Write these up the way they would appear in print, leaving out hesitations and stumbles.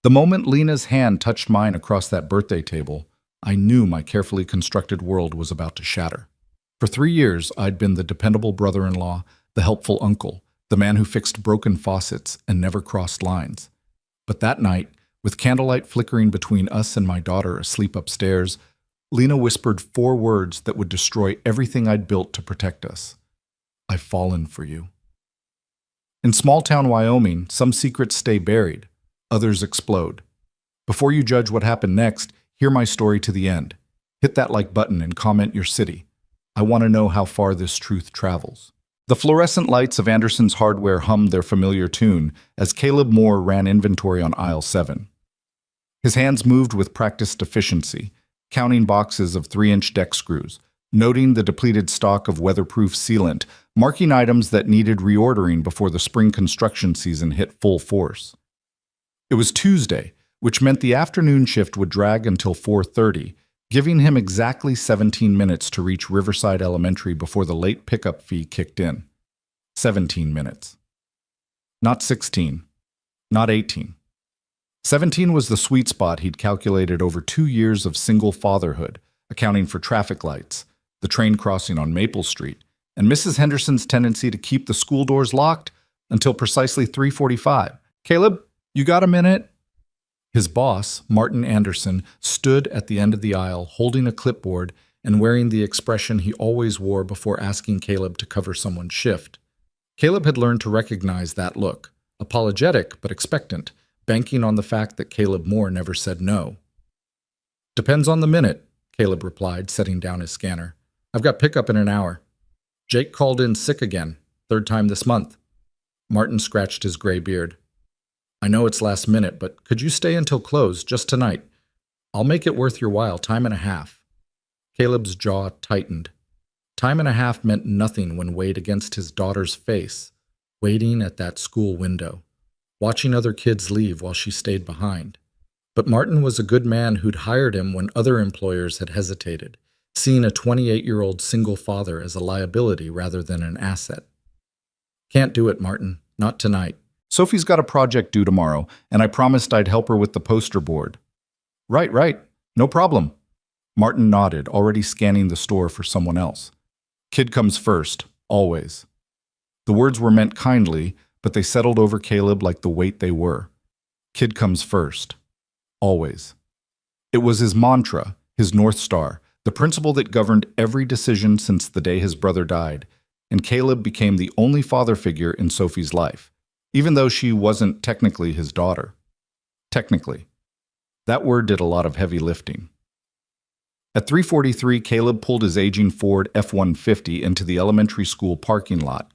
The moment Lena's hand touched mine across that birthday table, I knew my carefully constructed world was about to shatter. For 3 years, I'd been the dependable brother-in-law, the helpful uncle, the man who fixed broken faucets and never crossed lines. But that night, with candlelight flickering between us and my daughter asleep upstairs, Lena whispered 4 words that would destroy everything I'd built to protect us. I've fallen for you. In small-town Wyoming, some secrets stay buried, others explode. Before you judge what happened next, hear my story to the end. Hit that like button and comment your city. I want to know how far this truth travels. The fluorescent lights of Anderson's Hardware hummed their familiar tune as Caleb Moore ran inventory on aisle 7. His hands moved with practiced efficiency, counting boxes of 3-inch deck screws, noting the depleted stock of weatherproof sealant, marking items that needed reordering before the spring construction season hit full force. It was Tuesday, which meant the afternoon shift would drag until 4:30, giving him exactly 17 minutes to reach Riverside Elementary before the late pickup fee kicked in. 17 minutes. Not 16. Not 18. 17 was the sweet spot he'd calculated over 2 years of single fatherhood, accounting for traffic lights, the train crossing on Maple Street, and Mrs. Henderson's tendency to keep the school doors locked until precisely 3:45. Caleb, you got a minute? His boss, Martin Anderson, stood at the end of the aisle holding a clipboard and wearing the expression he always wore before asking Caleb to cover someone's shift. Caleb had learned to recognize that look, apologetic but expectant, banking on the fact that Caleb Moore never said no. Depends on the minute, Caleb replied, setting down his scanner. I've got pickup in an hour. Jake called in sick again, 3rd time this month. Martin scratched his gray beard. I know it's last minute, but could you stay until close, just tonight? I'll make it worth your while, time and a half. Caleb's jaw tightened. Time and a half meant nothing when weighed against his daughter's face, waiting at that school window, watching other kids leave while she stayed behind. But Martin was a good man who'd hired him when other employers had hesitated, seeing a 28-year-old single father as a liability rather than an asset. Can't do it, Martin. Not tonight. Sophie's got a project due tomorrow, and I promised I'd help her with the poster board. Right. No problem. Martin nodded, already scanning the store for someone else. Kid comes first, always. The words were meant kindly, but they settled over Caleb like the weight they were. Kid comes first, always. It was his mantra, his North Star, the principle that governed every decision since the day his brother died, and Caleb became the only father figure in Sophie's life, even though she wasn't technically his daughter. Technically. That word did a lot of heavy lifting. At 3:43, Caleb pulled his aging Ford F-150 into the elementary school parking lot.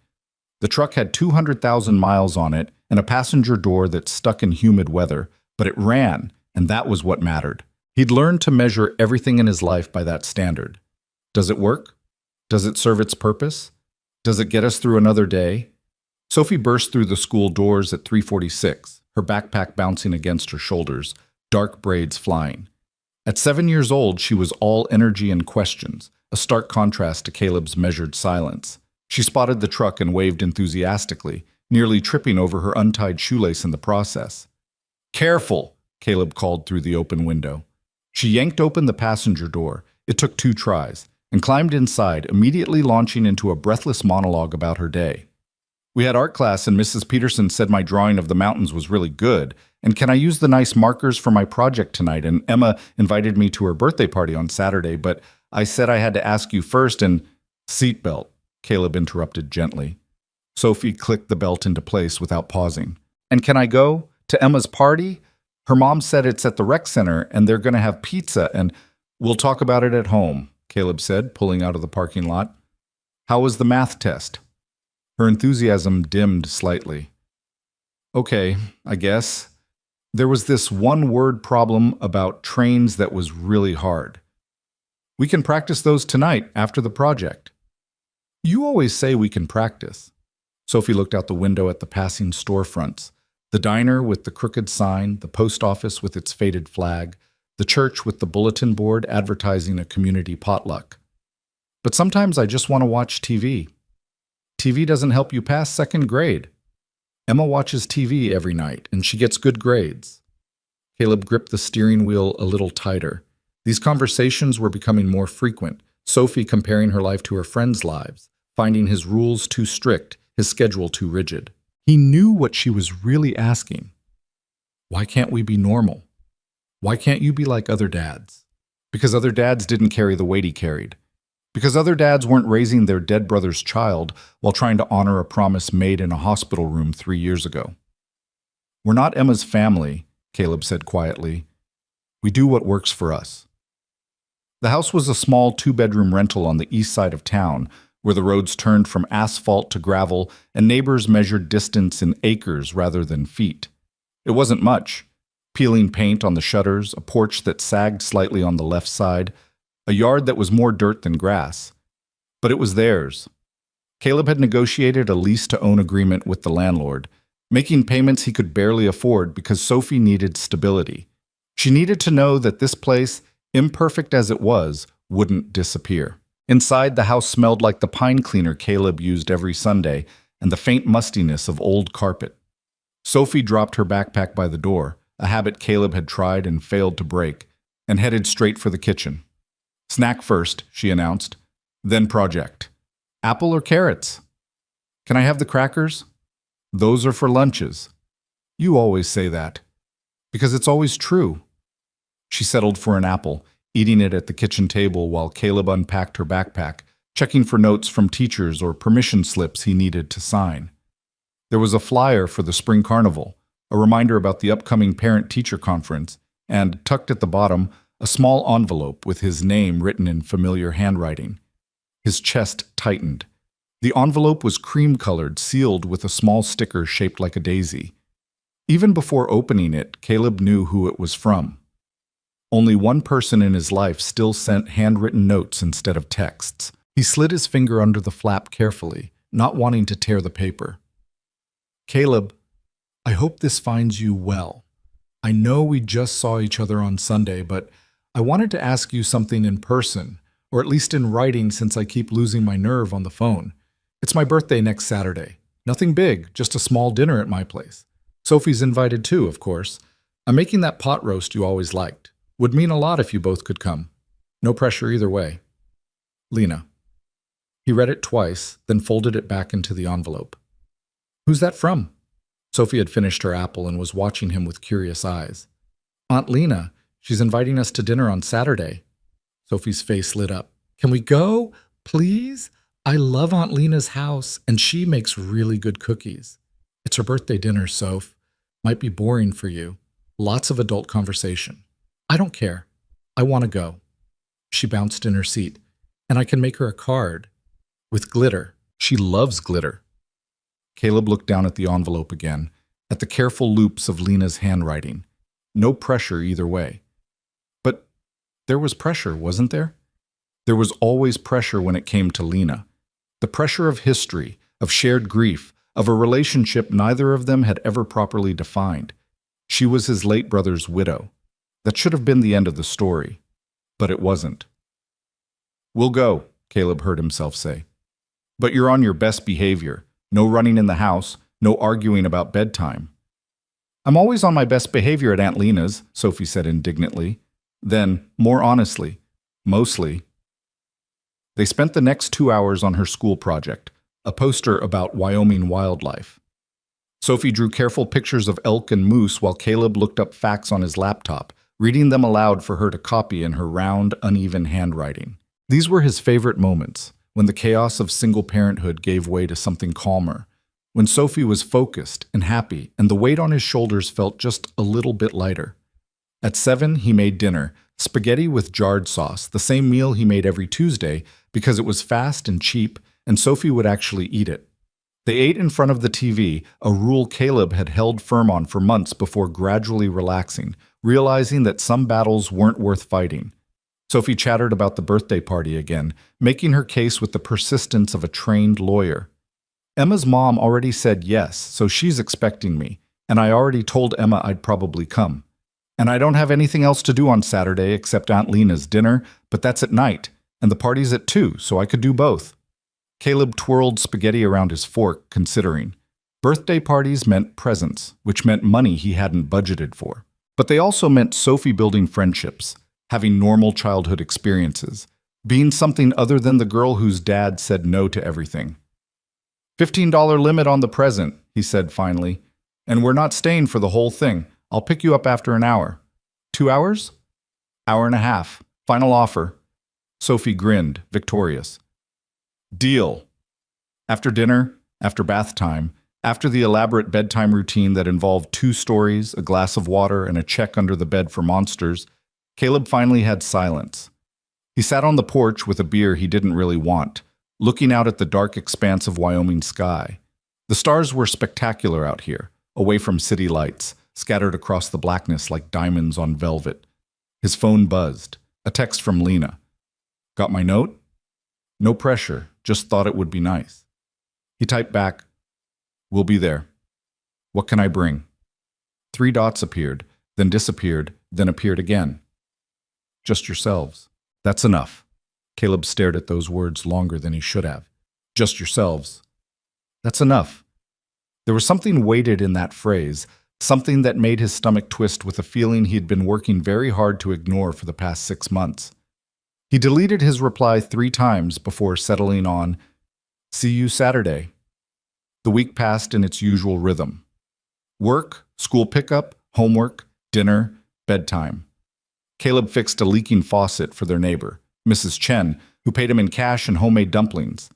The truck had 200,000 miles on it and a passenger door that stuck in humid weather, but it ran, and that was what mattered. He'd learned to measure everything in his life by that standard. Does it work? Does it serve its purpose? Does it get us through another day? Sophie burst through the school doors at 3:46, her backpack bouncing against her shoulders, dark braids flying. At 7 years old, she was all energy and questions, a stark contrast to Caleb's measured silence. She spotted the truck and waved enthusiastically, nearly tripping over her untied shoelace in the process. Careful, Caleb called through the open window. She yanked open the passenger door. It took 2 tries, and climbed inside, immediately launching into a breathless monologue about her day. We had art class and Mrs. Peterson said my drawing of the mountains was really good, and can I use the nice markers for my project tonight? And Emma invited me to her birthday party on Saturday, but I said I had to ask you first and— Seatbelt, Caleb interrupted gently. Sophie clicked the belt into place without pausing. And can I go to Emma's party? Her mom said it's at the rec center and they're going to have pizza and— We'll talk about it at home, Caleb said, pulling out of the parking lot. How was the math test? Her enthusiasm dimmed slightly. Okay, I guess. There was this one-word problem about trains that was really hard. We can practice those tonight after the project. You always say we can practice. Sophie looked out the window at the passing storefronts, the diner with the crooked sign, the post office with its faded flag, the church with the bulletin board advertising a community potluck. But sometimes I just want to watch TV. TV doesn't help you pass 2nd grade. Emma watches TV every night, and she gets good grades. Caleb gripped the steering wheel a little tighter. These conversations were becoming more frequent, Sophie comparing her life to her friends' lives, finding his rules too strict, his schedule too rigid. He knew what she was really asking. Why can't we be normal? Why can't you be like other dads? Because other dads didn't carry the weight he carried. Because other dads weren't raising their dead brother's child while trying to honor a promise made in a hospital room 3 years ago. We're not Emma's family, Caleb said quietly. We do what works for us. The house was a small 2-bedroom rental on the east side of town, where the roads turned from asphalt to gravel and neighbors measured distance in acres rather than feet. It wasn't much. Peeling paint on the shutters, a porch that sagged slightly on the left side, a yard that was more dirt than grass. But it was theirs. Caleb had negotiated a lease-to-own agreement with the landlord, making payments he could barely afford because Sophie needed stability. She needed to know that this place, imperfect as it was, wouldn't disappear. Inside, the house smelled like the pine cleaner Caleb used every Sunday and the faint mustiness of old carpet. Sophie dropped her backpack by the door, a habit Caleb had tried and failed to break, and headed straight for the kitchen. Snack first, she announced, then project. Apple or carrots? Can I have the crackers? Those are for lunches. You always say that. Because it's always true. She settled for an apple, eating it at the kitchen table while Caleb unpacked her backpack, checking for notes from teachers or permission slips he needed to sign. There was a flyer for the spring carnival, a reminder about the upcoming parent-teacher conference, and, tucked at the bottom, a small envelope with his name written in familiar handwriting. His chest tightened. The envelope was cream-colored, sealed with a small sticker shaped like a daisy. Even before opening it, Caleb knew who it was from. Only one person in his life still sent handwritten notes instead of texts. He slid his finger under the flap carefully, not wanting to tear the paper. Caleb, I hope this finds you well. I know we just saw each other on Sunday, but I wanted to ask you something in person, or at least in writing since I keep losing my nerve on the phone. It's my birthday next Saturday. Nothing big, just a small dinner at my place. Sophie's invited too, of course. I'm making that pot roast you always liked. Would mean a lot if you both could come. No pressure either way. Lena. He read it twice, then folded it back into the envelope. Who's that from? Sophie had finished her apple and was watching him with curious eyes. Aunt Lena. She's inviting us to dinner on Saturday. Sophie's face lit up. Can we go? Please? I love Aunt Lena's house, and she makes really good cookies. It's her birthday dinner, Soph. Might be boring for you. Lots of adult conversation. I don't care. I want to go. She bounced in her seat. And I can make her a card. With glitter. She loves glitter. Caleb looked down at the envelope again, at the careful loops of Lena's handwriting. No pressure either way. But there was pressure, wasn't there? There was always pressure when it came to Lena. The pressure of history, of shared grief, of a relationship neither of them had ever properly defined. She was his late brother's widow. That should have been the end of the story. But it wasn't. We'll go, Caleb heard himself say. But you're on your best behavior. No running in the house, no arguing about bedtime. I'm always on my best behavior at Aunt Lena's, Sophie said indignantly. Then, more honestly, mostly. They spent the next 2 hours on her school project, a poster about Wyoming wildlife. Sophie drew careful pictures of elk and moose while Caleb looked up facts on his laptop, reading them aloud for her to copy in her round, uneven handwriting. These were his favorite moments, when the chaos of single parenthood gave way to something calmer, when Sophie was focused and happy and the weight on his shoulders felt just a little bit lighter. At 7, he made dinner, spaghetti with jarred sauce, the same meal he made every Tuesday because it was fast and cheap and Sophie would actually eat it. They ate in front of the TV, a rule Caleb had held firm on for months before gradually relaxing, realizing that some battles weren't worth fighting. Sophie chattered about the birthday party again, making her case with the persistence of a trained lawyer. Emma's mom already said yes, so she's expecting me, and I already told Emma I'd probably come. And I don't have anything else to do on Saturday except Aunt Lena's dinner, but that's at night, and the party's at 2, so I could do both. Caleb twirled spaghetti around his fork, considering. Birthday parties meant presents, which meant money he hadn't budgeted for. But they also meant Sophie building friendships, having normal childhood experiences, being something other than the girl whose dad said no to everything. $15 limit on the present, he said finally. And we're not staying for the whole thing. I'll pick you up after an hour. 2 hours? Hour and a half. Final offer. Sophie grinned, victorious. Deal. After dinner, after bath time, after the elaborate bedtime routine that involved 2 stories, a glass of water, and a check under the bed for monsters, Caleb finally had silence. He sat on the porch with a beer he didn't really want, looking out at the dark expanse of Wyoming sky. The stars were spectacular out here, away from city lights, scattered across the blackness like diamonds on velvet. His phone buzzed. A text from Lena. Got my note? No pressure, just thought it would be nice. He typed back, we'll be there. What can I bring? 3 dots appeared, then disappeared, then appeared again. Just yourselves. That's enough. Caleb stared at those words longer than he should have. Just yourselves. That's enough. There was something weighted in that phrase, something that made his stomach twist with a feeling he'd been working very hard to ignore for the past 6 months. He deleted his reply 3 times before settling on, see you Saturday. The week passed in its usual rhythm. Work, school pickup, homework, dinner, bedtime. Caleb fixed a leaking faucet for their neighbor, Mrs. Chen, who paid him in cash and homemade dumplings.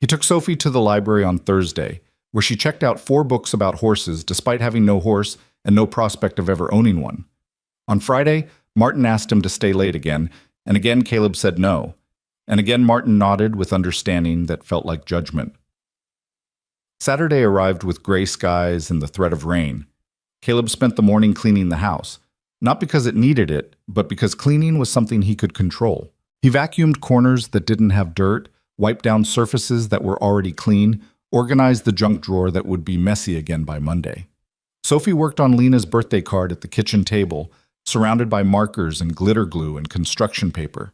He took Sophie to the library on Thursday, where she checked out 4 books about horses despite having no horse and no prospect of ever owning one. On Friday, Martin asked him to stay late again, and again Caleb said no. And again Martin nodded with understanding that felt like judgment. Saturday arrived with gray skies and the threat of rain. Caleb spent the morning cleaning the house, not because it needed it, but because cleaning was something he could control. He vacuumed corners that didn't have dirt, wiped down surfaces that were already clean, organized the junk drawer that would be messy again by Monday. Sophie worked on Lena's birthday card at the kitchen table, surrounded by markers and glitter glue and construction paper.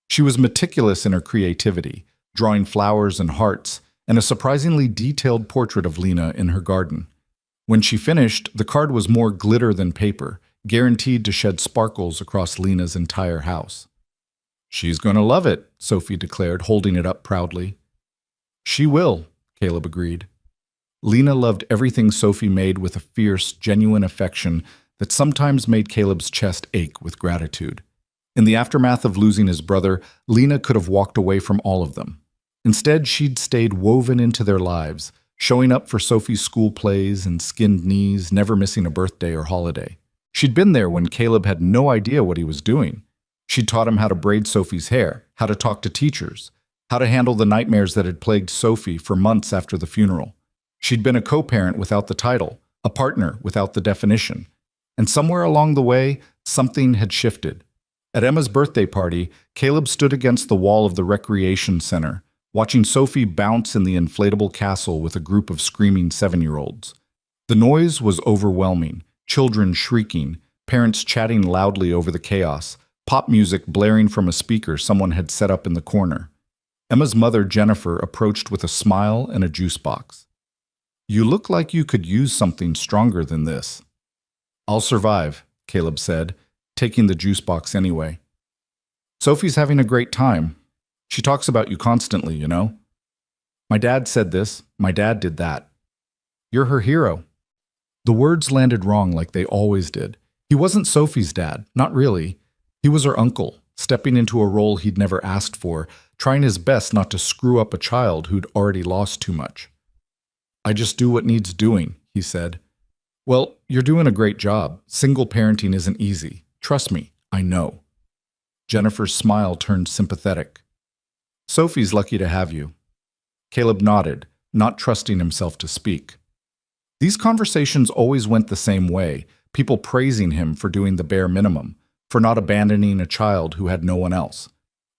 She was meticulous in her creativity, drawing flowers and hearts, and a surprisingly detailed portrait of Lena in her garden. When she finished, the card was more glitter than paper, guaranteed to shed sparkles across Lena's entire house. She's going to love it, Sophie declared, holding it up proudly. She will, Caleb agreed. Lena loved everything Sophie made with a fierce, genuine affection that sometimes made Caleb's chest ache with gratitude. In the aftermath of losing his brother, Lena could have walked away from all of them. Instead, she'd stayed woven into their lives, showing up for Sophie's school plays and skinned knees, never missing a birthday or holiday. She'd been there when Caleb had no idea what he was doing. She'd taught him how to braid Sophie's hair, how to talk to teachers, how to handle the nightmares that had plagued Sophie for months after the funeral. She'd been a co-parent without the title, a partner without the definition. And somewhere along the way, something had shifted. At Emma's birthday party, Caleb stood against the wall of the recreation center, watching Sophie bounce in the inflatable castle with a group of screaming 7-year-olds. The noise was overwhelming, children shrieking, parents chatting loudly over the chaos, pop music blaring from a speaker someone had set up in the corner. Emma's mother, Jennifer, approached with a smile and a juice box. You look like you could use something stronger than this. I'll survive, Caleb said, taking the juice box anyway. Sophie's having a great time. She talks about you constantly, you know. My dad said this, my dad did that. You're her hero. The words landed wrong like they always did. He wasn't Sophie's dad, not really. He was her uncle, stepping into a role he'd never asked for, trying his best not to screw up a child who'd already lost too much. I just do what needs doing, he said. Well, you're doing a great job. Single parenting isn't easy. Trust me, I know. Jennifer's smile turned sympathetic. Sophie's lucky to have you. Caleb nodded, not trusting himself to speak. These conversations always went the same way, people praising him for doing the bare minimum, for not abandoning a child who had no one else,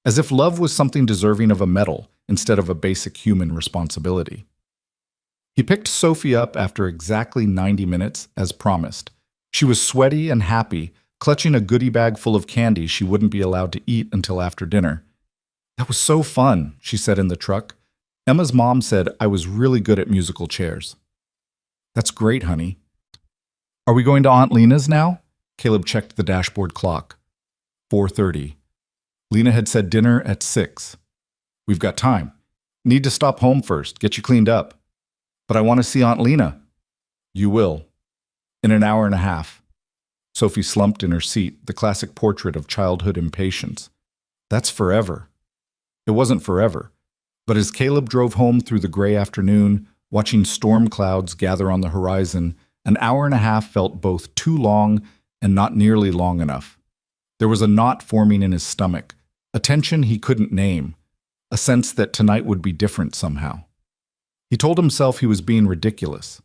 as if love was something deserving of a medal instead of a basic human responsibility. He picked Sophie up after exactly 90 minutes, as promised. She was sweaty and happy, clutching a goodie bag full of candy she wouldn't be allowed to eat until after dinner. That was so fun, she said in the truck. Emma's mom said I was really good at musical chairs. That's great, honey. Are we going to Aunt Lena's now? Caleb checked the dashboard clock. 4:30. Lena had said dinner at 6. We've got time. Need to stop home first, get you cleaned up. But I want to see Aunt Lena. You will. In an hour and a half. Sophie slumped in her seat, the classic portrait of childhood impatience. That's forever. It wasn't forever. But as Caleb drove home through the gray afternoon, watching storm clouds gather on the horizon, an hour and a half felt both too long and not nearly long enough. There was a knot forming in his stomach, a tension he couldn't name, a sense that tonight would be different somehow. He told himself he was being ridiculous.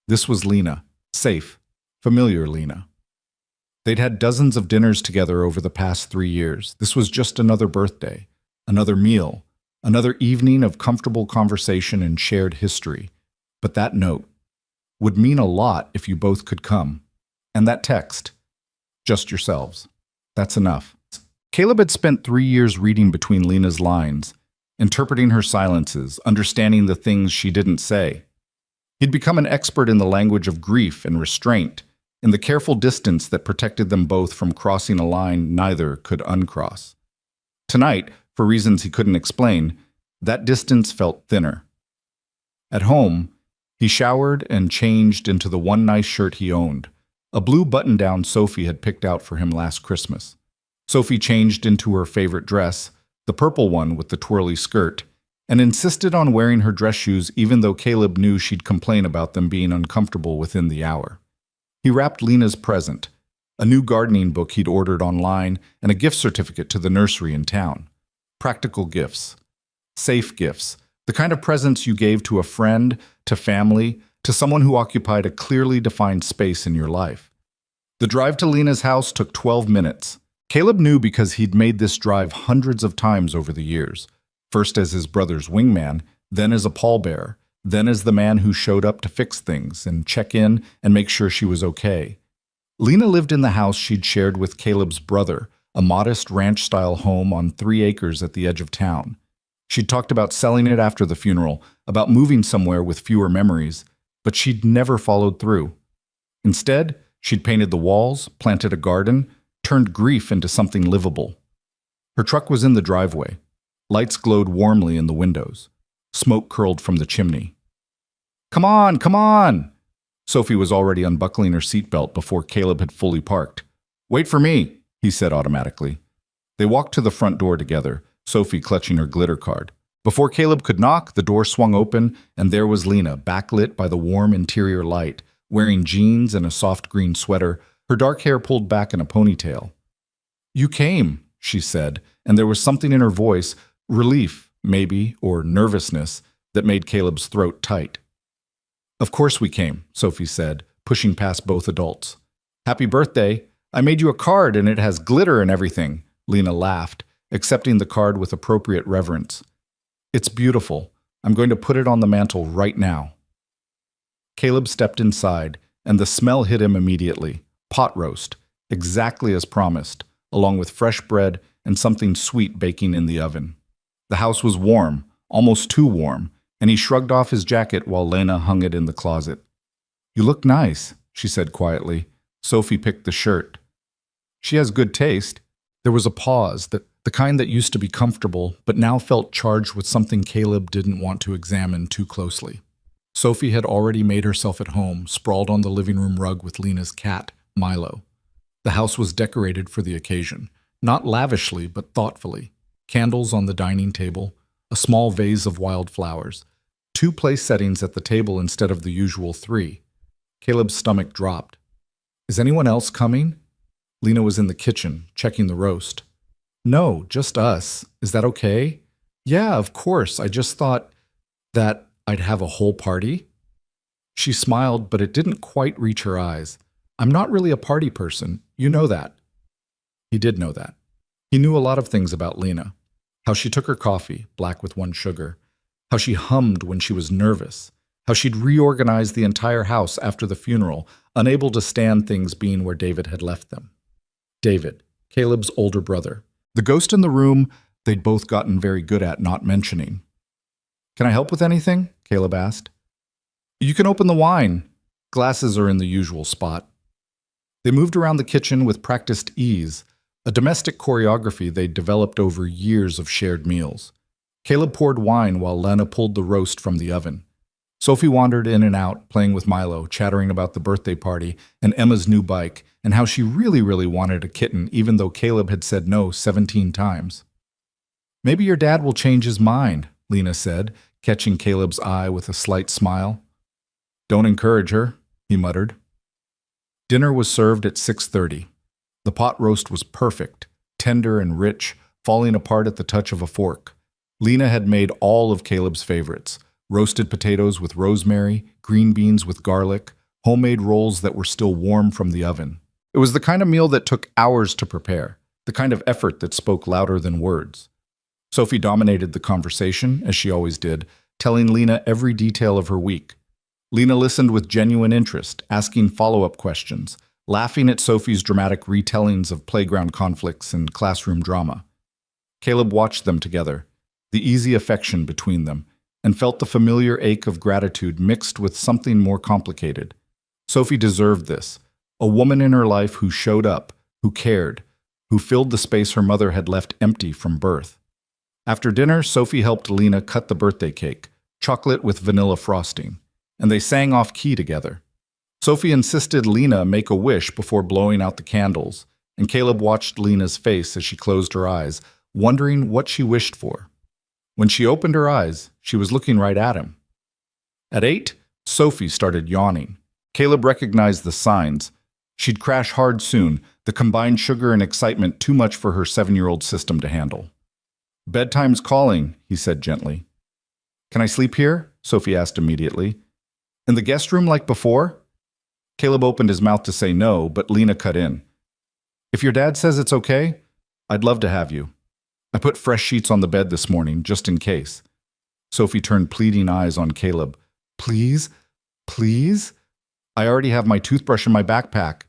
This was Lena, safe, familiar Lena. They'd had dozens of dinners together over the past 3 years. This was just another birthday, another meal, another evening of comfortable conversation and shared history. But that note would mean a lot if you both could come. And that text, just yourselves. That's enough. Caleb had spent 3 years reading between Lena's lines, interpreting her silences, understanding the things she didn't say. He'd become an expert in the language of grief and restraint, in the careful distance that protected them both from crossing a line neither could uncross. Tonight, for reasons he couldn't explain, that distance felt thinner. At home, he showered and changed into the one nice shirt he owned, a blue button-down Sophie had picked out for him last Christmas. Sophie changed into her favorite dress, the purple one with the twirly skirt, and insisted on wearing her dress shoes even though Caleb knew she'd complain about them being uncomfortable within the hour. He wrapped Lena's present, a new gardening book he'd ordered online and a gift certificate to the nursery in town. Practical gifts. Safe gifts. The kind of presents you gave to a friend, to family, to someone who occupied a clearly defined space in your life. The drive to Lena's house took 12 minutes. Caleb knew because he'd made this drive hundreds of times over the years, first as his brother's wingman, then as a pallbearer, then as the man who showed up to fix things and check in and make sure she was okay. Lena lived in the house she'd shared with Caleb's brother, a modest ranch-style home on 3 acres at the edge of town. She'd talked about selling it after the funeral, about moving somewhere with fewer memories, but she'd never followed through. Instead, she'd painted the walls, planted a garden, turned grief into something livable. Her truck was in the driveway. Lights glowed warmly in the windows. Smoke curled from the chimney. "Come on, come on!" Sophie was already unbuckling her seatbelt before Caleb had fully parked. "Wait for me," he said automatically. They walked to the front door together, Sophie clutching her glitter card. Before Caleb could knock, the door swung open, and there was Lena, backlit by the warm interior light, wearing jeans and a soft green sweater, her dark hair pulled back in a ponytail. "You came," she said, and there was something in her voice, relief, maybe, or nervousness, that made Caleb's throat tight. "Of course we came," Sophie said, pushing past both adults. "Happy birthday. I made you a card and it has glitter and everything," Lena laughed, accepting the card with appropriate reverence. "It's beautiful. I'm going to put it on the mantel right now." Caleb stepped inside, and the smell hit him immediately. Pot roast, exactly as promised, along with fresh bread and something sweet baking in the oven. The house was warm, almost too warm, and he shrugged off his jacket while Lena hung it in the closet. "You look nice," she said quietly. Sophie picked the shirt. "She has good taste." There was a pause, the kind that used to be comfortable, but now felt charged with something Caleb didn't want to examine too closely. Sophie had already made herself at home, sprawled on the living room rug with Lena's cat, Milo. The house was decorated for the occasion, not lavishly but thoughtfully. Candles on the dining table, a small vase of wildflowers, 2 place settings at the table instead of the usual 3. Caleb's stomach dropped. "Is anyone else coming?" Lena was in the kitchen, checking the roast. "No, just us. Is that okay?" "Yeah, of course. I just thought that I'd have a whole party." She smiled, but it didn't quite reach her eyes. "I'm not really a party person. You know that." He did know that. He knew a lot of things about Lena. How she took her coffee, black with 1 sugar. How she hummed when she was nervous. How she'd reorganized the entire house after the funeral, unable to stand things being where David had left them. David, Caleb's older brother. The ghost in the room they'd both gotten very good at not mentioning. "Can I help with anything?" Caleb asked. "You can open the wine. Glasses are in the usual spot." They moved around the kitchen with practiced ease, a domestic choreography they'd developed over years of shared meals. Caleb poured wine while Lena pulled the roast from the oven. Sophie wandered in and out, playing with Milo, chattering about the birthday party and Emma's new bike, and how she really wanted a kitten even though Caleb had said no 17 times. "Maybe your dad will change his mind," Lena said, catching Caleb's eye with a slight smile. "Don't encourage her," he muttered. Dinner was served at 6:30. The pot roast was perfect, tender and rich, falling apart at the touch of a fork. Lena had made all of Caleb's favorites: roasted potatoes with rosemary, green beans with garlic, homemade rolls that were still warm from the oven. It was the kind of meal that took hours to prepare, the kind of effort that spoke louder than words. Sophie dominated the conversation, as she always did, telling Lena every detail of her week. Lena listened with genuine interest, asking follow-up questions, laughing at Sophie's dramatic retellings of playground conflicts and classroom drama. Caleb watched them together, the easy affection between them, and felt the familiar ache of gratitude mixed with something more complicated. Sophie deserved this, a woman in her life who showed up, who cared, who filled the space her mother had left empty from birth. After dinner, Sophie helped Lena cut the birthday cake, chocolate with vanilla frosting, and they sang off-key together. Sophie insisted Lena make a wish before blowing out the candles, and Caleb watched Lena's face as she closed her eyes, wondering what she wished for. When she opened her eyes, she was looking right at him. At 8, Sophie started yawning. Caleb recognized the signs. She'd crash hard soon, the combined sugar and excitement too much for her 7-year-old system to handle. "Bedtime's calling," he said gently. "Can I sleep here?" Sophie asked immediately. "In the guest room like before?" Caleb opened his mouth to say no, but Lena cut in. "If your dad says it's okay, I'd love to have you. I put fresh sheets on the bed this morning, just in case." Sophie turned pleading eyes on Caleb. "Please? Please?" "I already have my toothbrush in my backpack."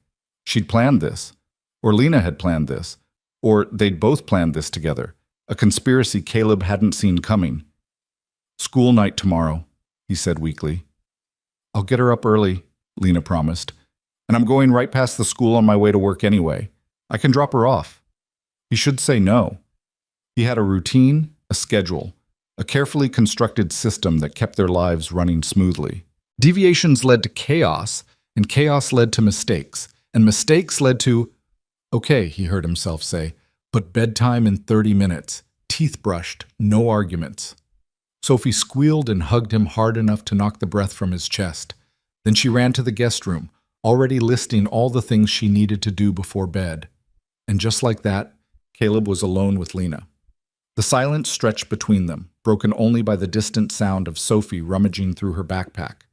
She'd planned this. Or Lena had planned this. Or they'd both planned this together. A conspiracy Caleb hadn't seen coming. "School night tomorrow," he said weakly. "I'll get her up early," Lena promised. "And I'm going right past the school on my way to work anyway. I can drop her off." He should say no. He had a routine, a schedule, a carefully constructed system that kept their lives running smoothly. Deviations led to chaos, and chaos led to mistakes, and mistakes led to, "Okay," he heard himself say, "but bedtime in 30 minutes, teeth brushed, no arguments." Sophie squealed and hugged him hard enough to knock the breath from his chest. Then she ran to the guest room, already listing all the things she needed to do before bed. And just like that, Caleb was alone with Lena. The silence stretched between them, broken only by the distant sound of Sophie rummaging through her backpack.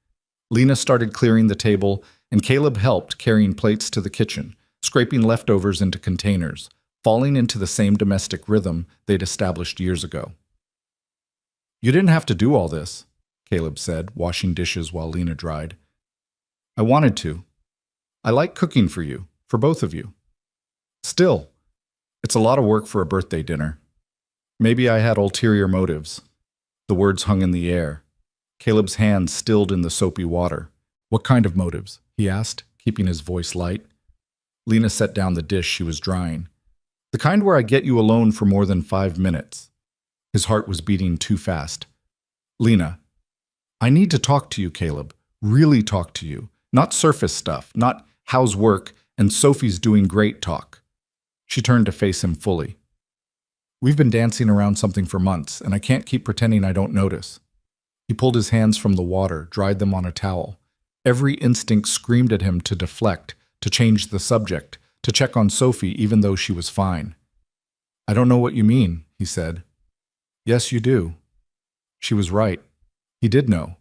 Lena started clearing the table, and Caleb helped, carrying plates to the kitchen, scraping leftovers into containers, falling into the same domestic rhythm they'd established years ago. "You didn't have to do all this," Caleb said, washing dishes while Lena dried. "I wanted to. I like cooking for you, for both of you. Still, it's a lot of work for a birthday dinner. Maybe I had ulterior motives." The words hung in the air. Caleb's hand stilled in the soapy water. "What kind of motives?" he asked, keeping his voice light. Lena set down the dish she was drying. "The kind where I get you alone for more than 5 minutes." His heart was beating too fast. "Lena, I need to talk to you, Caleb. Really talk to you. Not surface stuff, not how's work and Sophie's doing great talk." She turned to face him fully. "We've been dancing around something for months, and I can't keep pretending I don't notice." He pulled his hands from the water, dried them on a towel. Every instinct screamed at him to deflect, to change the subject, to check on Sophie even though she was fine. "I don't know what you mean," he said. "Yes, you do." She was right. He did know.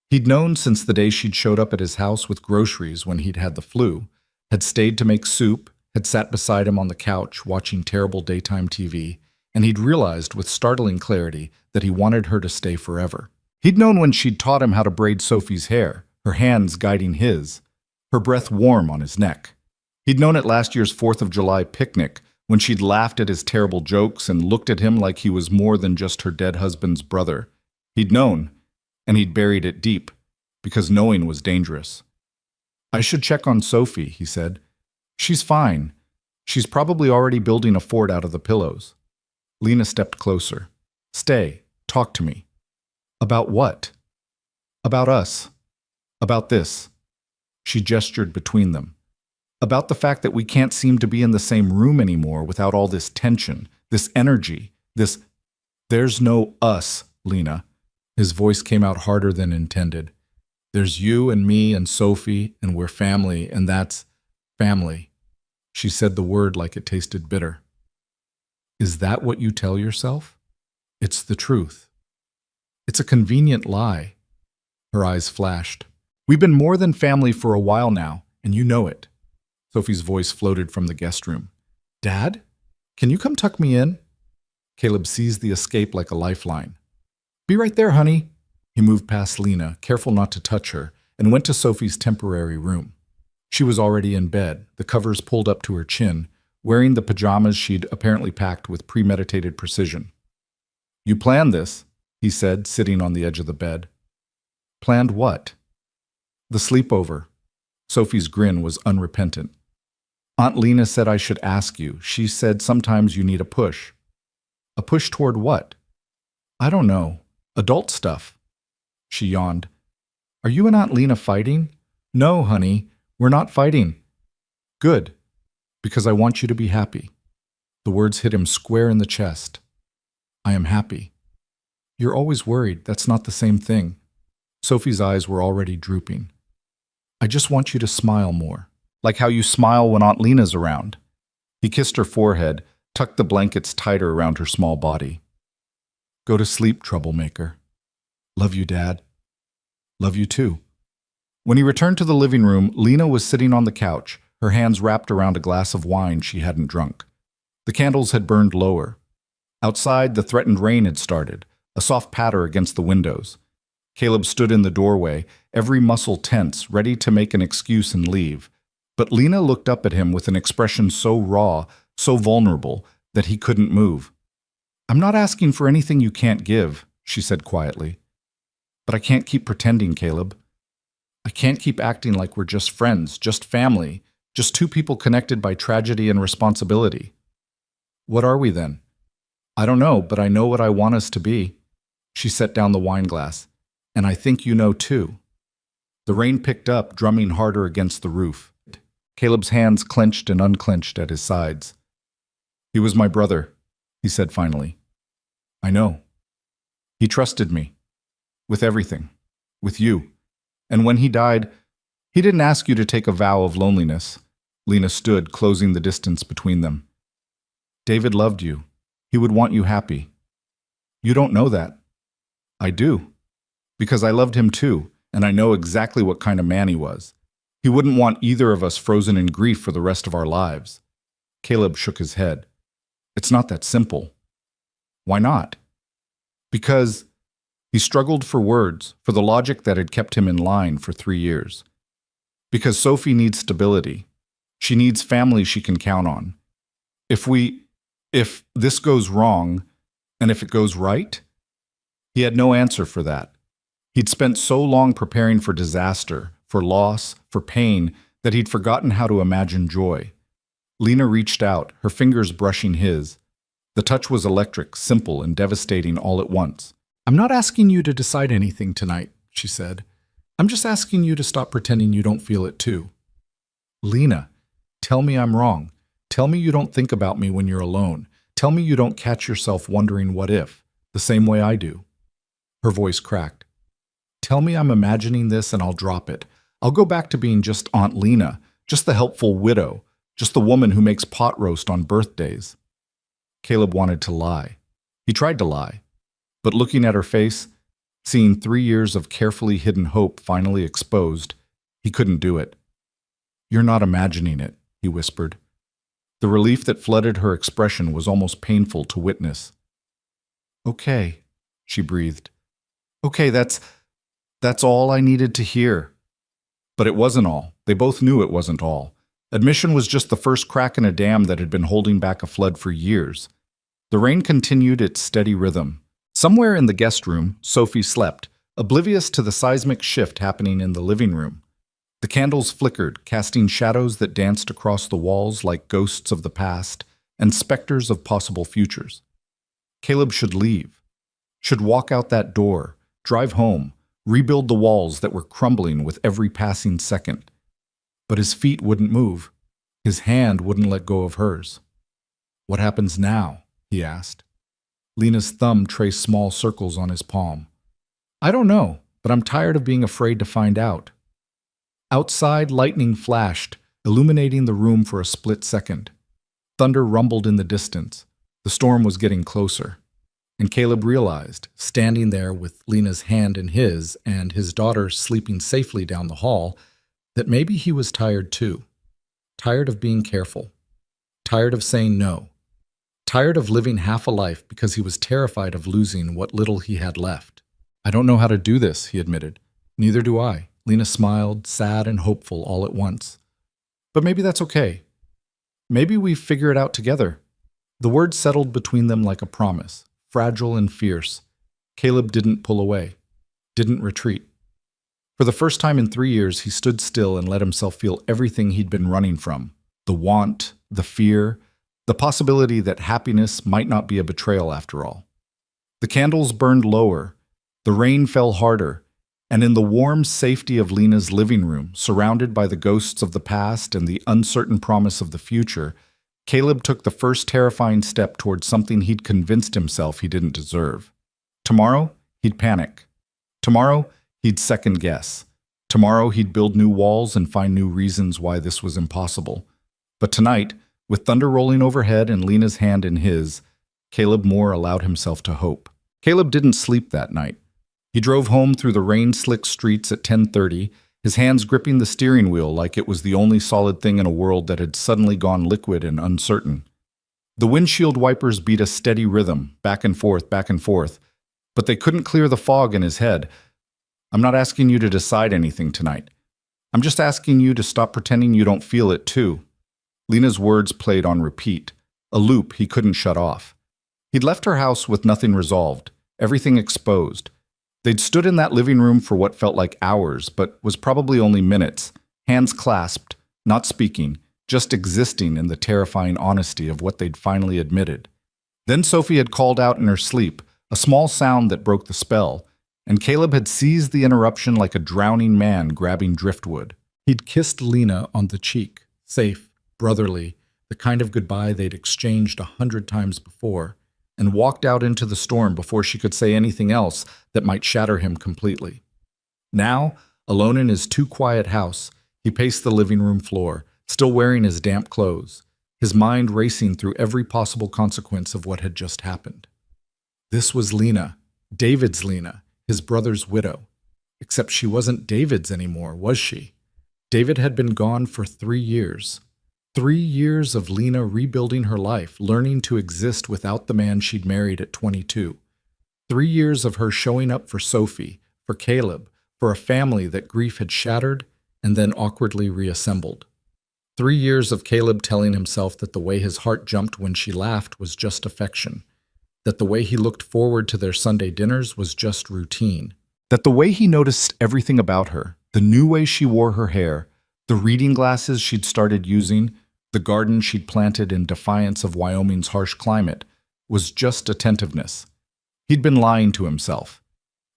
He'd known since the day she'd showed up at his house with groceries when he'd had the flu, had stayed to make soup, had sat beside him on the couch watching terrible daytime TV, and he'd realized with startling clarity that he wanted her to stay forever. He'd known when she'd taught him how to braid Sophie's hair, her hands guiding his, her breath warm on his neck. He'd known at last year's 4th of July picnic when she'd laughed at his terrible jokes and looked at him like he was more than just her dead husband's brother. He'd known, and he'd buried it deep, because knowing was dangerous. "I should check on Sophie," he said. She's fine. She's probably already building a fort out of the pillows. Lena stepped closer. Stay. Talk to me. About what? About us. About this. She gestured between them. About the fact that we can't seem to be in the same room anymore without all this tension, this energy, this... There's no us, Lena. His voice came out harder than intended. There's you and me and Sophie, and we're family, and that's family. She said the word like it tasted bitter. Is that what you tell yourself? It's the truth. It's a convenient lie. Her eyes flashed. We've been more than family for a while now, and you know it. Sophie's voice floated from the guest room. Dad? Can you come tuck me in? Caleb seized the escape like a lifeline. Be right there, honey. He moved past Lena, careful not to touch her, and went to Sophie's temporary room. She was already in bed, the covers pulled up to her chin, wearing the pajamas she'd apparently packed with premeditated precision. You planned this, he said, sitting on the edge of the bed. Planned what? The sleepover. Sophie's grin was unrepentant. Aunt Lena said I should ask you. She said sometimes you need a push. A push toward what? I don't know. Adult stuff. She yawned. Are you and Aunt Lena fighting? No, honey, we're not fighting. Good, because I want you to be happy. The words hit him square in the chest. I am happy. You're always worried. That's not the same thing. Sophie's eyes were already drooping. I just want you to smile more, like how you smile when Aunt Lena's around. He kissed her forehead, tucked the blankets tighter around her small body. Go to sleep, troublemaker. Love you, Dad. Love you too. When he returned to the living room, Lena was sitting on the couch, her hands wrapped around a glass of wine she hadn't drunk. The candles had burned lower. Outside, the threatened rain had started, a soft patter against the windows. Caleb stood in the doorway, every muscle tense, ready to make an excuse and leave. But Lena looked up at him with an expression so raw, so vulnerable, that he couldn't move. I'm not asking for anything you can't give, she said quietly. But I can't keep pretending, Caleb. I can't keep acting like we're just friends, just family, just two people connected by tragedy and responsibility. What are we then? I don't know, but I know what I want us to be. She set down the wine glass. And I think you know too. The rain picked up, drumming harder against the roof. Caleb's hands clenched and unclenched at his sides. He was my brother, he said finally. I know. He trusted me. With everything. With you. And when he died, he didn't ask you to take a vow of loneliness. Lena stood, closing the distance between them. David loved you. He would want you happy. You don't know that. I do. Because I loved him too, and I know exactly what kind of man he was. He wouldn't want either of us frozen in grief for the rest of our lives. Caleb shook his head. It's not that simple. Why not? Because he struggled for words, for the logic that had kept him in line for 3 years. Because Sophie needs stability. She needs family she can count on. If this goes wrong, and if it goes right? He had no answer for that. He'd spent so long preparing for disaster, for loss, for pain, that he'd forgotten how to imagine joy. Lena reached out, her fingers brushing his. The touch was electric, simple, and devastating all at once. I'm not asking you to decide anything tonight, she said. I'm just asking you to stop pretending you don't feel it too. Lena, tell me I'm wrong. Tell me you don't think about me when you're alone. Tell me you don't catch yourself wondering what if, the same way I do. Her voice cracked. Tell me I'm imagining this and I'll drop it. I'll go back to being just Aunt Lena, just the helpful widow, just the woman who makes pot roast on birthdays. Caleb wanted to lie. He tried to lie. But looking at her face, seeing 3 years of carefully hidden hope finally exposed, he couldn't do it. You're not imagining it, he whispered. The relief that flooded her expression was almost painful to witness. Okay, she breathed. Okay, that's all I needed to hear. But it wasn't all. They both knew it wasn't all. Admission was just the first crack in a dam that had been holding back a flood for years. The rain continued its steady rhythm. Somewhere in the guest room, Sophie slept, oblivious to the seismic shift happening in the living room. The candles flickered, casting shadows that danced across the walls like ghosts of the past and specters of possible futures. Caleb should leave, should walk out that door, drive home, rebuild the walls that were crumbling with every passing second. But his feet wouldn't move. His hand wouldn't let go of hers. "What happens now?" he asked. Lena's thumb traced small circles on his palm. "I don't know, but I'm tired of being afraid to find out." Outside, lightning flashed, illuminating the room for a split second. Thunder rumbled in the distance. The storm was getting closer. And Caleb realized, standing there with Lena's hand in his and his daughter sleeping safely down the hall, that maybe he was tired too. Tired of being careful. Tired of saying no. Tired of living half a life because he was terrified of losing what little he had left. "I don't know how to do this," he admitted. "Neither do I." Lena smiled, sad and hopeful all at once. "But maybe that's okay. Maybe we figure it out together." The words settled between them like a promise, fragile and fierce. Caleb didn't pull away, didn't retreat. For the first time in 3 years, he stood still and let himself feel everything he'd been running from. The want, the fear, the possibility that happiness might not be a betrayal after all. The candles burned lower, the rain fell harder, and in the warm safety of Lena's living room, surrounded by the ghosts of the past and the uncertain promise of the future, Caleb took the first terrifying step towards something he'd convinced himself he didn't deserve. Tomorrow, he'd panic. Tomorrow, he'd second guess. Tomorrow, he'd build new walls and find new reasons why this was impossible. But tonight, with thunder rolling overhead and Lena's hand in his, Caleb Moore allowed himself to hope. Caleb didn't sleep that night. He drove home through the rain-slicked streets at 10:30, his hands gripping the steering wheel like it was the only solid thing in a world that had suddenly gone liquid and uncertain. The windshield wipers beat a steady rhythm, back and forth, but they couldn't clear the fog in his head. "I'm not asking you to decide anything tonight. I'm just asking you to stop pretending you don't feel it too." Lena's words played on repeat, a loop he couldn't shut off. He'd left her house with nothing resolved, everything exposed. They'd stood in that living room for what felt like hours, but was probably only minutes, hands clasped, not speaking, just existing in the terrifying honesty of what they'd finally admitted. Then Sophie had called out in her sleep, a small sound that broke the spell, and Caleb had seized the interruption like a drowning man grabbing driftwood. He'd kissed Lena on the cheek, safe, brotherly, the kind of goodbye they'd exchanged 100 times before, and walked out into the storm before she could say anything else that might shatter him completely. Now, alone in his too-quiet house, he paced the living room floor, still wearing his damp clothes, his mind racing through every possible consequence of what had just happened. This was Lena, David's Lena, his brother's widow. Except she wasn't David's anymore, was she? David had been gone for 3 years. 3 years of Lena rebuilding her life, learning to exist without the man she'd married at 22. 3 years of her showing up for Sophie, for Caleb, for a family that grief had shattered and then awkwardly reassembled. 3 years of Caleb telling himself that the way his heart jumped when she laughed was just affection, that the way he looked forward to their Sunday dinners was just routine, that the way he noticed everything about her, the new way she wore her hair, the reading glasses she'd started using, the garden she'd planted in defiance of Wyoming's harsh climate, was just attentiveness. He'd been lying to himself.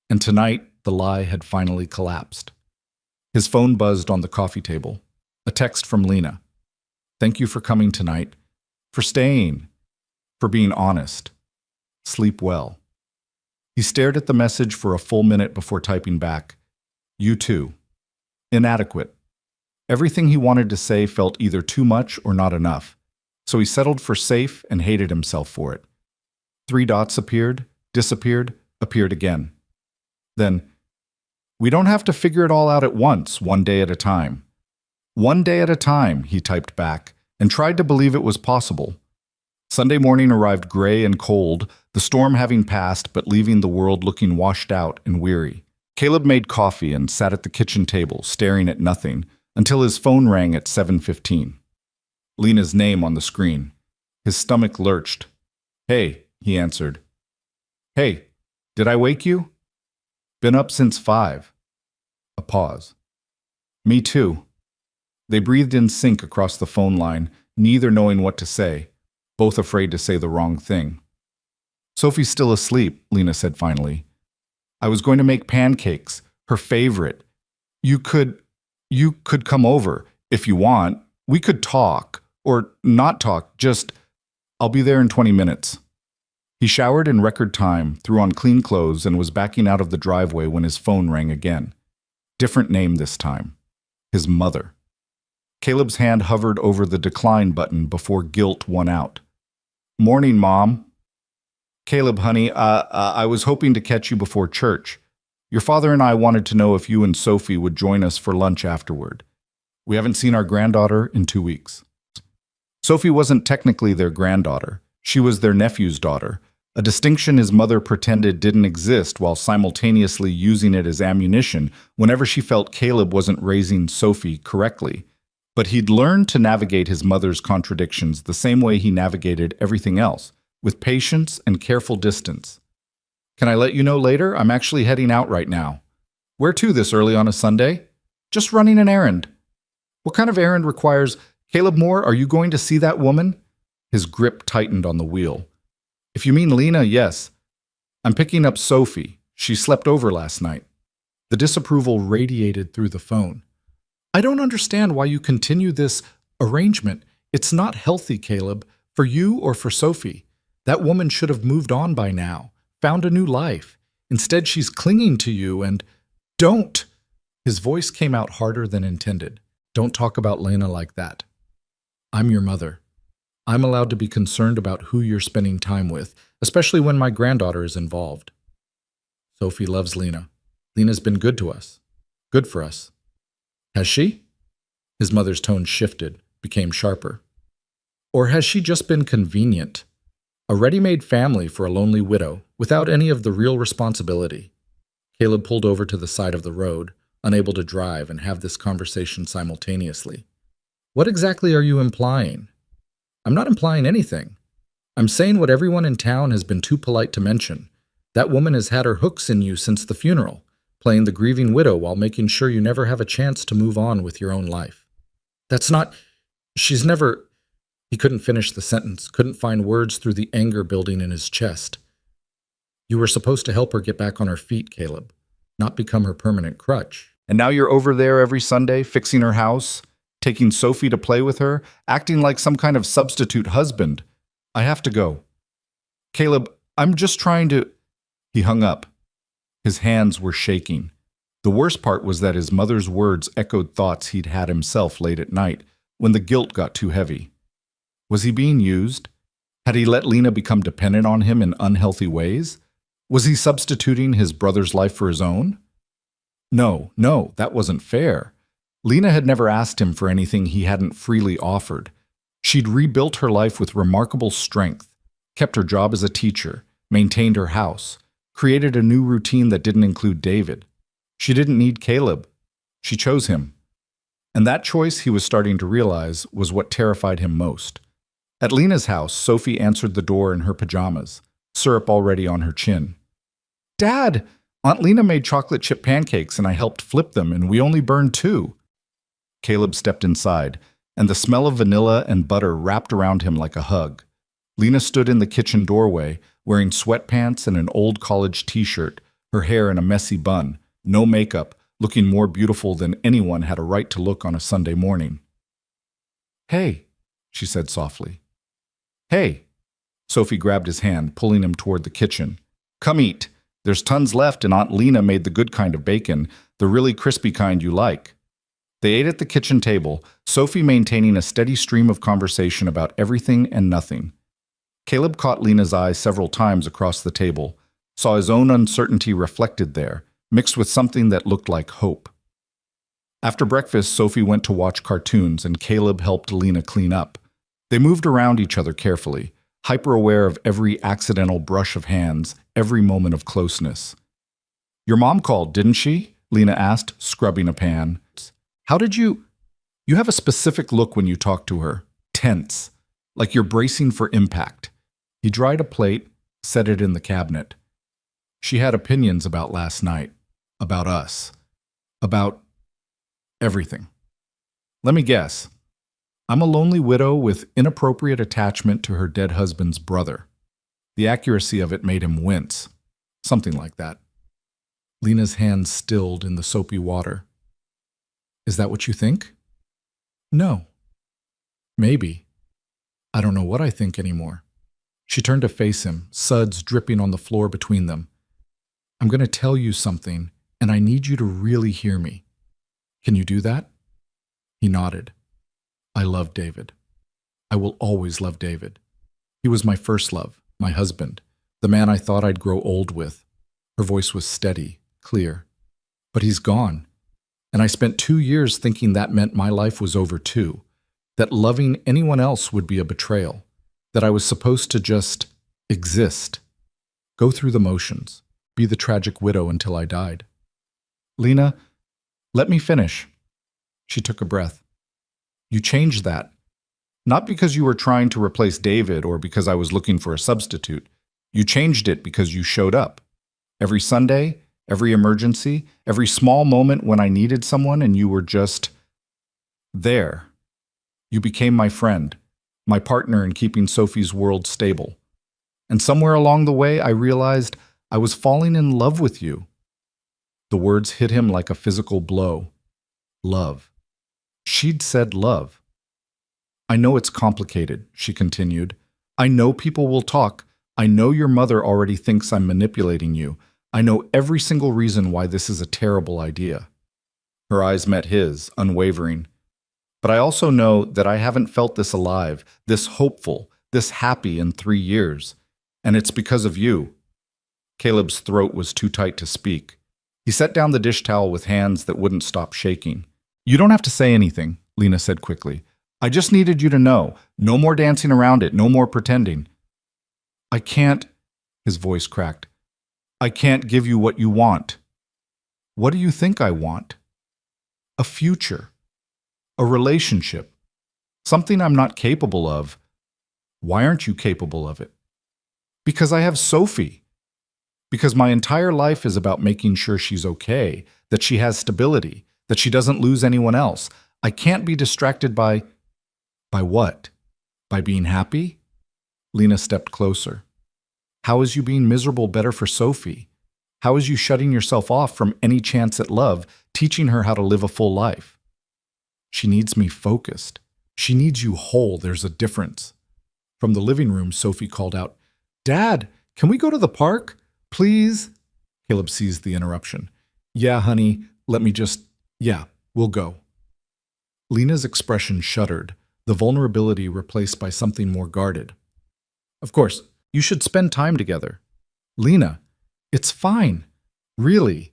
And tonight, the lie had finally collapsed. His phone buzzed on the coffee table. A text from Lena. "Thank you for coming tonight. For staying. For being honest. Sleep well." He stared at the message for a full minute before typing back, "You too." Inadequate. Everything he wanted to say felt either too much or not enough, so he settled for safe and hated himself for it. 3 dots appeared, disappeared, appeared again. Then, "We don't have to figure it all out at once, one day at a time." "One day at a time," he typed back, and tried to believe it was possible. Sunday morning arrived gray and cold, the storm having passed but leaving the world looking washed out and weary. Caleb made coffee and sat at the kitchen table, staring at nothing, until his phone rang at 7:15. Lena's name on the screen. His stomach lurched. "Hey," he answered. "Hey, did I wake you?" "Been up since 5. A pause. Me too. They breathed in sync across the phone line, neither knowing what to say, both afraid to say the wrong thing. Sophie's still asleep, Lena said finally. I was going to make pancakes, her favorite. You could come over if you want. We could talk, or not talk, just, I'll be there in 20 minutes. He showered in record time, threw on clean clothes, and was backing out of the driveway when his phone rang again. Different name this time. His mother. Caleb's hand hovered over the decline button before guilt won out. Morning, Mom. Caleb, honey, I was hoping to catch you before church. Your father and I wanted to know if you and Sophie would join us for lunch afterward. We haven't seen our granddaughter in 2 weeks. Sophie wasn't technically their granddaughter. She was their nephew's daughter, a distinction his mother pretended didn't exist while simultaneously using it as ammunition whenever she felt Caleb wasn't raising Sophie correctly. But he'd learned to navigate his mother's contradictions the same way he navigated everything else, with patience and careful distance. Can I let you know later? I'm actually heading out right now. Where to this early on a Sunday? Just running an errand. What kind of errand requires... Caleb Moore, are you going to see that woman? His grip tightened on the wheel. If you mean Lena, yes. I'm picking up Sophie. She slept over last night. The disapproval radiated through the phone. I don't understand why you continue this arrangement. It's not healthy, Caleb, for you or for Sophie. That woman should have moved on by now, found a new life. Instead, she's clinging to you and... Don't! His voice came out harder than intended. Don't talk about Lena like that. I'm your mother. I'm allowed to be concerned about who you're spending time with, especially when my granddaughter is involved. Sophie loves Lena. Lena's been good to us. Good for us. Has she? His mother's tone shifted, became sharper. Or has she just been convenient? A ready-made family for a lonely widow, without any of the real responsibility. Caleb pulled over to the side of the road, unable to drive and have this conversation simultaneously. What exactly are you implying? I'm not implying anything. I'm saying what everyone in town has been too polite to mention. That woman has had her hooks in you since the funeral, playing the grieving widow while making sure you never have a chance to move on with your own life. That's not... She's never... He couldn't finish the sentence, couldn't find words through the anger building in his chest. You were supposed to help her get back on her feet, Caleb, not become her permanent crutch. And now you're over there every Sunday, fixing her house, taking Sophie to play with her, acting like some kind of substitute husband. I have to go. Caleb, I'm just trying to... He hung up. His hands were shaking. The worst part was that his mother's words echoed thoughts he'd had himself late at night, when the guilt got too heavy. Was he being used? Had he let Lena become dependent on him in unhealthy ways? Was he substituting his brother's life for his own? No, that wasn't fair. Lena had never asked him for anything he hadn't freely offered. She'd rebuilt her life with remarkable strength, kept her job as a teacher, maintained her house, created a new routine that didn't include David. She didn't need Caleb. She chose him. And that choice, he was starting to realize, was what terrified him most. At Lena's house, Sophie answered the door in her pajamas, syrup already on her chin. Dad, Aunt Lena made chocolate chip pancakes and I helped flip them and we only burned 2. Caleb stepped inside, and the smell of vanilla and butter wrapped around him like a hug. Lena stood in the kitchen doorway, wearing sweatpants and an old college t-shirt, her hair in a messy bun, no makeup, looking more beautiful than anyone had a right to look on a Sunday morning. Hey, she said softly. Hey. Sophie grabbed his hand, pulling him toward the kitchen. Come eat. There's tons left and Aunt Lena made the good kind of bacon, the really crispy kind you like. They ate at the kitchen table, Sophie maintaining a steady stream of conversation about everything and nothing. Caleb caught Lena's eye several times across the table, saw his own uncertainty reflected there, mixed with something that looked like hope. After breakfast, Sophie went to watch cartoons and Caleb helped Lena clean up. They moved around each other carefully, hyper-aware of every accidental brush of hands, every moment of closeness. Your mom called, didn't she? Lena asked, scrubbing a pan. How did you... You have a specific look when you talk to her. Tense. Like you're bracing for impact. He dried a plate, set it in the cabinet. She had opinions about last night. About us. About everything. Let me guess. I'm a lonely widow with inappropriate attachment to her dead husband's brother. The accuracy of it made him wince. Something like that. Lena's hands stilled in the soapy water. Is that what you think? No. Maybe. I don't know what I think anymore. She turned to face him, suds dripping on the floor between them. I'm going to tell you something, and I need you to really hear me. Can you do that? He nodded. I love David. I will always love David. He was my first love, my husband, the man I thought I'd grow old with. Her voice was steady, clear. But he's gone. And I spent 2 years thinking that meant my life was over too, that loving anyone else would be a betrayal, that I was supposed to just exist, go through the motions, be the tragic widow until I died. Lena, let me finish. She took a breath. You changed that. Not because you were trying to replace David or because I was looking for a substitute. You changed it because you showed up. Every Sunday, every emergency, every small moment when I needed someone and you were just there. You became my friend, my partner in keeping Sophie's world stable. And somewhere along the way, I realized I was falling in love with you. The words hit him like a physical blow. Love. She'd said love. I know it's complicated, she continued. I know people will talk. I know your mother already thinks I'm manipulating you. I know every single reason why this is a terrible idea. Her eyes met his, unwavering. But I also know that I haven't felt this alive, this hopeful, this happy in 3 years. And it's because of you. Caleb's throat was too tight to speak. He set down the dish towel with hands that wouldn't stop shaking. You don't have to say anything, Lena said quickly. I just needed you to know. No more dancing around it, no more pretending. I can't, his voice cracked. I can't give you what you want. What do you think I want? A future. A relationship. Something I'm not capable of. Why aren't you capable of it? Because I have Sophie. Because my entire life is about making sure she's okay, that she has stability, that she doesn't lose anyone else. I can't be distracted by what? By being happy? Lena stepped closer. How is you being miserable better for Sophie? How is you shutting yourself off from any chance at love, teaching her how to live a full life? She needs me focused. She needs you whole. There's a difference. From the living room, Sophie called out, Dad, can we go to the park? Please? Caleb seized the interruption. Yeah, honey, we'll go. Lena's expression shuddered, the vulnerability replaced by something more guarded. Of course, you should spend time together. Lena, it's fine. Really.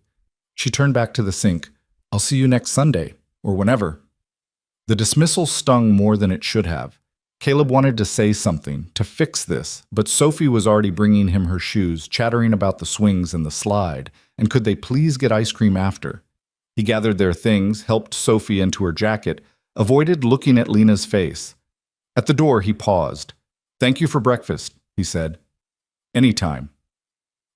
She turned back to the sink. I'll see you next Sunday, or whenever. The dismissal stung more than it should have. Caleb wanted to say something, to fix this, but Sophie was already bringing him her shoes, chattering about the swings and the slide, and could they please get ice cream after? He gathered their things, helped Sophie into her jacket, avoided looking at Lena's face. At the door, he paused. Thank you for breakfast, he said. Anytime.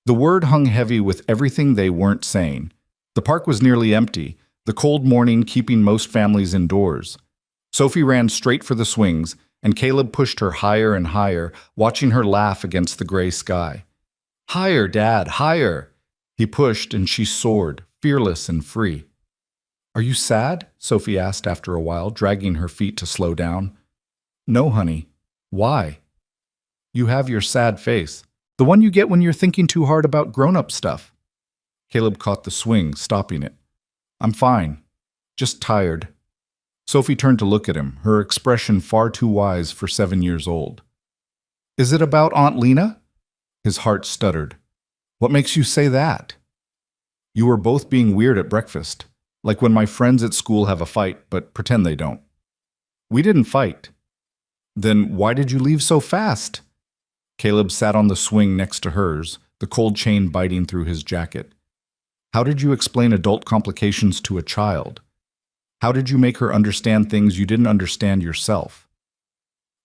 The word hung heavy with everything they weren't saying. The park was nearly empty, the cold morning keeping most families indoors. Sophie ran straight for the swings, and Caleb pushed her higher and higher, watching her laugh against the gray sky. Higher, Dad, higher! He pushed, and she soared, fearless and free. Are you sad? Sophie asked after a while, dragging her feet to slow down. No, honey. Why? You have your sad face. The one you get when you're thinking too hard about grown-up stuff. Caleb caught the swing, stopping it. I'm fine. Just tired. Sophie turned to look at him, her expression far too wise for 7 years old. Is it about Aunt Lena? His heart stuttered. What makes you say that? You were both being weird at breakfast, like when my friends at school have a fight, but pretend they don't. We didn't fight. Then why did you leave so fast? Caleb sat on the swing next to hers, the cold chain biting through his jacket. How did you explain adult complications to a child? How did you make her understand things you didn't understand yourself?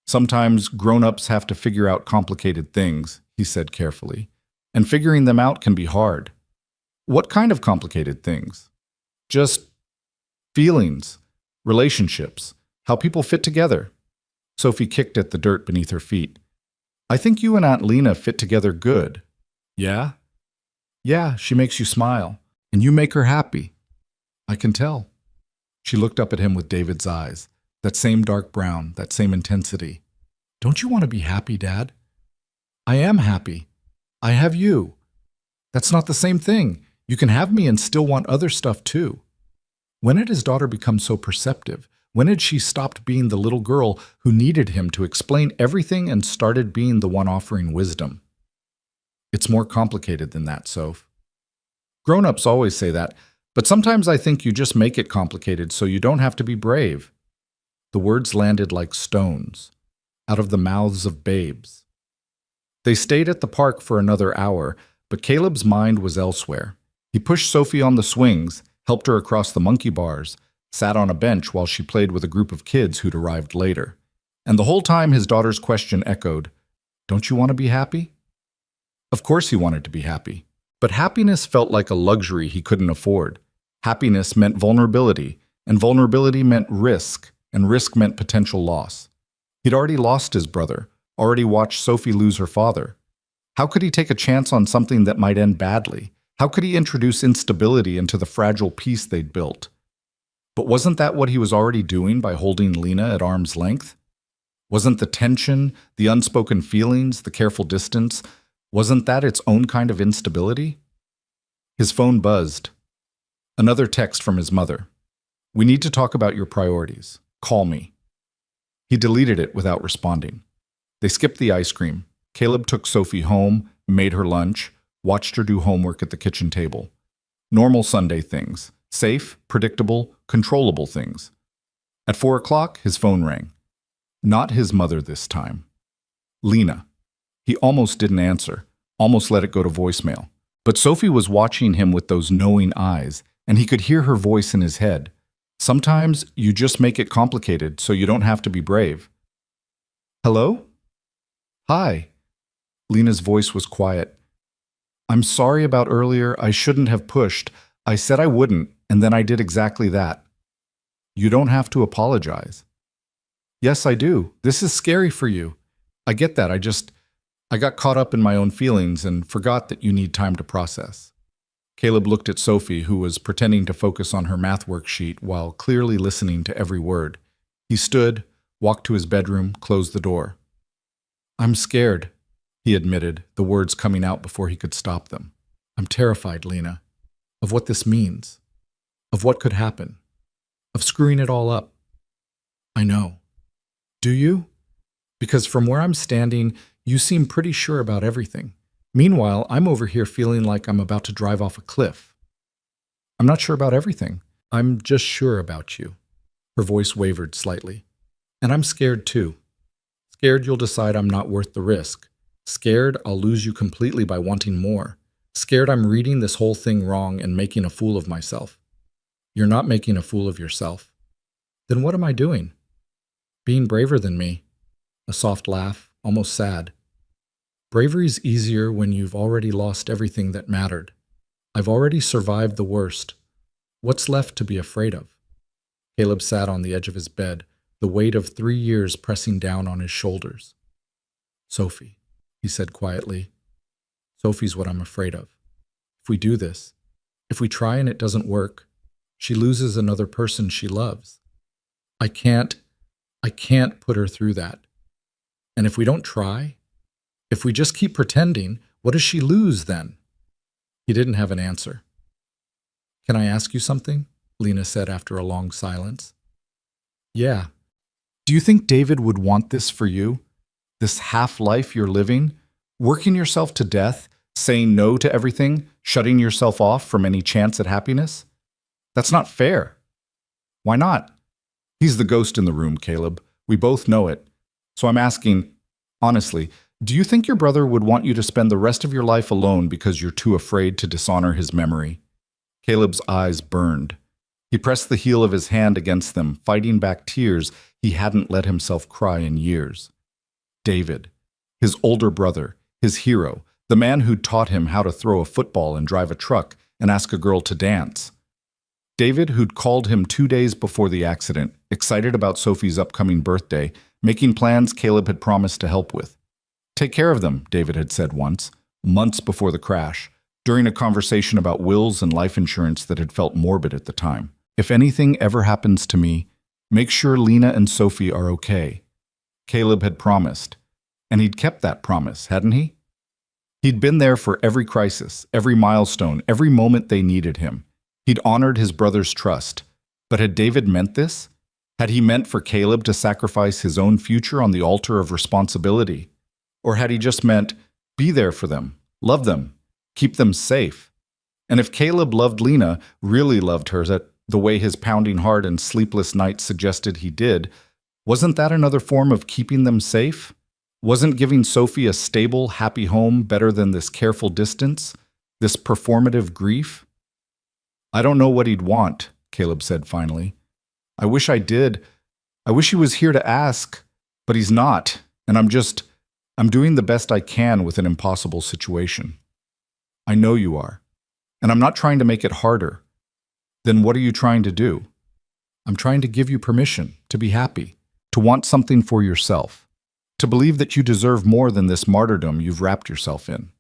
Sometimes grown-ups have to figure out complicated things, he said carefully, and figuring them out can be hard. What kind of complicated things? Just Feelings, relationships, how people fit together. Sophie kicked at the dirt beneath her feet. I think you and Aunt Lena fit together good. Yeah? Yeah, she makes you smile, and you make her happy. I can tell. She looked up at him with David's eyes, that same dark brown, that same intensity. Don't you want to be happy, Dad? I am happy. I have you. That's not the same thing. You can have me and still want other stuff too. When had his daughter become so perceptive? When had she stopped being the little girl who needed him to explain everything and started being the one offering wisdom? It's more complicated than that, Soph. Grown-ups always say that, but sometimes I think you just make it complicated so you don't have to be brave. The words landed like stones, out of the mouths of babes. They stayed at the park for another hour, but Caleb's mind was elsewhere. He pushed Sophie on the swings, helped her across the monkey bars, sat on a bench while she played with a group of kids who'd arrived later. And the whole time his daughter's question echoed, "Don't you want to be happy?" Of course he wanted to be happy, but happiness felt like a luxury he couldn't afford. Happiness meant vulnerability, and vulnerability meant risk, and risk meant potential loss. He'd already lost his brother, already watched Sophie lose her father. How could he take a chance on something that might end badly? How could he introduce instability into the fragile peace they'd built? But wasn't that what he was already doing by holding Lena at arm's length? Wasn't the tension, the unspoken feelings, the careful distance, wasn't that its own kind of instability? His phone buzzed. Another text from his mother. We need to talk about your priorities. Call me. He deleted it without responding. They skipped the ice cream. Caleb took Sophie home, made her lunch, watched her do homework at the kitchen table. Normal Sunday things. Safe, predictable, controllable things. At 4 o'clock, his phone rang. Not his mother this time. Lena. He almost didn't answer, almost let it go to voicemail. But Sophie was watching him with those knowing eyes, and he could hear her voice in his head. Sometimes you just make it complicated so you don't have to be brave. Hello? Hi. Lena's voice was quiet. I'm sorry about earlier. I shouldn't have pushed. I said I wouldn't, and then I did exactly that. You don't have to apologize. Yes, I do. This is scary for you. I get that. I got caught up in my own feelings and forgot that you need time to process. Caleb looked at Sophie, who was pretending to focus on her math worksheet while clearly listening to every word. He stood, walked to his bedroom, closed the door. I'm scared, he admitted, the words coming out before he could stop them. I'm terrified, Lena, of what this means, of what could happen, of screwing it all up. I know. Do you? Because from where I'm standing, you seem pretty sure about everything. Meanwhile, I'm over here feeling like I'm about to drive off a cliff. I'm not sure about everything. I'm just sure about you. Her voice wavered slightly. And I'm scared too. Scared you'll decide I'm not worth the risk. Scared I'll lose you completely by wanting more. Scared I'm reading this whole thing wrong and making a fool of myself. You're not making a fool of yourself. Then what am I doing? Being braver than me. A soft laugh, almost sad. Bravery's easier when you've already lost everything that mattered. I've already survived the worst. What's left to be afraid of? Caleb sat on the edge of his bed, the weight of 3 years pressing down on his shoulders. Sophie, he said quietly. Sophie's what I'm afraid of. If we do this, if we try and it doesn't work, she loses another person she loves. I can't put her through that. And if we don't try, if we just keep pretending, what does she lose then? He didn't have an answer. Can I ask you something? Lena said after a long silence. Yeah. Do you think David would want this for you? This half-life you're living? Working yourself to death, saying no to everything, shutting yourself off from any chance at happiness? That's not fair. Why not? He's the ghost in the room, Caleb. We both know it. So I'm asking, honestly, do you think your brother would want you to spend the rest of your life alone because you're too afraid to dishonor his memory? Caleb's eyes burned. He pressed the heel of his hand against them, fighting back tears he hadn't let himself cry in years. David, his older brother, his hero, the man who'd taught him how to throw a football and drive a truck and ask a girl to dance. David, who'd called him 2 days before the accident, excited about Sophie's upcoming birthday, making plans Caleb had promised to help with. Take care of them, David had said once, months before the crash, during a conversation about wills and life insurance that had felt morbid at the time. If anything ever happens to me, make sure Lena and Sophie are okay. Caleb had promised. And he'd kept that promise, hadn't he? He'd been there for every crisis, every milestone, every moment they needed him. He'd honored his brother's trust. But had David meant this? Had he meant for Caleb to sacrifice his own future on the altar of responsibility? Or had he just meant, be there for them, love them, keep them safe? And if Caleb loved Lena, really loved her the way his pounding heart and sleepless nights suggested he did, wasn't that another form of keeping them safe? Wasn't giving Sophie a stable, happy home better than this careful distance, this performative grief? I don't know what he'd want, Caleb said finally. I wish I did. I wish he was here to ask, but he's not, and I'm doing the best I can with an impossible situation. I know you are, and I'm not trying to make it harder. Then what are you trying to do? I'm trying to give you permission to be happy, to want something for yourself, to believe that you deserve more than this martyrdom you've wrapped yourself in.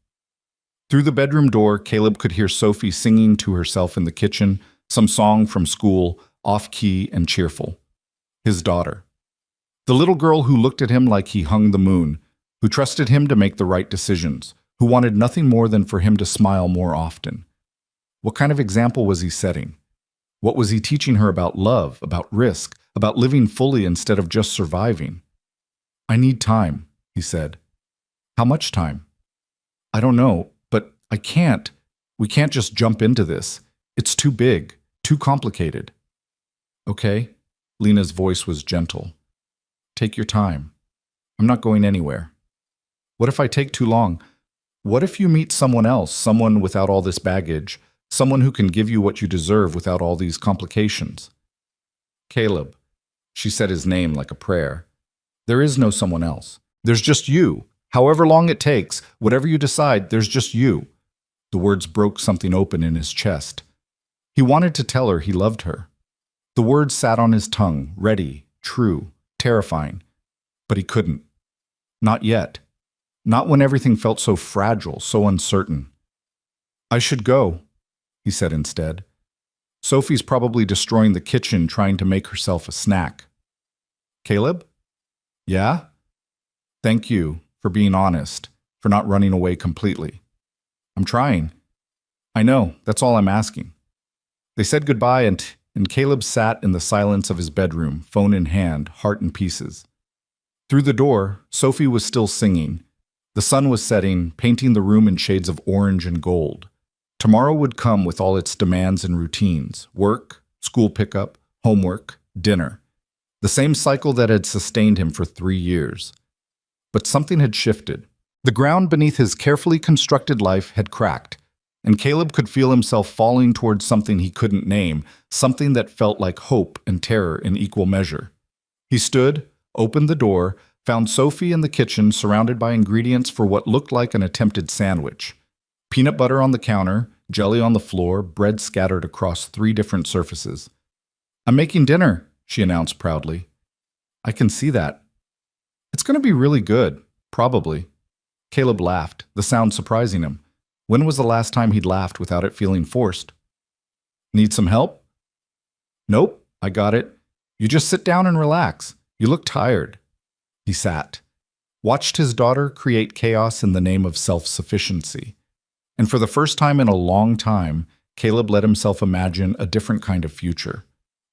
Through the bedroom door, Caleb could hear Sophie singing to herself in the kitchen, some song from school, off-key and cheerful. His daughter. The little girl who looked at him like he hung the moon, who trusted him to make the right decisions, who wanted nothing more than for him to smile more often. What kind of example was he setting? What was he teaching her about love, about risk, about living fully instead of just surviving? I need time, he said. How much time? I don't know, but I can't. We can't just jump into this. It's too big, too complicated. Okay, Lena's voice was gentle. Take your time. I'm not going anywhere. What if I take too long? What if you meet someone else, someone without all this baggage, someone who can give you what you deserve without all these complications? Caleb. She said his name like a prayer. There is no someone else. There's just you. However long it takes, whatever you decide, there's just you. The words broke something open in his chest. He wanted to tell her he loved her. The words sat on his tongue, ready, true, terrifying. But he couldn't. Not yet. Not when everything felt so fragile, so uncertain. I should go, he said instead. Sophie's probably destroying the kitchen trying to make herself a snack. Caleb? Yeah? Thank you for being honest, for not running away completely. I'm trying. I know, that's all I'm asking. They said goodbye and Caleb sat in the silence of his bedroom, phone in hand, heart in pieces. Through the door, Sophie was still singing. The sun was setting, painting the room in shades of orange and gold. Tomorrow would come with all its demands and routines, work, school pickup, homework, dinner. The same cycle that had sustained him for 3 years. But something had shifted. The ground beneath his carefully constructed life had cracked, and Caleb could feel himself falling towards something he couldn't name, something that felt like hope and terror in equal measure. He stood, opened the door, found Sophie in the kitchen surrounded by ingredients for what looked like an attempted sandwich. Peanut butter on the counter, jelly on the floor, bread scattered across 3 different surfaces. I'm making dinner, she announced proudly. I can see that. It's going to be really good, probably. Caleb laughed, the sound surprising him. When was the last time he'd laughed without it feeling forced? Need some help? Nope, I got it. You just sit down and relax. You look tired. He sat, watched his daughter create chaos in the name of self-sufficiency. And for the first time in a long time, Caleb let himself imagine a different kind of future.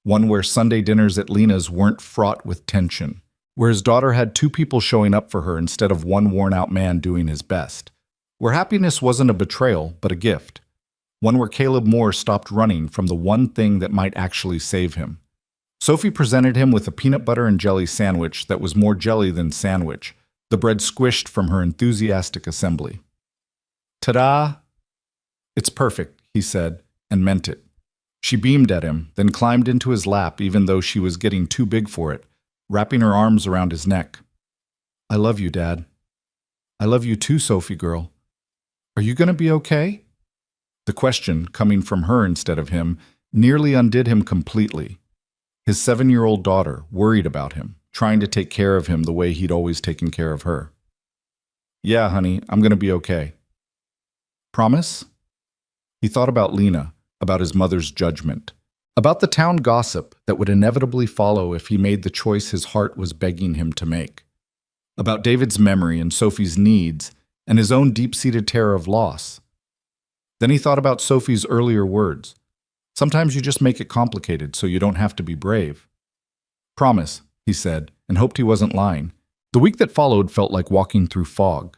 One where Sunday dinners at Lena's weren't fraught with tension, where his daughter had 2 people showing up for her instead of one worn-out man doing his best, where happiness wasn't a betrayal but a gift, one where Caleb Moore stopped running from the one thing that might actually save him. Sophie presented him with a peanut butter and jelly sandwich that was more jelly than sandwich, the bread squished from her enthusiastic assembly. Ta-da! It's perfect, he said, and meant it. She beamed at him, then climbed into his lap even though she was getting too big for it, wrapping her arms around his neck. I love you, Dad. I love you too, Sophie girl. Are you going to be okay? The question, coming from her instead of him, nearly undid him completely. His 7-year-old daughter worried about him, trying to take care of him the way he'd always taken care of her. "Yeah, honey, I'm going to be okay." Promise? He thought about Lena, about his mother's judgment, about the town gossip that would inevitably follow if he made the choice his heart was begging him to make, about David's memory and Sophie's needs, and his own deep-seated terror of loss. Then he thought about Sophie's earlier words. Sometimes you just make it complicated so you don't have to be brave. "Promise," he said, and hoped he wasn't lying. The week that followed felt like walking through fog.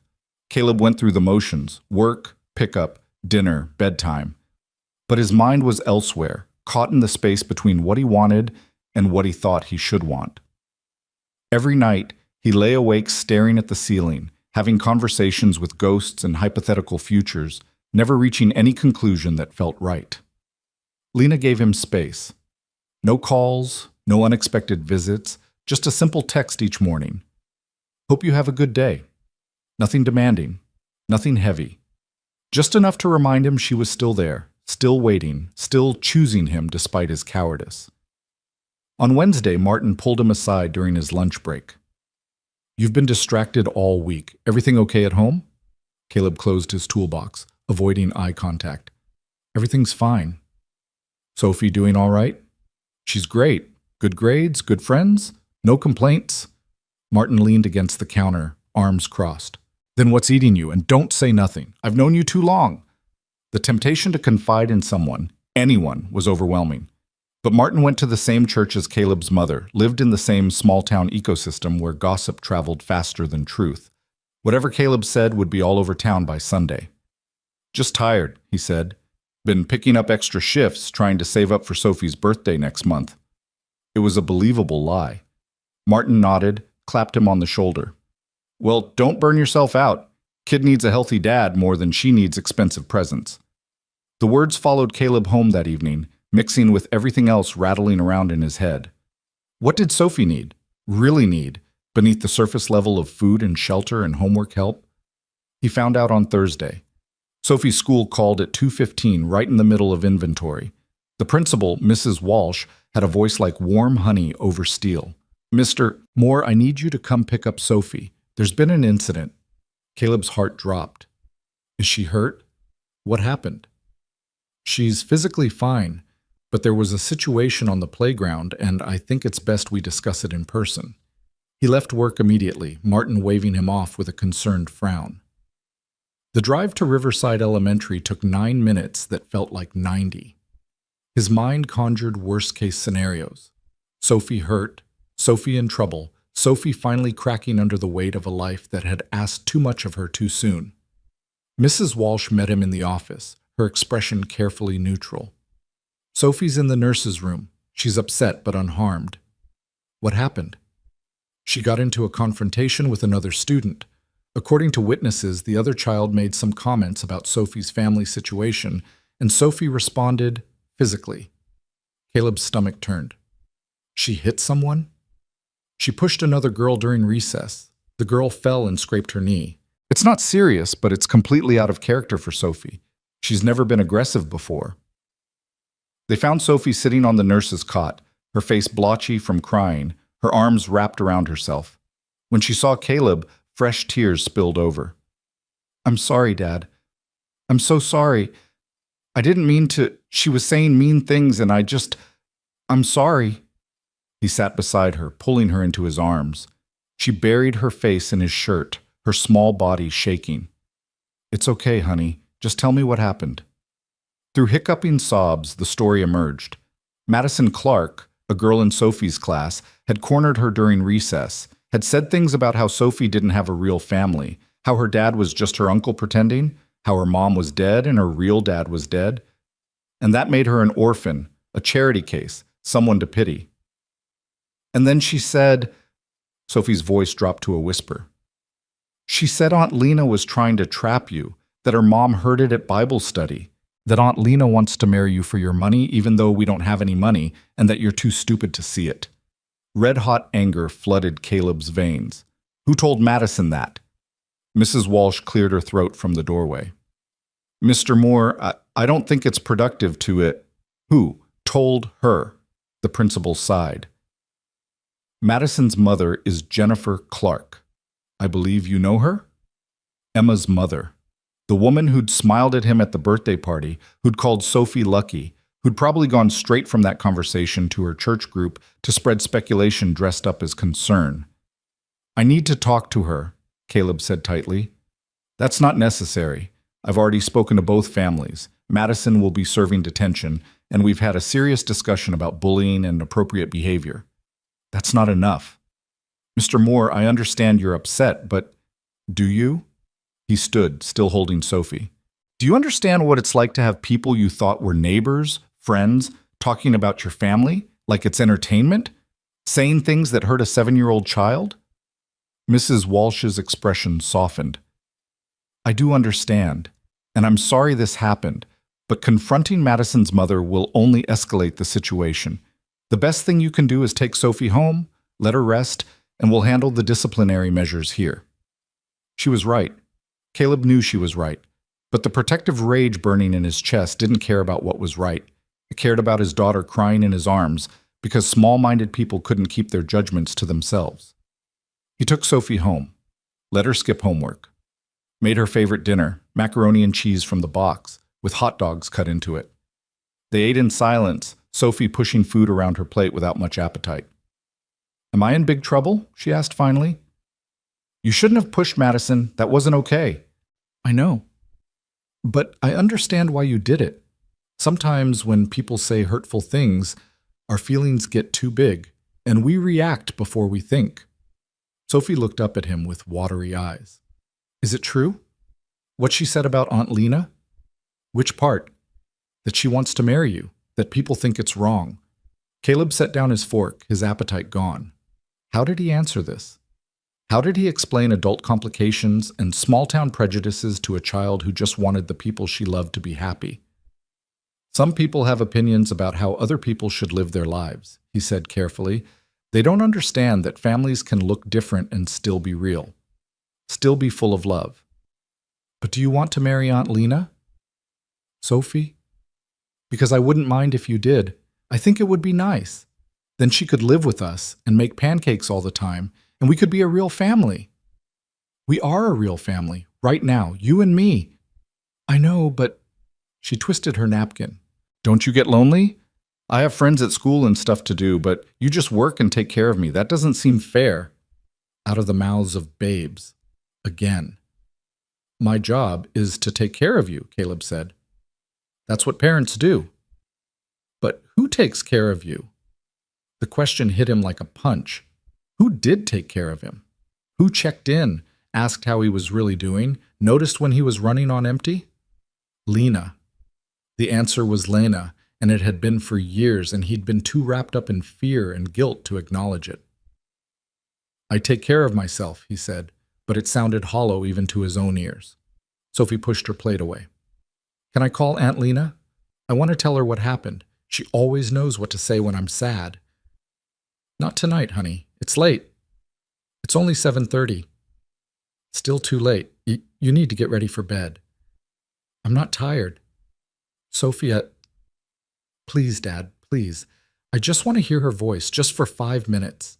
Caleb went through the motions: work, pickup, dinner, bedtime. But his mind was elsewhere, caught in the space between what he wanted and what he thought he should want. Every night, he lay awake staring at the ceiling, having conversations with ghosts and hypothetical futures, never reaching any conclusion that felt right. Lena gave him space. No calls, no unexpected visits, just a simple text each morning. "Hope you have a good day." Nothing demanding, nothing heavy. Just enough to remind him she was still there, still waiting, still choosing him despite his cowardice. On Wednesday, Martin pulled him aside during his lunch break. "You've been distracted all week. Everything okay at home?" Caleb closed his toolbox, avoiding eye contact. "Everything's fine." "Sophie doing all right?" "She's great. Good grades, good friends, no complaints." Martin leaned against the counter, arms crossed. "Then what's eating you? And don't say nothing. I've known you too long." The temptation to confide in someone, anyone, was overwhelming. But Martin went to the same church as Caleb's mother, lived in the same small-town ecosystem where gossip traveled faster than truth. Whatever Caleb said would be all over town by Sunday. "Just tired," he said. "Been picking up extra shifts, trying to save up for Sophie's birthday next month." It was a believable lie. Martin nodded, clapped him on the shoulder. "Well, don't burn yourself out. Kid needs a healthy dad more than she needs expensive presents." The words followed Caleb home that evening, mixing with everything else rattling around in his head. What did Sophie need, really need, beneath the surface level of food and shelter and homework help? He found out on Thursday. Sophie's school called at 2:15, right in the middle of inventory. The principal, Mrs. Walsh, had a voice like warm honey over steel. "Mr. Moore, I need you to come pick up Sophie. There's been an incident." Caleb's heart dropped. "Is she hurt? What happened?" "She's physically fine, but there was a situation on the playground, and I think it's best we discuss it in person." He left work immediately, Martin waving him off with a concerned frown. The drive to Riverside Elementary took 9 minutes that felt like 90. His mind conjured worst-case scenarios. Sophie hurt, Sophie in trouble, Sophie finally cracking under the weight of a life that had asked too much of her too soon. Mrs. Walsh met him in the office, her expression carefully neutral. "Sophie's in the nurse's room. She's upset but unharmed." "What happened?" "She got into a confrontation with another student. According to witnesses, the other child made some comments about Sophie's family situation, and Sophie responded physically." Caleb's stomach turned. "She hit someone?" "She pushed another girl during recess. The girl fell and scraped her knee. It's not serious, but it's completely out of character for Sophie. She's never been aggressive before." They found Sophie sitting on the nurse's cot, her face blotchy from crying, her arms wrapped around herself. When she saw Caleb, fresh tears spilled over. "I'm sorry, Dad. I'm so sorry. I didn't mean to. She was saying mean things and I'm sorry." He sat beside her, pulling her into his arms. She buried her face in his shirt, her small body shaking. "It's okay, honey. Just tell me what happened." Through hiccuping sobs, the story emerged. Madison Clark, a girl in Sophie's class, had cornered her during recess, had said things about how Sophie didn't have a real family, how her dad was just her uncle pretending, how her mom was dead and her real dad was dead. And that made her an orphan, a charity case, someone to pity. And then she said, Sophie's voice dropped to a whisper. "She said Aunt Lena was trying to trap you, that her mom heard it at Bible study, that Aunt Lena wants to marry you for your money even though we don't have any money, and that you're too stupid to see it." Red-hot anger flooded Caleb's veins. "Who told Madison that?" Mrs. Walsh cleared her throat from the doorway. "Mr. Moore, I don't think it's productive to it." "Who? Told her, the principal sighed. Madison's mother is Jennifer Clark. I believe you know her? Emma's mother. The woman who'd smiled at him at the birthday party, who'd called Sophie lucky, who'd probably gone straight from that conversation to her church group to spread speculation dressed up as concern. I need to talk to her, Caleb said tightly. That's not necessary. I've already spoken to both families. Madison will be serving detention, and we've had a serious discussion about bullying and appropriate behavior. That's not enough. Mr. Moore, I understand you're upset, but do you? He stood, still holding Sophie. Do you understand what it's like to have people you thought were neighbors, friends, talking about your family, like it's entertainment? Saying things that hurt a 7-year-old child? Mrs. Walsh's expression softened. I do understand, and I'm sorry this happened, but confronting Madison's mother will only escalate the situation. The best thing you can do is take Sophie home, let her rest, and we'll handle the disciplinary measures here. She was right. Caleb knew she was right, but the protective rage burning in his chest didn't care about what was right. It cared about his daughter crying in his arms because small-minded people couldn't keep their judgments to themselves. He took Sophie home, let her skip homework, made her favorite dinner, macaroni and cheese from the box, with hot dogs cut into it. They ate in silence, Sophie pushing food around her plate without much appetite. Am I in big trouble? She asked finally. You shouldn't have pushed Madison. That wasn't okay. I know. But I understand why you did it. Sometimes when people say hurtful things, our feelings get too big, and we react before we think. Sophie looked up at him with watery eyes. Is it true? What she said about Aunt Lena? Which part? That she wants to marry you, that people think it's wrong. Caleb set down his fork, his appetite gone. How did he answer this? How did he explain adult complications and small-town prejudices to a child who just wanted the people she loved to be happy? Some people have opinions about how other people should live their lives, he said carefully. They don't understand that families can look different and still be real, still be full of love. But do you want to marry Aunt Lena? Sophie? Because I wouldn't mind if you did. I think it would be nice. Then she could live with us and make pancakes all the time, and we could be a real family. We are a real family, right now, you and me. I know, but... She twisted her napkin. Don't you get lonely? I have friends at school and stuff to do, but you just work and take care of me. That doesn't seem fair. Out of the mouths of babes. Again. My job is to take care of you, Caleb said. That's what parents do. But who takes care of you? The question hit him like a punch. Who did take care of him? Who checked in, asked how he was really doing, noticed when he was running on empty? Lena. The answer was Lena, and it had been for years, and he'd been too wrapped up in fear and guilt to acknowledge it. I take care of myself, he said, but it sounded hollow even to his own ears. Sophie pushed her plate away. Can I call Aunt Lena? I want to tell her what happened. She always knows what to say when I'm sad. Not tonight, honey. It's late. It's only 7:30. Still too late. You need to get ready for bed. I'm not tired. Sophia, please, Dad, please. I just want to hear her voice, just for 5 minutes.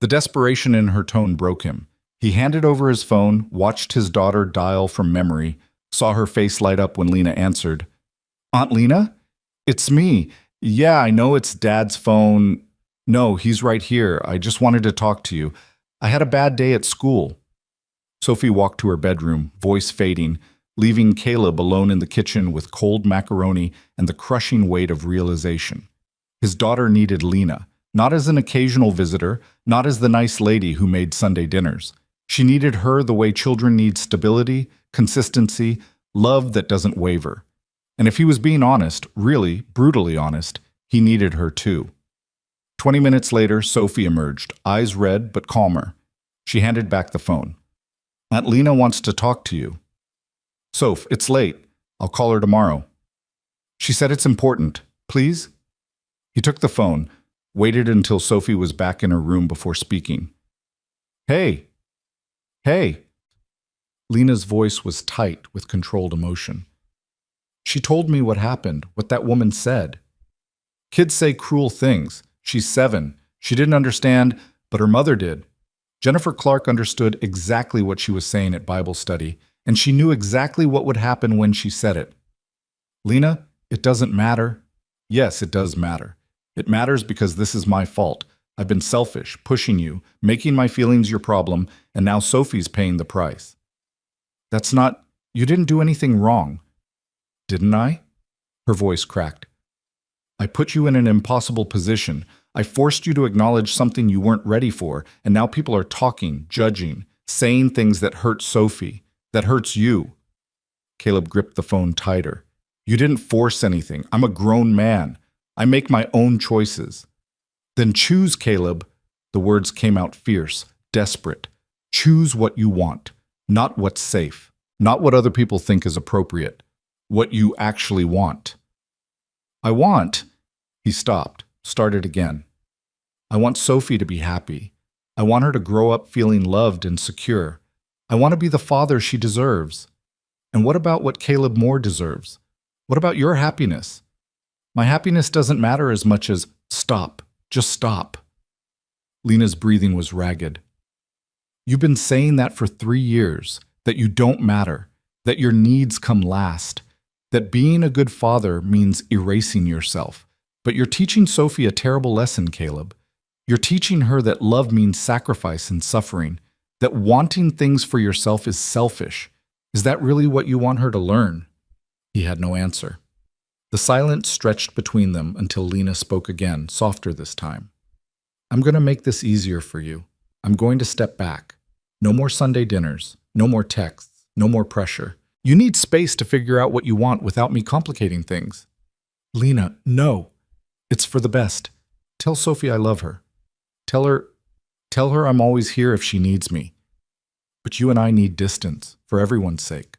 The desperation in her tone broke him. He handed over his phone, watched his daughter dial from memory, saw her face light up when Lena answered. Aunt Lena? It's me. Yeah, I know it's Dad's phone. No, he's right here. I just wanted to talk to you. I had a bad day at school. Sophie walked to her bedroom, voice fading, leaving Caleb alone in the kitchen with cold macaroni and the crushing weight of realization. His daughter needed Lena, not as an occasional visitor, not as the nice lady who made Sunday dinners. She needed her the way children need stability, consistency, love that doesn't waver. And if he was being honest, really, brutally honest, he needed her too. 20 minutes later, Sophie emerged, eyes red but calmer. She handed back the phone. Aunt Lena wants to talk to you. Soph, it's late. I'll call her tomorrow. She said it's important. Please? He took the phone, waited until Sophie was back in her room before speaking. Hey. Hey. Lena's voice was tight with controlled emotion. She told me what happened, what that woman said. Kids say cruel things. She's 7. She didn't understand, but her mother did. Jennifer Clark understood exactly what she was saying at Bible study, and she knew exactly what would happen when she said it. Lena, it doesn't matter. Yes, it does matter. It matters because this is my fault. I've been selfish, pushing you, making my feelings your problem, and now Sophie's paying the price. That's not... You didn't do anything wrong. Didn't I? Her voice cracked. I put you in an impossible position. I forced you to acknowledge something you weren't ready for, and now people are talking, judging, saying things that hurt Sophie, that hurts you. Caleb gripped the phone tighter. You didn't force anything. I'm a grown man. I make my own choices. Then choose, Caleb. The words came out fierce, desperate. Choose what you want, not what's safe, not what other people think is appropriate, what you actually want. I want... He stopped, started again. I want Sophie to be happy. I want her to grow up feeling loved and secure. I want to be the father she deserves. And what about what Caleb Moore deserves? What about your happiness? My happiness doesn't matter as much as stop, just stop. Lena's breathing was ragged. You've been saying that for 3 years, that you don't matter, that your needs come last, that being a good father means erasing yourself. But you're teaching Sophie a terrible lesson, Caleb. You're teaching her that love means sacrifice and suffering, that wanting things for yourself is selfish. Is that really what you want her to learn? He had no answer. The silence stretched between them until Lena spoke again, softer this time. I'm going to make this easier for you. I'm going to step back. No more Sunday dinners, no more texts, no more pressure. You need space to figure out what you want without me complicating things. Lena, no. It's for the best. Tell Sophie I love her. Tell her I'm always here if she needs me. But you and I need distance, for everyone's sake.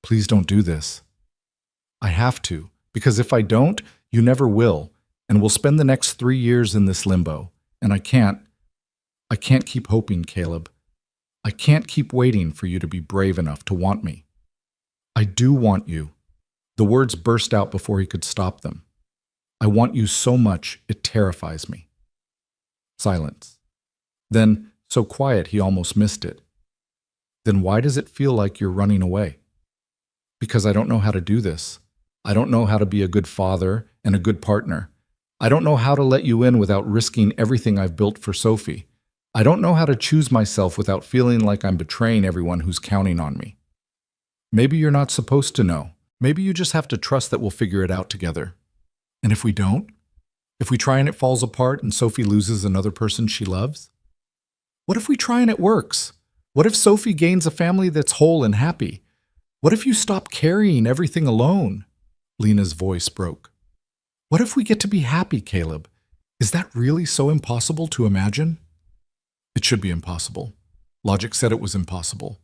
Please don't do this. I have to, because if I don't, you never will, and we'll spend the next 3 years in this limbo. And I can't keep hoping, Caleb. I can't keep waiting for you to be brave enough to want me. I do want you. The words burst out before he could stop them. I want you so much, it terrifies me. Silence. Then, so quiet he almost missed it. Then why does it feel like you're running away? Because I don't know how to do this. I don't know how to be a good father and a good partner. I don't know how to let you in without risking everything I've built for Sophie. I don't know how to choose myself without feeling like I'm betraying everyone who's counting on me. Maybe you're not supposed to know. Maybe you just have to trust that we'll figure it out together. And if we don't? If we try and it falls apart and Sophie loses another person she loves? What if we try and it works? What if Sophie gains a family that's whole and happy? What if you stop carrying everything alone? Lena's voice broke. What if we get to be happy, Caleb? Is that really so impossible to imagine? It should be impossible. Logic said it was impossible.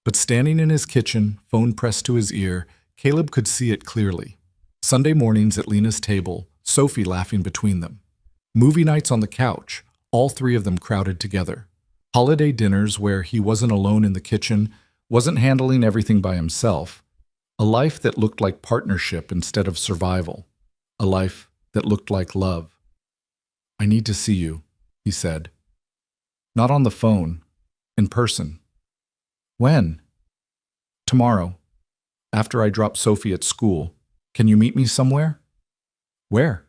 But standing in his kitchen, phone pressed to his ear, Caleb could see it clearly. Sunday mornings at Lena's table, Sophie laughing between them. Movie nights on the couch, all 3 of them crowded together. Holiday dinners where he wasn't alone in the kitchen, wasn't handling everything by himself. A life that looked like partnership instead of survival. A life that looked like love. I need to see you, he said. Not on the phone, in person. When? Tomorrow, after I drop Sophie at school. Can you meet me somewhere? Where?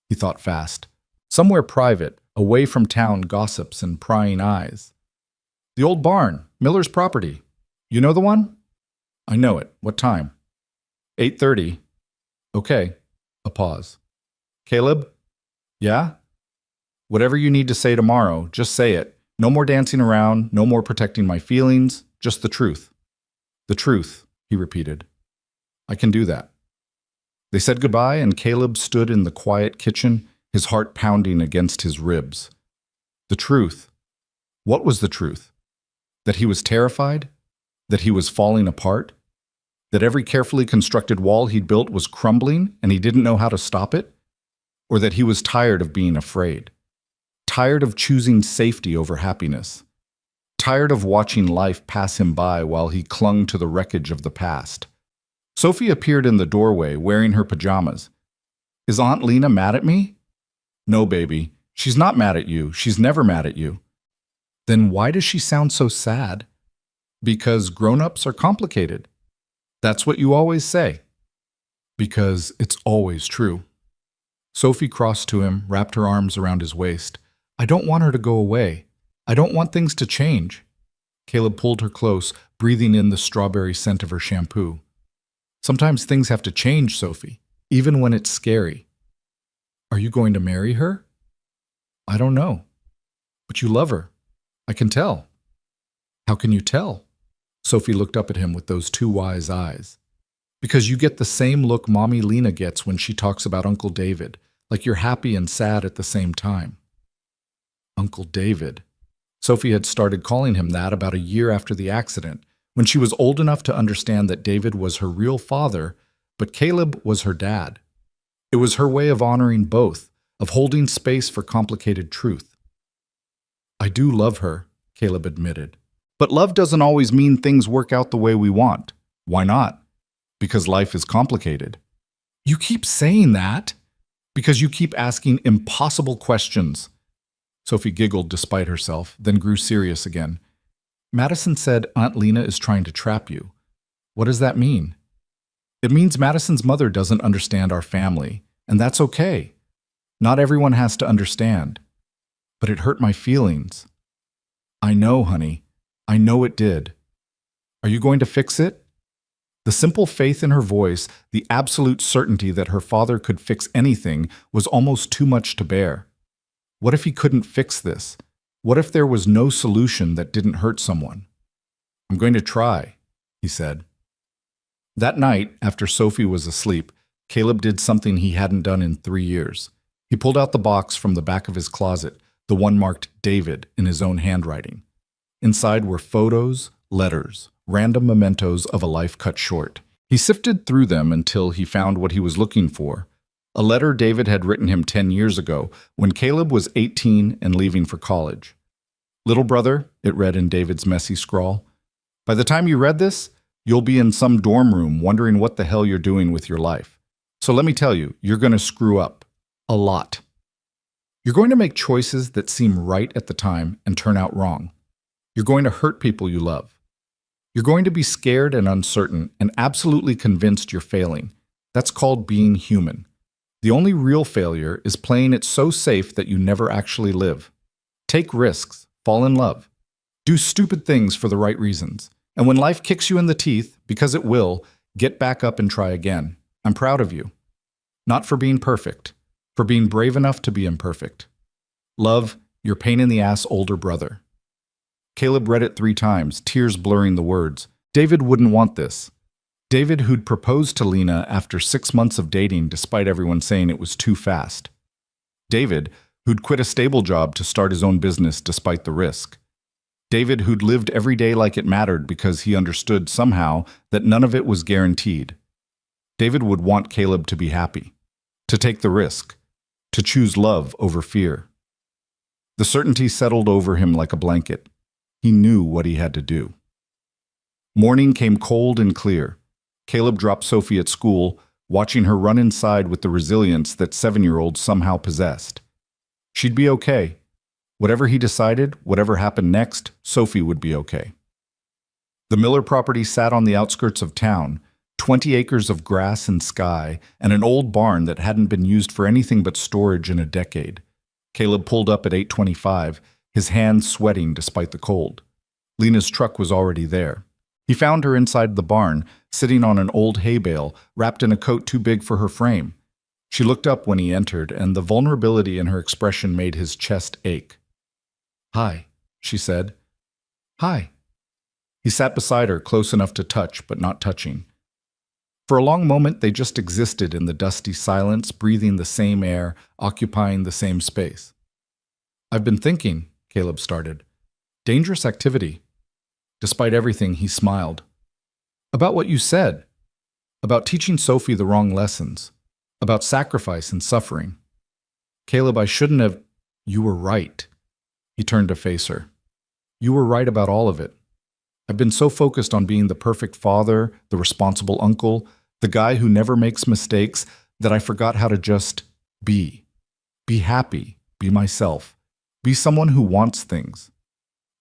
He thought fast. Somewhere private, away from town gossips and prying eyes. The old barn, Miller's property. You know the one? I know it. What time? 8:30. Okay. A pause. Caleb? Yeah? Whatever you need to say tomorrow, just say it. No more dancing around, no more protecting my feelings, just the truth. The truth, he repeated. I can do that. They said goodbye, and Caleb stood in the quiet kitchen, his heart pounding against his ribs. The truth. What was the truth? That he was terrified? That he was falling apart? That every carefully constructed wall he'd built was crumbling and he didn't know how to stop it? Or that he was tired of being afraid? Tired of choosing safety over happiness? Tired of watching life pass him by while he clung to the wreckage of the past? Sophie appeared in the doorway wearing her pajamas. Is Aunt Lena mad at me? No, baby. She's not mad at you. She's never mad at you. Then why does she sound so sad? Because grown-ups are complicated. That's what you always say. Because it's always true. Sophie crossed to him, wrapped her arms around his waist. I don't want her to go away. I don't want things to change. Caleb pulled her close, breathing in the strawberry scent of her shampoo. Sometimes things have to change, Sophie, even when it's scary. Are you going to marry her? I don't know. But you love her. I can tell. How can you tell? Sophie looked up at him with those two wise eyes. Because you get the same look Mommy Lena gets when she talks about Uncle David, like you're happy and sad at the same time. Uncle David. Sophie had started calling him that about a year after the accident, when she was old enough to understand that David was her real father, but Caleb was her dad. It was her way of honoring both, of holding space for complicated truth. I do love her, Caleb admitted. But love doesn't always mean things work out the way we want. Why not? Because life is complicated. You keep saying that because you keep asking impossible questions. Sophie giggled despite herself, then grew serious again. Madison said Aunt Lena is trying to trap you. What does that mean? It means Madison's mother doesn't understand our family, and that's okay. Not everyone has to understand. But it hurt my feelings. I know, honey. I know it did. Are you going to fix it? The simple faith in her voice, the absolute certainty that her father could fix anything, was almost too much to bear. What if he couldn't fix this? What if there was no solution that didn't hurt someone? I'm going to try, he said. That night, after Sophie was asleep, Caleb did something he hadn't done in 3 years. He pulled out the box from the back of his closet, the one marked David in his own handwriting. Inside were photos, letters, random mementos of a life cut short. He sifted through them until he found what he was looking for. A letter David had written him 10 years ago, when Caleb was 18 and leaving for college. Little brother, it read in David's messy scrawl, by the time you read this, you'll be in some dorm room wondering what the hell you're doing with your life. So let me tell you, you're going to screw up. A lot. You're going to make choices that seem right at the time and turn out wrong. You're going to hurt people you love. You're going to be scared and uncertain and absolutely convinced you're failing. That's called being human. The only real failure is playing it so safe that you never actually live. Take risks, fall in love, do stupid things for the right reasons. And when life kicks you in the teeth, because it will, get back up and try again. I'm proud of you. Not for being perfect, for being brave enough to be imperfect. Love, your pain-in-the-ass older brother. Caleb read it 3 times, tears blurring the words. David wouldn't want this. David, who'd proposed to Lena after 6 months of dating despite everyone saying it was too fast. David, who'd quit a stable job to start his own business despite the risk. David, who'd lived every day like it mattered because he understood somehow that none of it was guaranteed. David would want Caleb to be happy, to take the risk, to choose love over fear. The certainty settled over him like a blanket. He knew what he had to do. Morning came cold and clear. Caleb dropped Sophie at school, watching her run inside with the resilience that 7-year-olds somehow possessed. She'd be okay. Whatever he decided, whatever happened next, Sophie would be okay. The Miller property sat on the outskirts of town, 20 acres of grass and sky, and an old barn that hadn't been used for anything but storage in a decade. Caleb pulled up at 8:25, his hands sweating despite the cold. Lena's truck was already there. He found her inside the barn, sitting on an old hay bale, wrapped in a coat too big for her frame. She looked up when he entered, and the vulnerability in her expression made his chest ache. Hi, she said. Hi. He sat beside her, close enough to touch, but not touching. For a long moment, they just existed in the dusty silence, breathing the same air, occupying the same space. I've been thinking, Caleb started. Dangerous activity. Despite everything, he smiled. About what you said. About teaching Sophie the wrong lessons. About sacrifice and suffering. Caleb, I shouldn't have... You were right. He turned to face her. You were right about all of it. I've been so focused on being the perfect father, the responsible uncle, the guy who never makes mistakes, that I forgot how to just be. Be happy, be myself, be someone who wants things.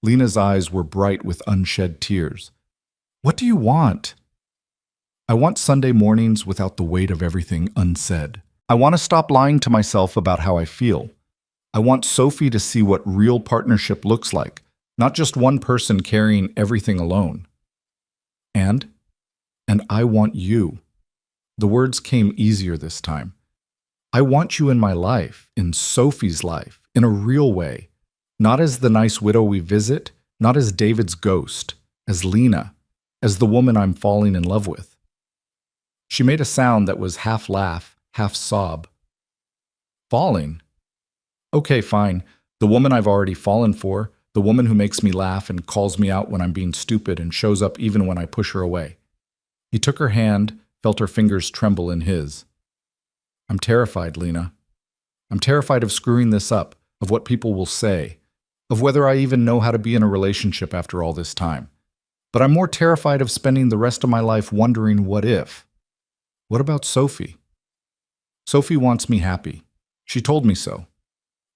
Lena's eyes were bright with unshed tears. What do you want? I want Sunday mornings without the weight of everything unsaid. I want to stop lying to myself about how I feel. I want Sophie to see what real partnership looks like, not just one person carrying everything alone. And I want you. The words came easier this time. I want you in my life, in Sophie's life, in a real way. Not as the nice widow we visit, not as David's ghost, as Lena, as the woman I'm falling in love with. She made a sound that was half laugh, half sob. Falling? Okay, fine. The woman I've already fallen for, the woman who makes me laugh and calls me out when I'm being stupid and shows up even when I push her away. He took her hand, felt her fingers tremble in his. I'm terrified, Lena. I'm terrified of screwing this up, of what people will say, of whether I even know how to be in a relationship after all this time. But I'm more terrified of spending the rest of my life wondering what if. What about Sophie? Sophie wants me happy. She told me so.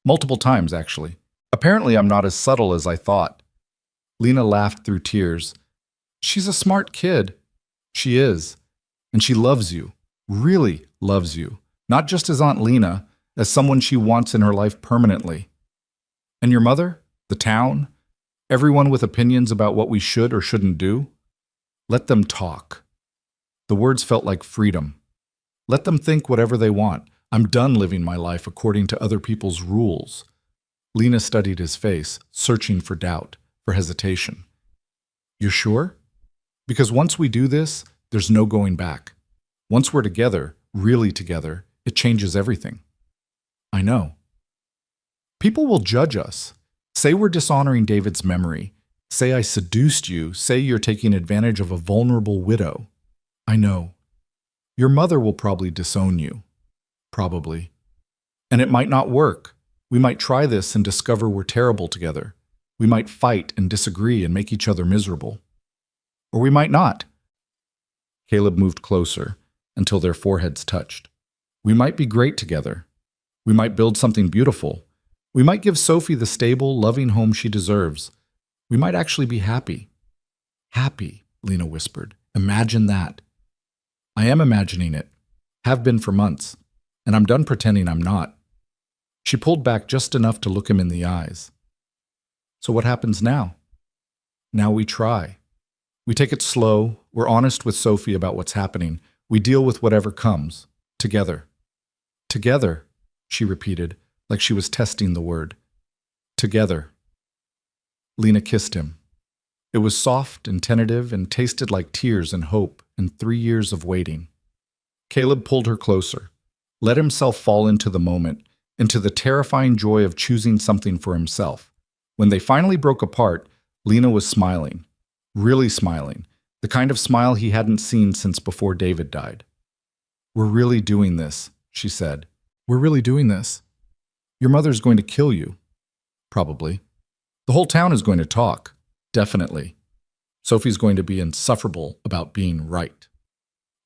Multiple times, actually. Apparently, I'm not as subtle as I thought. Lena laughed through tears. She's a smart kid. She is. And she loves you. Really loves you. Not just as Aunt Lena, as someone she wants in her life permanently. And your mother? The town? Everyone with opinions about what we should or shouldn't do? Let them talk. The words felt like freedom. Let them think whatever they want. I'm done living my life according to other people's rules. Lena studied his face, searching for doubt, for hesitation. You're sure? Because once we do this, there's no going back. Once we're together, really together, it changes everything. I know. People will judge us. Say we're dishonoring David's memory. Say I seduced you. Say you're taking advantage of a vulnerable widow. I know. Your mother will probably disown you. Probably. And it might not work. We might try this and discover we're terrible together. We might fight and disagree and make each other miserable. Or we might not. Caleb moved closer until their foreheads touched. We might be great together. We might build something beautiful. We might give Sophie the stable, loving home she deserves. We might actually be happy. Happy, Lena whispered. Imagine that. I am imagining it. Have been for months. And I'm done pretending I'm not. She pulled back just enough to look him in the eyes. So what happens now? Now we try. We take it slow. We're honest with Sophie about what's happening. We deal with whatever comes. Together. Together, she repeated, like she was testing the word. Together. Lena kissed him. It was soft and tentative and tasted like tears and hope and 3 years of waiting. Caleb pulled her closer, let himself fall into the moment, into the terrifying joy of choosing something for himself. When they finally broke apart, Lena was smiling, really smiling, the kind of smile he hadn't seen since before David died. We're really doing this, she said. We're really doing this. Your mother's going to kill you. Probably. The whole town is going to talk. Definitely. Sophie's going to be insufferable about being right.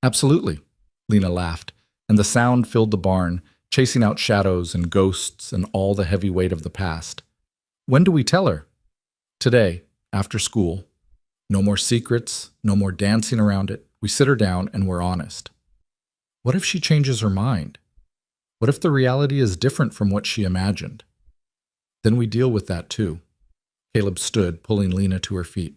Absolutely, Lena laughed, and the sound filled the barn, chasing out shadows and ghosts and all the heavy weight of the past. When do we tell her? Today, after school. No more secrets, no more dancing around it. We sit her down and we're honest. What if she changes her mind? What if the reality is different from what she imagined? Then we deal with that too. Caleb stood, pulling Lena to her feet.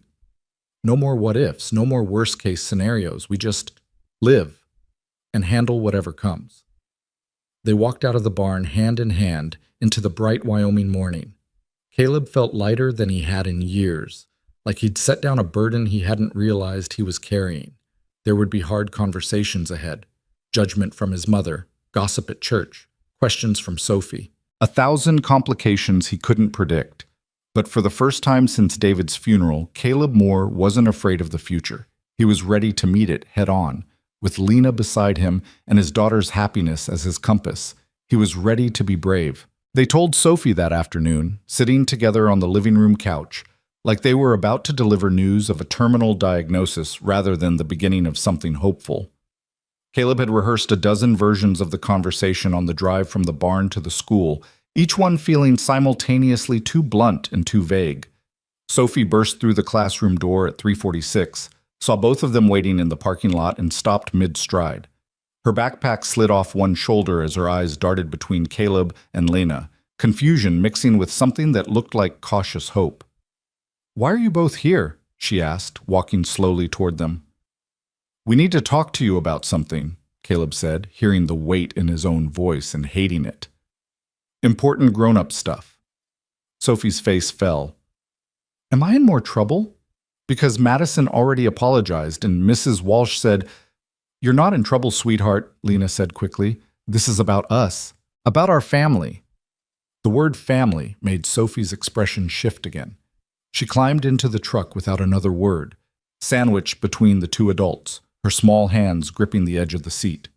No more what ifs, no more worst-case scenarios. We just live and handle whatever comes. They walked out of the barn hand in hand into the bright Wyoming morning. Caleb felt lighter than he had in years, like he'd set down a burden he hadn't realized he was carrying. There would be hard conversations ahead, judgment from his mother, gossip at church, questions from Sophie. 1,000 complications he couldn't predict. But for the first time since David's funeral, Caleb Moore wasn't afraid of the future. He was ready to meet it head on, with Lena beside him and his daughter's happiness as his compass. He was ready to be brave. They told Sophie that afternoon, sitting together on the living room couch, like they were about to deliver news of a terminal diagnosis rather than the beginning of something hopeful. Caleb had rehearsed a dozen versions of the conversation on the drive from the barn to the school, each one feeling simultaneously too blunt and too vague. Sophie burst through the classroom door at 3:46, saw both of them waiting in the parking lot, and stopped mid-stride. Her backpack slid off one shoulder as her eyes darted between Caleb and Lena, confusion mixing with something that looked like cautious hope. "Why are you both here?" she asked, walking slowly toward them. "We need to talk to you about something," Caleb said, hearing the weight in his own voice and hating it. "Important grown-up stuff." Sophie's face fell. "Am I in more trouble?" Because Madison already apologized, and Mrs. Walsh said, "You're not in trouble, sweetheart," Lena said quickly. "This is about us. About our family." The word family made Sophie's expression shift again. She climbed into the truck without another word, sandwiched between the two adults, her small hands gripping the edge of the seat.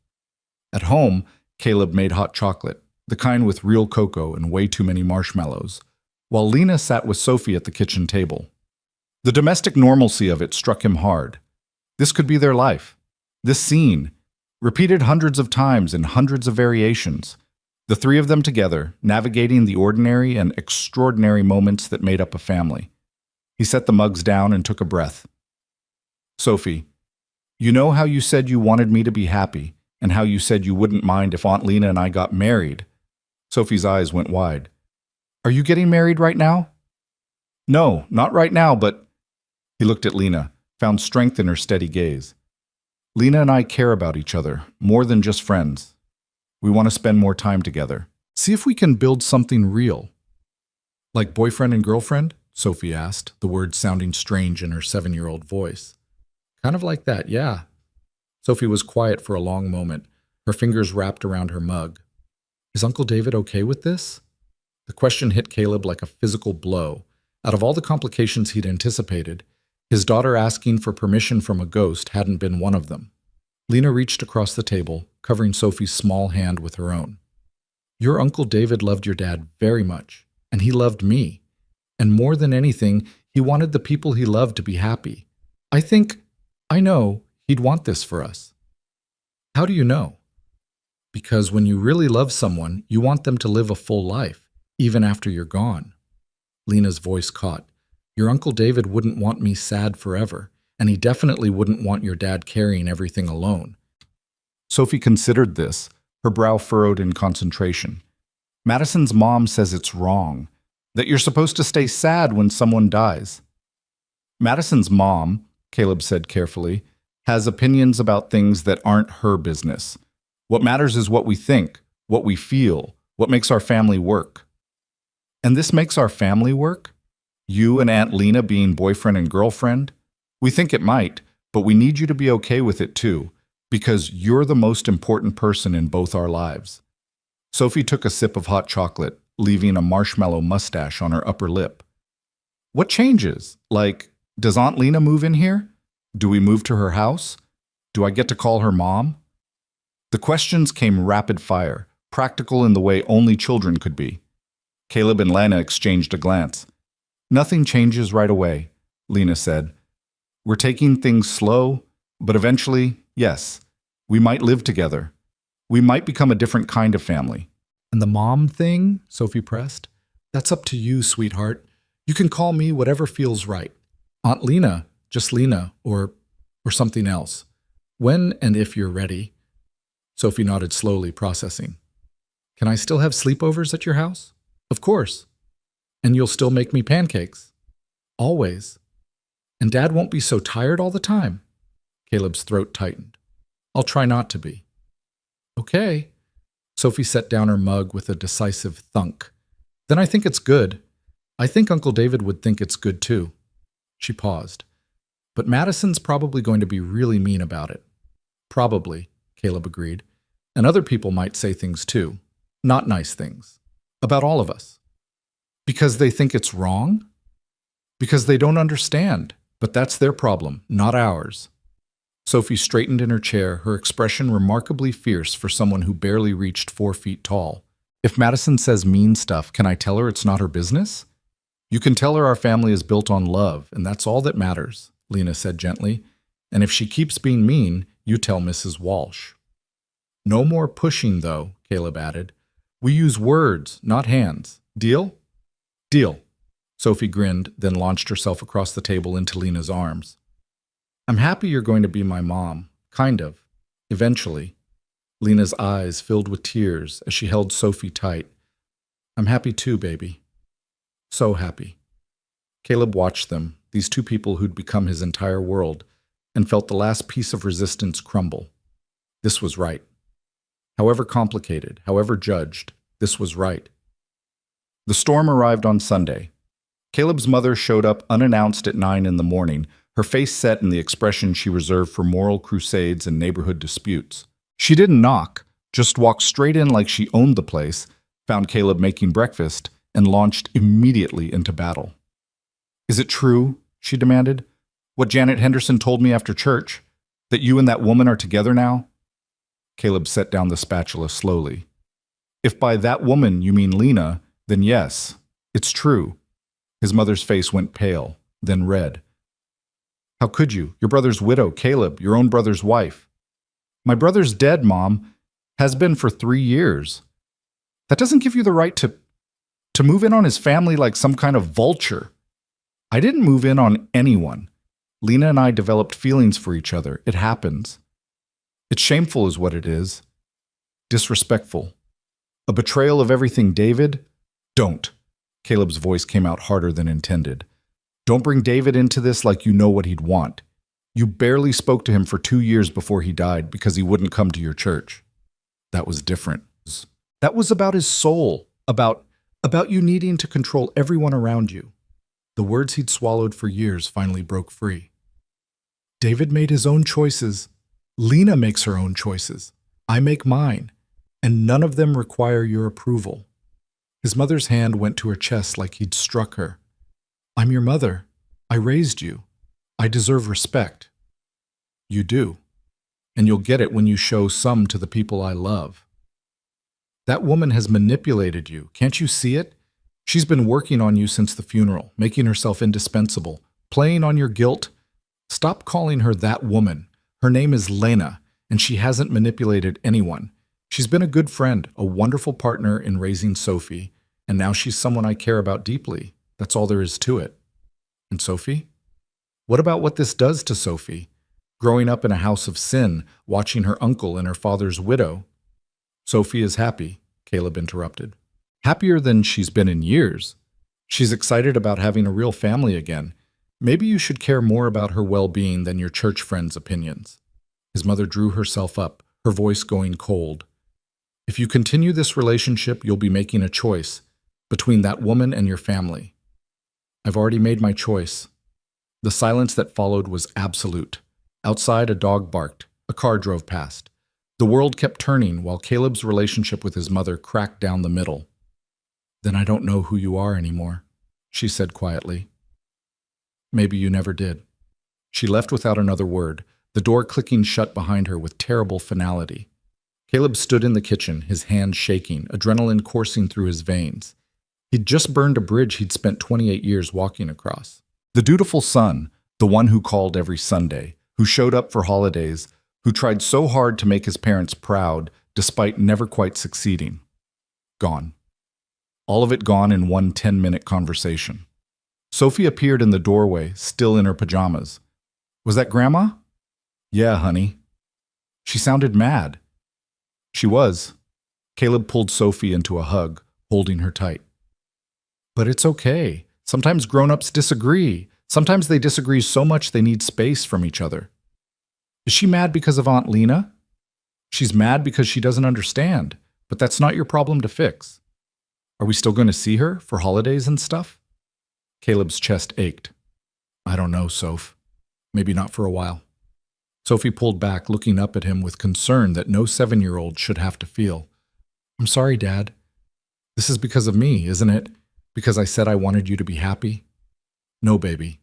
At home, Caleb made hot chocolate, the kind with real cocoa and way too many marshmallows, while Lena sat with Sophie at the kitchen table. The domestic normalcy of it struck him hard. This could be their life. This scene, repeated hundreds of times in hundreds of variations. The three of them together, navigating the ordinary and extraordinary moments that made up a family. He set the mugs down and took a breath. "Sophie, you know how you said you wanted me to be happy, and how you said you wouldn't mind if Aunt Lena and I got married?" Sophie's eyes went wide. "Are you getting married right now?" "No, not right now, but—" He looked at Lena, found strength in her steady gaze. "Lena and I care about each other, more than just friends. We want to spend more time together. See if we can build something real." "Like boyfriend and girlfriend?" Sophie asked, the words sounding strange in her 7-year-old voice. "Kind of like that, yeah." Sophie was quiet for a long moment, her fingers wrapped around her mug. "Is Uncle David okay with this?" The question hit Caleb like a physical blow. Out of all the complications he'd anticipated, his daughter asking for permission from a ghost hadn't been one of them. Lena reached across the table, covering Sophie's small hand with her own. "Your Uncle David loved your dad very much, and he loved me. And more than anything, he wanted the people he loved to be happy. I know, he'd want this for us." "How do you know?" "Because when you really love someone, you want them to live a full life, even after you're gone." Lena's voice caught. "Your Uncle David wouldn't want me sad forever, and he definitely wouldn't want your dad carrying everything alone." Sophie considered this, her brow furrowed in concentration. "Madison's mom says it's wrong, that you're supposed to stay sad when someone dies." "Madison's mom," Caleb said carefully, "has opinions about things that aren't her business. What matters is what we think, what we feel, what makes our family work." "And this makes our family work? You and Aunt Lena being boyfriend and girlfriend? We think it might, but we need you to be okay with it too, because you're the most important person in both our lives." Sophie took a sip of hot chocolate, leaving a marshmallow mustache on her upper lip. "What changes? Like, does Aunt Lena move in here? Do we move to her house? Do I get to call her mom?" The questions came rapid fire, practical in the way only children could be. Caleb and Lena exchanged a glance. "Nothing changes right away," Lena said. "We're taking things slow, but eventually, yes, we might live together. We might become a different kind of family." "And the mom thing?" Sophie pressed. "That's up to you, sweetheart. You can call me whatever feels right. Aunt Lena, just Lena, or something else. When and if you're ready." Sophie nodded slowly, processing. "Can I still have sleepovers at your house?" "Of course." "And you'll still make me pancakes?" "Always." "And Dad won't be so tired all the time?" Caleb's throat tightened. "I'll try not to be." "Okay." Sophie set down her mug with a decisive thunk. "Then I think it's good. I think Uncle David would think it's good too." She paused. "But Madison's probably going to be really mean about it." "Probably," Caleb agreed. "And other people might say things too. Not nice things. About all of us." "Because they think it's wrong?" "Because they don't understand. But that's their problem, not ours." Sophie straightened in her chair, her expression remarkably fierce for someone who barely reached 4 feet tall. "If Madison says mean stuff, can I tell her it's not her business?" "You can tell her our family is built on love, and that's all that matters," Lena said gently. "And if she keeps being mean, you tell Mrs. Walsh." No more pushing, though, Caleb added. We use words, not hands. Deal? Deal. Sophie grinned, then launched herself across the table into Lena's arms. I'm happy you're going to be my mom. Kind of. Eventually. Lena's eyes filled with tears as she held Sophie tight. I'm happy too, baby. So happy. Caleb watched them, these two people who'd become his entire world, and felt the last piece of resistance crumble. This was right. However complicated, however judged, this was right. The storm arrived on Sunday. Caleb's mother showed up unannounced at 9 in the morning, her face set in the expression she reserved for moral crusades and neighborhood disputes. She didn't knock, just walked straight in like she owned the place, found Caleb making breakfast, and launched immediately into battle. Is it true, she demanded, what Janet Henderson told me after church, that you and that woman are together now? Caleb set down the spatula slowly. If by that woman you mean Lena, then yes, it's true. His mother's face went pale, then red. How could you? Your brother's widow, Caleb, your own brother's wife. My brother's dead, Mom. Has been for 3 years. That doesn't give you the right to move in on his family like some kind of vulture. I didn't move in on anyone. Lena and I developed feelings for each other. It happens. It's shameful is what it is. Disrespectful. A betrayal of everything, David? Don't. Caleb's voice came out harder than intended. Don't bring David into this like you know what he'd want. You barely spoke to him for 2 years before he died because he wouldn't come to your church. That was different. That was about his soul, about you needing to control everyone around you. The words he'd swallowed for years finally broke free. David made his own choices. Lena makes her own choices. I make mine. And none of them require your approval. His mother's hand went to her chest like he'd struck her. I'm your mother. I raised you. I deserve respect. You do. And you'll get it when you show some to the people I love. That woman has manipulated you. Can't you see it? She's been working on you since the funeral, making herself indispensable, playing on your guilt. Stop calling her that woman. Her name is Lena, and she hasn't manipulated anyone. She's been a good friend, a wonderful partner in raising Sophie, and now she's someone I care about deeply. That's all there is to it. And Sophie? What about what this does to Sophie? Growing up in a house of sin, watching her uncle and her father's widow. Sophie is happy, Caleb interrupted. Happier than she's been in years. She's excited about having a real family again. Maybe you should care more about her well-being than your church friends' opinions. His mother drew herself up, her voice going cold. If you continue this relationship, you'll be making a choice between that woman and your family. I've already made my choice. The silence that followed was absolute. Outside, a dog barked. A car drove past. The world kept turning while Caleb's relationship with his mother cracked down the middle. Then I don't know who you are anymore, she said quietly. Maybe you never did. She left without another word, the door clicking shut behind her with terrible finality. Caleb stood in the kitchen, his hands shaking, adrenaline coursing through his veins. He'd just burned a bridge he'd spent 28 years walking across. The dutiful son, the one who called every Sunday, who showed up for holidays, who tried so hard to make his parents proud despite never quite succeeding. Gone. All of it gone in one 10-minute conversation. Sophie appeared in the doorway, still in her pajamas. Was that Grandma? Yeah, honey. She sounded mad. She was. Caleb pulled Sophie into a hug, holding her tight. But it's okay. Sometimes grown-ups disagree. Sometimes they disagree so much they need space from each other. Is she mad because of Aunt Lena? She's mad because she doesn't understand, but that's not your problem to fix. Are we still going to see her for holidays and stuff? Caleb's chest ached. I don't know, Soph. Maybe not for a while. Sophie pulled back, looking up at him with concern that no 7-year-old should have to feel. I'm sorry, Dad. This is because of me, isn't it? Because I said I wanted you to be happy? No, baby.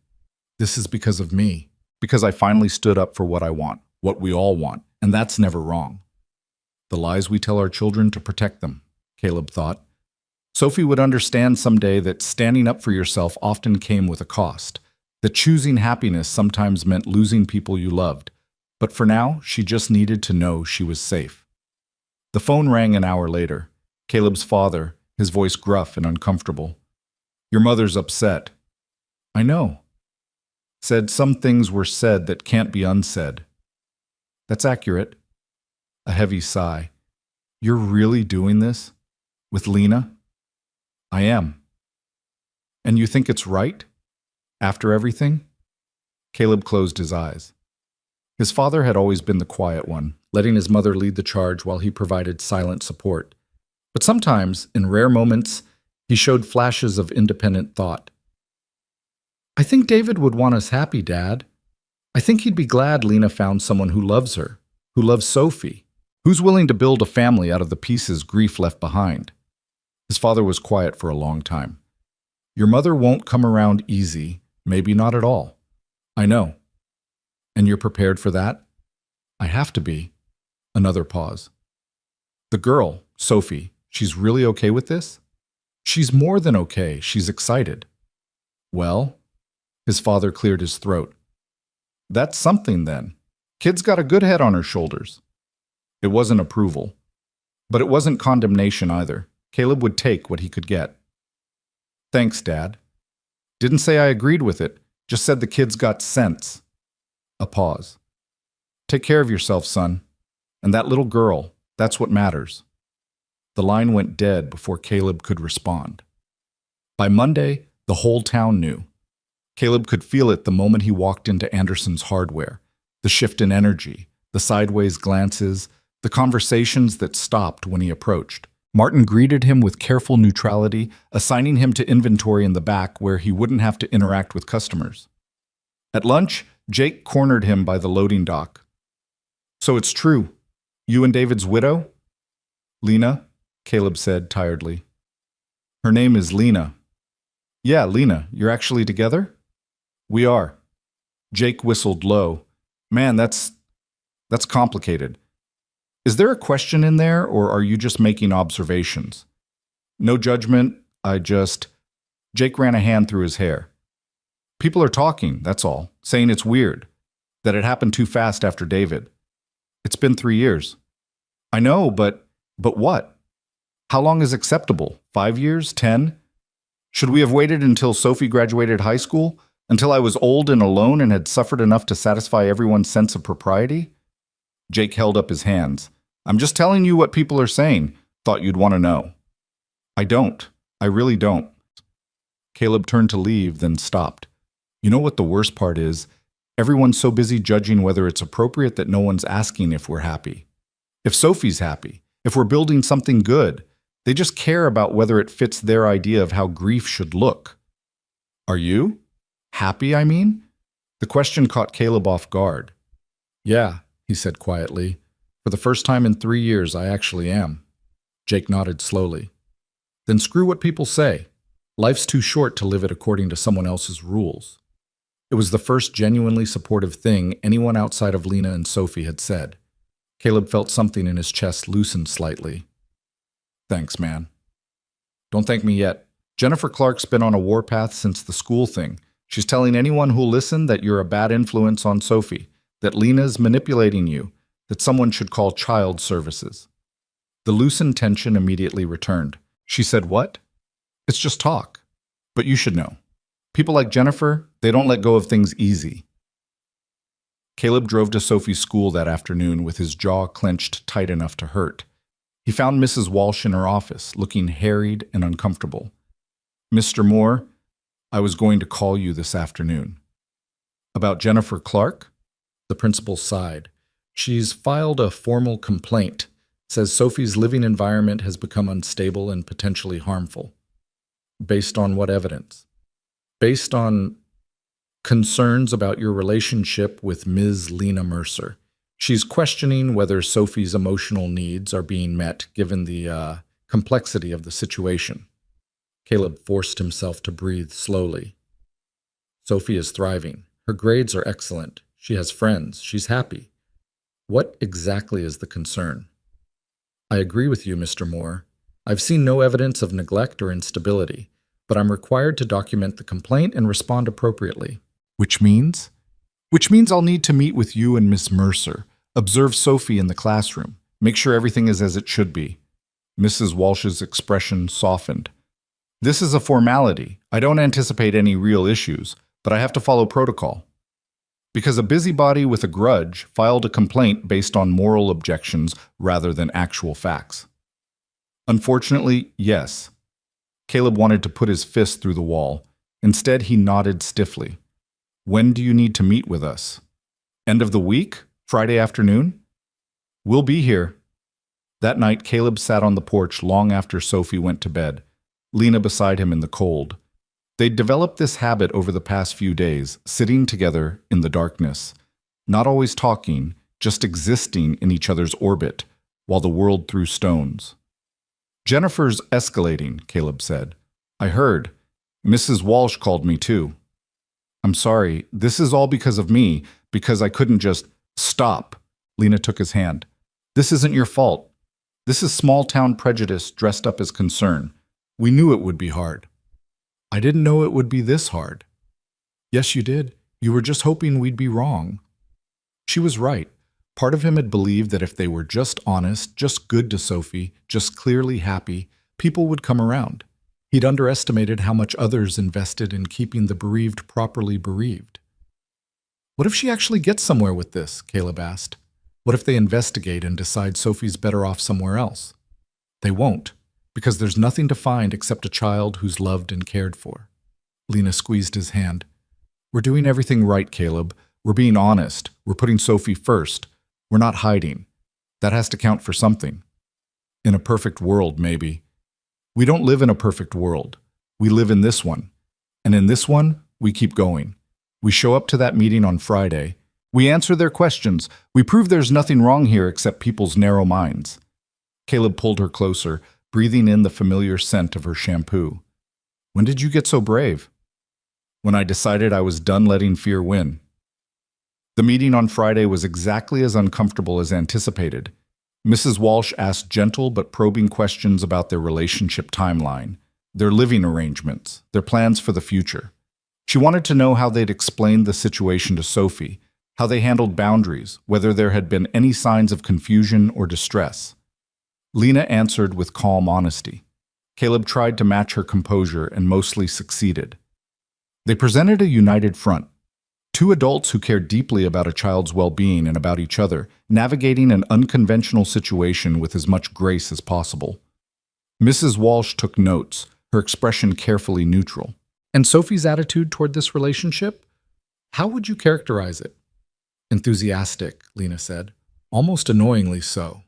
This is because of me. Because I finally stood up for what I want, what we all want, and that's never wrong. The lies we tell our children to protect them, Caleb thought. Sophie would understand someday that standing up for yourself often came with a cost, that choosing happiness sometimes meant losing people you loved. But for now, she just needed to know she was safe. The phone rang an hour later. Caleb's father, his voice gruff and uncomfortable. Your mother's upset. I know. Said some things were said that can't be unsaid. That's accurate. A heavy sigh. You're really doing this? With Lena? I am. And you think it's right? After everything? Caleb closed his eyes. His father had always been the quiet one, letting his mother lead the charge while he provided silent support. But sometimes, in rare moments, he showed flashes of independent thought. I think David would want us happy, Dad. I think he'd be glad Lena found someone who loves her, who loves Sophie, who's willing to build a family out of the pieces grief left behind. His father was quiet for a long time. Your mother won't come around easy, maybe not at all. I know. And you're prepared for that? I have to be. Another pause. The girl, Sophie, she's really okay with this? She's more than okay. She's excited. Well, his father cleared his throat. That's something then. Kid's got a good head on her shoulders. It wasn't approval. But it wasn't condemnation either. Caleb would take what he could get. Thanks, Dad. Didn't say I agreed with it. Just said the kid's got sense. A pause. Take care of yourself, son. And that little girl, that's what matters. The line went dead before Caleb could respond. By Monday, the whole town knew. Caleb could feel it the moment he walked into Anderson's hardware. The shift in energy, the sideways glances, the conversations that stopped when he approached. Martin greeted him with careful neutrality, assigning him to inventory in the back where he wouldn't have to interact with customers. At lunch, Jake cornered him by the loading dock. So it's true. You and David's widow? Lena, Caleb said tiredly. Her name is Lena. Yeah, Lena, you're actually together? We are. Jake whistled low. Man, that's complicated. Is there a question in there, or are you just making observations? No judgment, Jake ran a hand through his hair. People are talking, that's all, saying it's weird, that it happened too fast after David. It's been 3 years. I know, but what? How long is acceptable? 5 years? 10? Should we have waited until Sophie graduated high school? Until I was old and alone and had suffered enough to satisfy everyone's sense of propriety? Jake held up his hands. I'm just telling you what people are saying. Thought you'd want to know. I don't. I really don't. Caleb turned to leave, then stopped. You know what the worst part is? Everyone's so busy judging whether it's appropriate that no one's asking if we're happy. If Sophie's happy, if we're building something good, they just care about whether it fits their idea of how grief should look. Are you? Happy, I mean? The question caught Caleb off guard. Yeah, he said quietly. For the first time in 3 years, I actually am. Jake nodded slowly. Then screw what people say. Life's too short to live it according to someone else's rules. It was the first genuinely supportive thing anyone outside of Lena and Sophie had said. Caleb felt something in his chest loosen slightly. Thanks, man. Don't thank me yet. Jennifer Clark's been on a warpath since the school thing. She's telling anyone who'll listen that you're a bad influence on Sophie, that Lena's manipulating you, that someone should call child services. The loosened tension immediately returned. She said, what? It's just talk. But you should know. People like Jennifer, they don't let go of things easy. Caleb drove to Sophie's school that afternoon with his jaw clenched tight enough to hurt. He found Mrs. Walsh in her office, looking harried and uncomfortable. Mr. Moore, I was going to call you this afternoon. About Jennifer Clark? The principal sighed. She's filed a formal complaint. Says Sophie's living environment has become unstable and potentially harmful. Based on what evidence? Based on concerns about your relationship with Ms. Lena Mercer. She's questioning whether Sophie's emotional needs are being met given the complexity of the situation. Caleb forced himself to breathe slowly. Sophie is thriving. Her grades are excellent. She has friends. She's happy. What exactly is the concern? I agree with you, Mr. Moore. I've seen no evidence of neglect or instability, but I'm required to document the complaint and respond appropriately. Which means? Which means I'll need to meet with you and Miss Mercer, observe Sophie in the classroom, Make sure everything is as it should be. Mrs. Walsh's expression softened. This is a formality. I don't anticipate any real issues, but I have to follow protocol. Because a busybody with a grudge filed a complaint based on moral objections rather than actual facts. Unfortunately, yes. Caleb wanted to put his fist through the wall. Instead, he nodded stiffly. When do you need to meet with us? End of the week? Friday afternoon? We'll be here. That night, Caleb sat on the porch long after Sophie went to bed, Lena beside him in the cold. They'd developed this habit over the past few days, sitting together in the darkness, not always talking, just existing in each other's orbit, while the world threw stones. Jennifer's escalating, Caleb said. I heard. Mrs. Walsh called me too. I'm sorry, this is all because of me, because I couldn't just stop. Lena took his hand. This isn't your fault. This is small-town prejudice dressed up as concern. We knew it would be hard. I didn't know it would be this hard. Yes, you did. You were just hoping we'd be wrong. She was right. Part of him had believed that if they were just honest, just good to Sophie, just clearly happy, people would come around. He'd underestimated how much others invested in keeping the bereaved properly bereaved. What if she actually gets somewhere with this? Caleb asked. What if they investigate and decide Sophie's better off somewhere else? They won't, because there's nothing to find except a child who's loved and cared for. Lena squeezed his hand. We're doing everything right, Caleb. We're being honest. We're putting Sophie first. We're not hiding. That has to count for something. In a perfect world, maybe. We don't live in a perfect world. We live in this one. And in this one, we keep going. We show up to that meeting on Friday. We answer their questions. We prove there's nothing wrong here except people's narrow minds. Caleb pulled her closer, breathing in the familiar scent of her shampoo. When did you get so brave? When I decided I was done letting fear win. The meeting on Friday was exactly as uncomfortable as anticipated. Mrs. Walsh asked gentle but probing questions about their relationship timeline, their living arrangements, their plans for the future. She wanted to know how they'd explained the situation to Sophie, how they handled boundaries, whether there had been any signs of confusion or distress. Lena answered with calm honesty. Caleb tried to match her composure and mostly succeeded. They presented a united front. Two adults who cared deeply about a child's well-being and about each other, navigating an unconventional situation with as much grace as possible. Mrs. Walsh took notes, her expression carefully neutral. And Sophie's attitude toward this relationship? How would you characterize it? Enthusiastic, Lena said. Almost annoyingly so.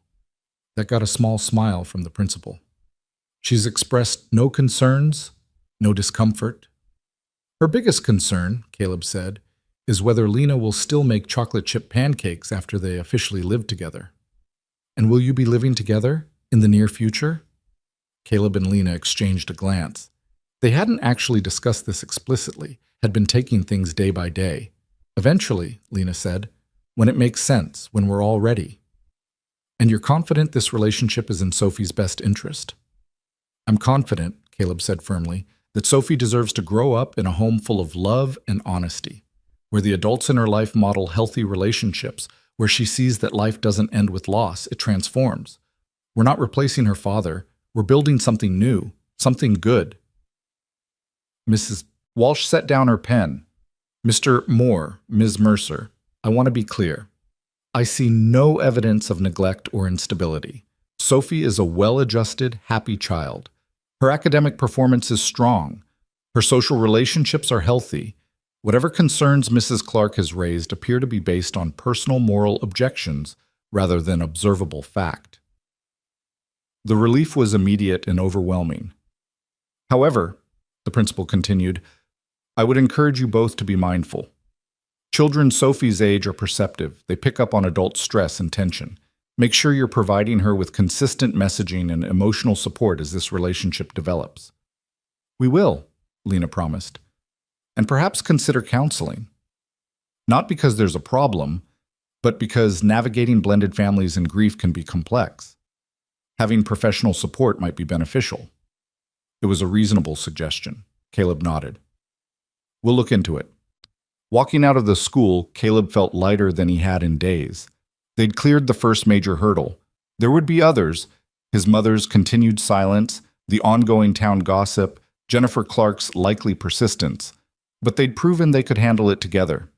That got a small smile from the principal. She's expressed no concerns, no discomfort. Her biggest concern, Caleb said, is whether Lena will still make chocolate chip pancakes after they officially live together. And will you be living together in the near future? Caleb and Lena exchanged a glance. They hadn't actually discussed this explicitly, had been taking things day by day. Eventually, Lena said, when it makes sense, when we're all ready. And you're confident this relationship is in Sophie's best interest? I'm confident, Caleb said firmly, that Sophie deserves to grow up in a home full of love and honesty, where the adults in her life model healthy relationships, where she sees that life doesn't end with loss, it transforms. We're not replacing her father. We're building something new, something good. Mrs. Walsh set down her pen. Mr. Moore, Ms. Mercer, I want to be clear. I see no evidence of neglect or instability. Sophie is a well-adjusted, happy child. Her academic performance is strong. Her social relationships are healthy. Whatever concerns Mrs. Clark has raised appear to be based on personal moral objections rather than observable fact. The relief was immediate and overwhelming. However, the principal continued, I would encourage you both to be mindful. Children Sophie's age are perceptive. They pick up on adult stress and tension. Make sure you're providing her with consistent messaging and emotional support as this relationship develops. We will, Lena promised. And perhaps consider counseling. Not because there's a problem, but because navigating blended families and grief can be complex. Having professional support might be beneficial. It was a reasonable suggestion. Caleb nodded. We'll look into it. Walking out of the school, Caleb felt lighter than he had in days. They'd cleared the first major hurdle. There would be others: his mother's continued silence, the ongoing town gossip, Jennifer Clark's likely persistence. But they'd proven they could handle it together.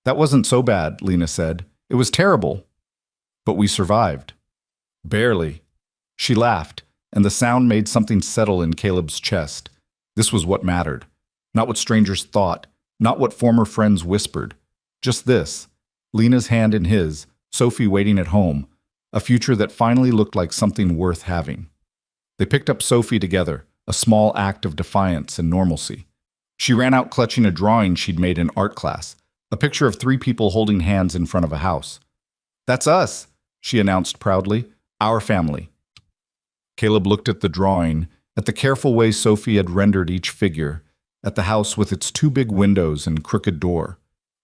That wasn't so bad, Lena said. It was terrible. But we survived. Barely. She laughed, and the sound made something settle in Caleb's chest. This was what mattered. Not what strangers thought, not what former friends whispered. Just this: Lena's hand in his, Sophie waiting at home, a future that finally looked like something worth having. They picked up Sophie together, a small act of defiance and normalcy. She ran out clutching a drawing she'd made in art class, a picture of 3 people holding hands in front of a house. "That's us," she announced proudly. "Our family." Caleb looked at the drawing, at the careful way Sophie had rendered each figure, at the house with its 2 big windows and crooked door.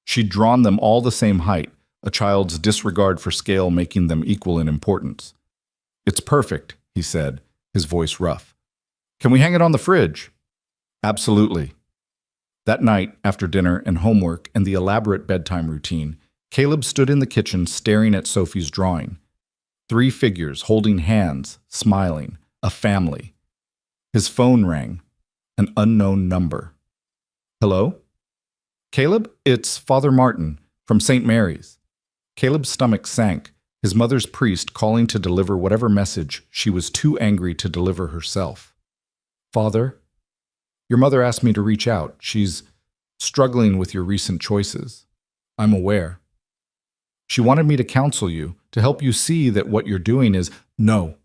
She'd drawn them all the same height, a child's disregard for scale making them equal in importance. "It's perfect," he said, his voice rough. "Can we hang it on the fridge?" "Absolutely." That night, after dinner and homework and the elaborate bedtime routine, Caleb stood in the kitchen staring at Sophie's drawing. 3 figures holding hands, smiling, a family. His phone rang. An unknown number. "Hello? Caleb, it's Father Martin from St. Mary's." Caleb's stomach sank, his mother's priest calling to deliver whatever message she was too angry to deliver herself. "Father, your mother asked me to reach out. She's struggling with your recent choices. I'm aware. She wanted me to counsel you, to help you see that what you're doing is—" "No."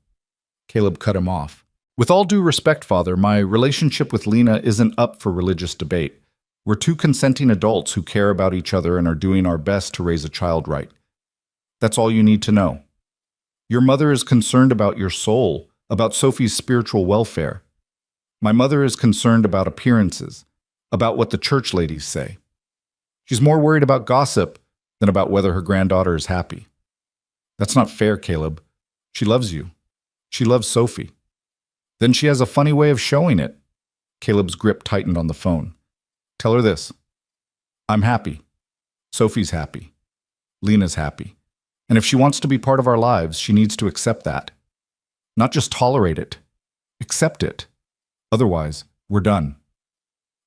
Caleb cut him off. "With all due respect, Father, my relationship with Lena isn't up for religious debate. We're 2 consenting adults who care about each other and are doing our best to raise a child right. That's all you need to know. Your mother is concerned about your soul, about Sophie's spiritual welfare. My mother is concerned about appearances, about what the church ladies say. She's more worried about gossip than about whether her granddaughter is happy. That's not fair, Caleb. She loves you. She loves Sophie. Then she has a funny way of showing it." Caleb's grip tightened on the phone. "Tell her this. I'm happy. Sophie's happy. Lena's happy. And if she wants to be part of our lives, she needs to accept that. Not just tolerate it. Accept it. Otherwise, we're done.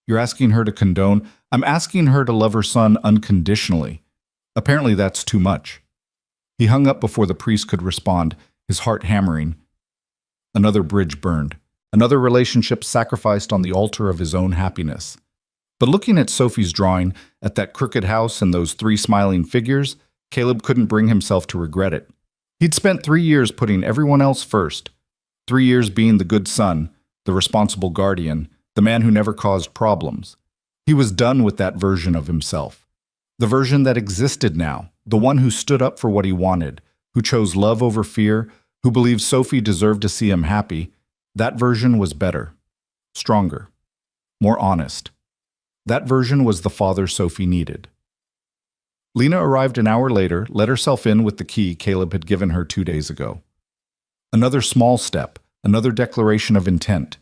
You're asking her to condone. I'm asking her to love her son unconditionally. Apparently that's too much." He hung up before the priest could respond, his heart hammering. Another bridge burned. Another relationship sacrificed on the altar of his own happiness. But looking at Sophie's drawing, at that crooked house and those 3 smiling figures, Caleb couldn't bring himself to regret it. He'd spent 3 years putting everyone else first. 3 years being the good son, the responsible guardian, the man who never caused problems. He was done with that version of himself. The version that existed now, the one who stood up for what he wanted, who chose love over fear, who believed Sophie deserved to see him happy. That version was better, stronger, more honest. That version was the father Sophie needed. Lena arrived an hour later, let herself in with the key Caleb had given her 2 days ago. Another small step, another declaration of intent.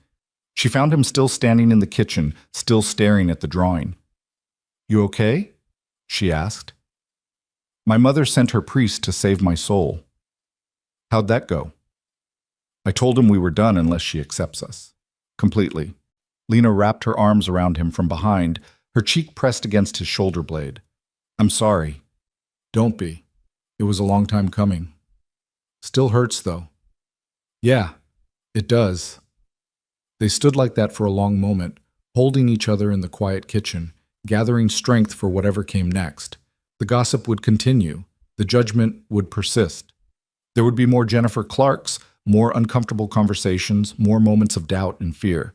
She found him still standing in the kitchen, still staring at the drawing. "You okay?" she asked. "My mother sent her priest to save my soul." "How'd that go?" "I told him we were done unless she accepts us." Completely. Lena wrapped her arms around him from behind, her cheek pressed against his shoulder blade. "I'm sorry." "Don't be. It was a long time coming. Still hurts, though." "Yeah, it does." They stood like that for a long moment, holding each other in the quiet kitchen, gathering strength for whatever came next. The gossip would continue. The judgment would persist. There would be more Jennifer Clarks, more uncomfortable conversations, more moments of doubt and fear.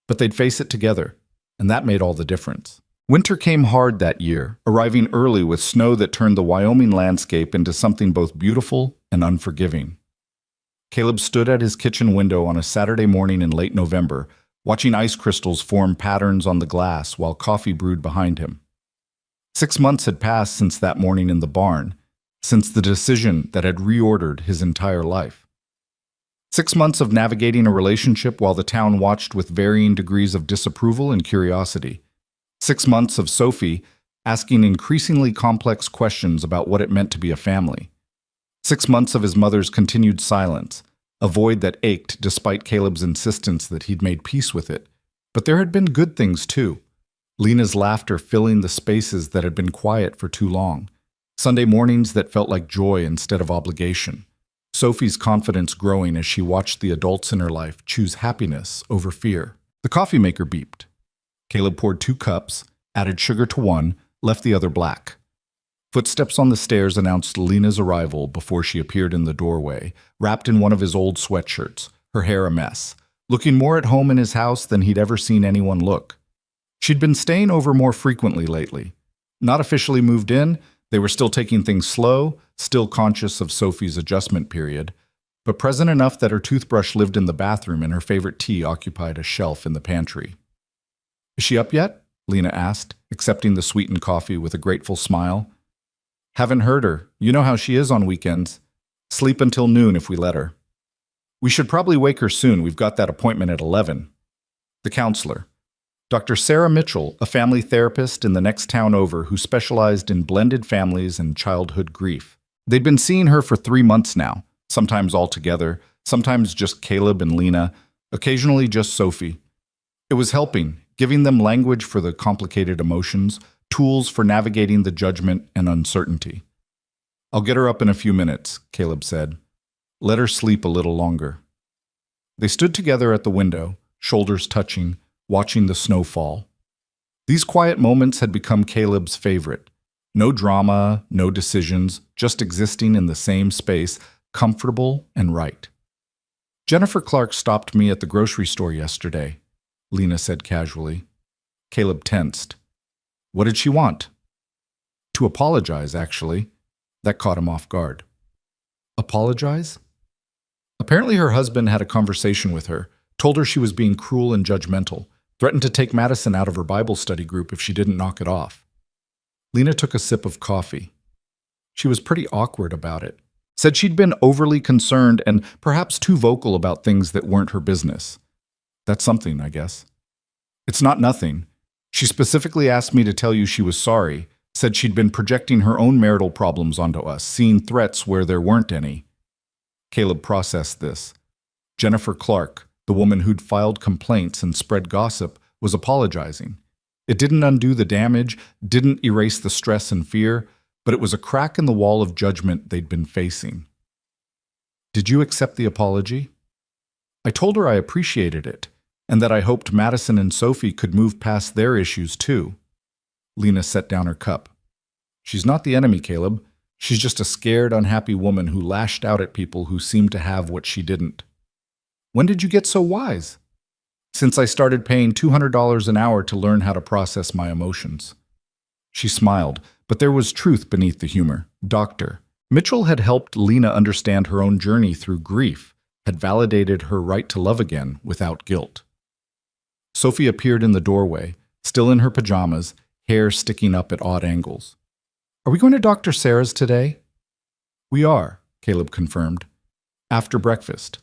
But they'd face it together, and that made all the difference. Winter came hard that year, arriving early with snow that turned the Wyoming landscape into something both beautiful and unforgiving. Caleb stood at his kitchen window on a Saturday morning in late November, watching ice crystals form patterns on the glass while coffee brewed behind him. 6 months had passed since that morning in the barn, since the decision that had reordered his entire life. 6 months of navigating a relationship while the town watched with varying degrees of disapproval and curiosity. 6 months of Sophie asking increasingly complex questions about what it meant to be a family. 6 months of his mother's continued silence, a void that ached despite Caleb's insistence that he'd made peace with it. But there had been good things too. Lena's laughter filling the spaces that had been quiet for too long. Sunday mornings that felt like joy instead of obligation. Sophie's confidence growing as she watched the adults in her life choose happiness over fear. The coffee maker beeped. Caleb poured 2 cups, added sugar to one, left the other black. Footsteps on the stairs announced Lena's arrival before she appeared in the doorway, wrapped in one of his old sweatshirts, her hair a mess, looking more at home in his house than he'd ever seen anyone look. She'd been staying over more frequently lately. Not officially moved in, they were still taking things slow, still conscious of Sophie's adjustment period, but present enough that her toothbrush lived in the bathroom and her favorite tea occupied a shelf in the pantry. "Is she up yet?" Lena asked, accepting the sweetened coffee with a grateful smile. "Haven't heard her. You know how she is on weekends. Sleep until noon if we let her." "We should probably wake her soon. We've got that appointment at 11. The counselor. Dr. Sarah Mitchell, a family therapist in the next town over who specialized in blended families and childhood grief. They'd been seeing her for 3 months now, sometimes all together, sometimes just Caleb and Lena, occasionally just Sophie. It was helping, giving them language for the complicated emotions, tools for navigating the judgment and uncertainty. "I'll get her up in a few minutes," Caleb said. "Let her sleep a little longer." They stood together at the window, shoulders touching, watching the snow fall. These quiet moments had become Caleb's favorite. No drama, no decisions, just existing in the same space, comfortable and right. "Jennifer Clark stopped me at the grocery store yesterday," Lena said casually. Caleb tensed. "What did she want?" "To apologize, actually." That caught him off guard. Apologize? Apparently her husband had a conversation with her, told her she was being cruel and judgmental, threatened to take Madison out of her Bible study group if she didn't knock it off. Lena took a sip of coffee. She was pretty awkward about it. Said she'd been overly concerned and perhaps too vocal about things that weren't her business. That's something, I guess. "It's not nothing. She specifically asked me to tell you she was sorry, said she'd been projecting her own marital problems onto us, seeing threats where there weren't any." Caleb processed this. Jennifer Clark, the woman who'd filed complaints and spread gossip, was apologizing. It didn't undo the damage, didn't erase the stress and fear, but it was a crack in the wall of judgment they'd been facing. "Did you accept the apology?" "I told her I appreciated it, and that I hoped Madison and Sophie could move past their issues too." Lena set down her cup. "She's not the enemy, Caleb. She's just a scared, unhappy woman who lashed out at people who seemed to have what she didn't." "When did you get so wise?" "Since I started paying $200 an hour to learn how to process my emotions." She smiled, but there was truth beneath the humor. Dr. Mitchell had helped Lena understand her own journey through grief, had validated her right to love again without guilt. Sophie appeared in the doorway, still in her pajamas, hair sticking up at odd angles. "Are we going to Dr. Sarah's today?" "We are," Caleb confirmed. "After breakfast.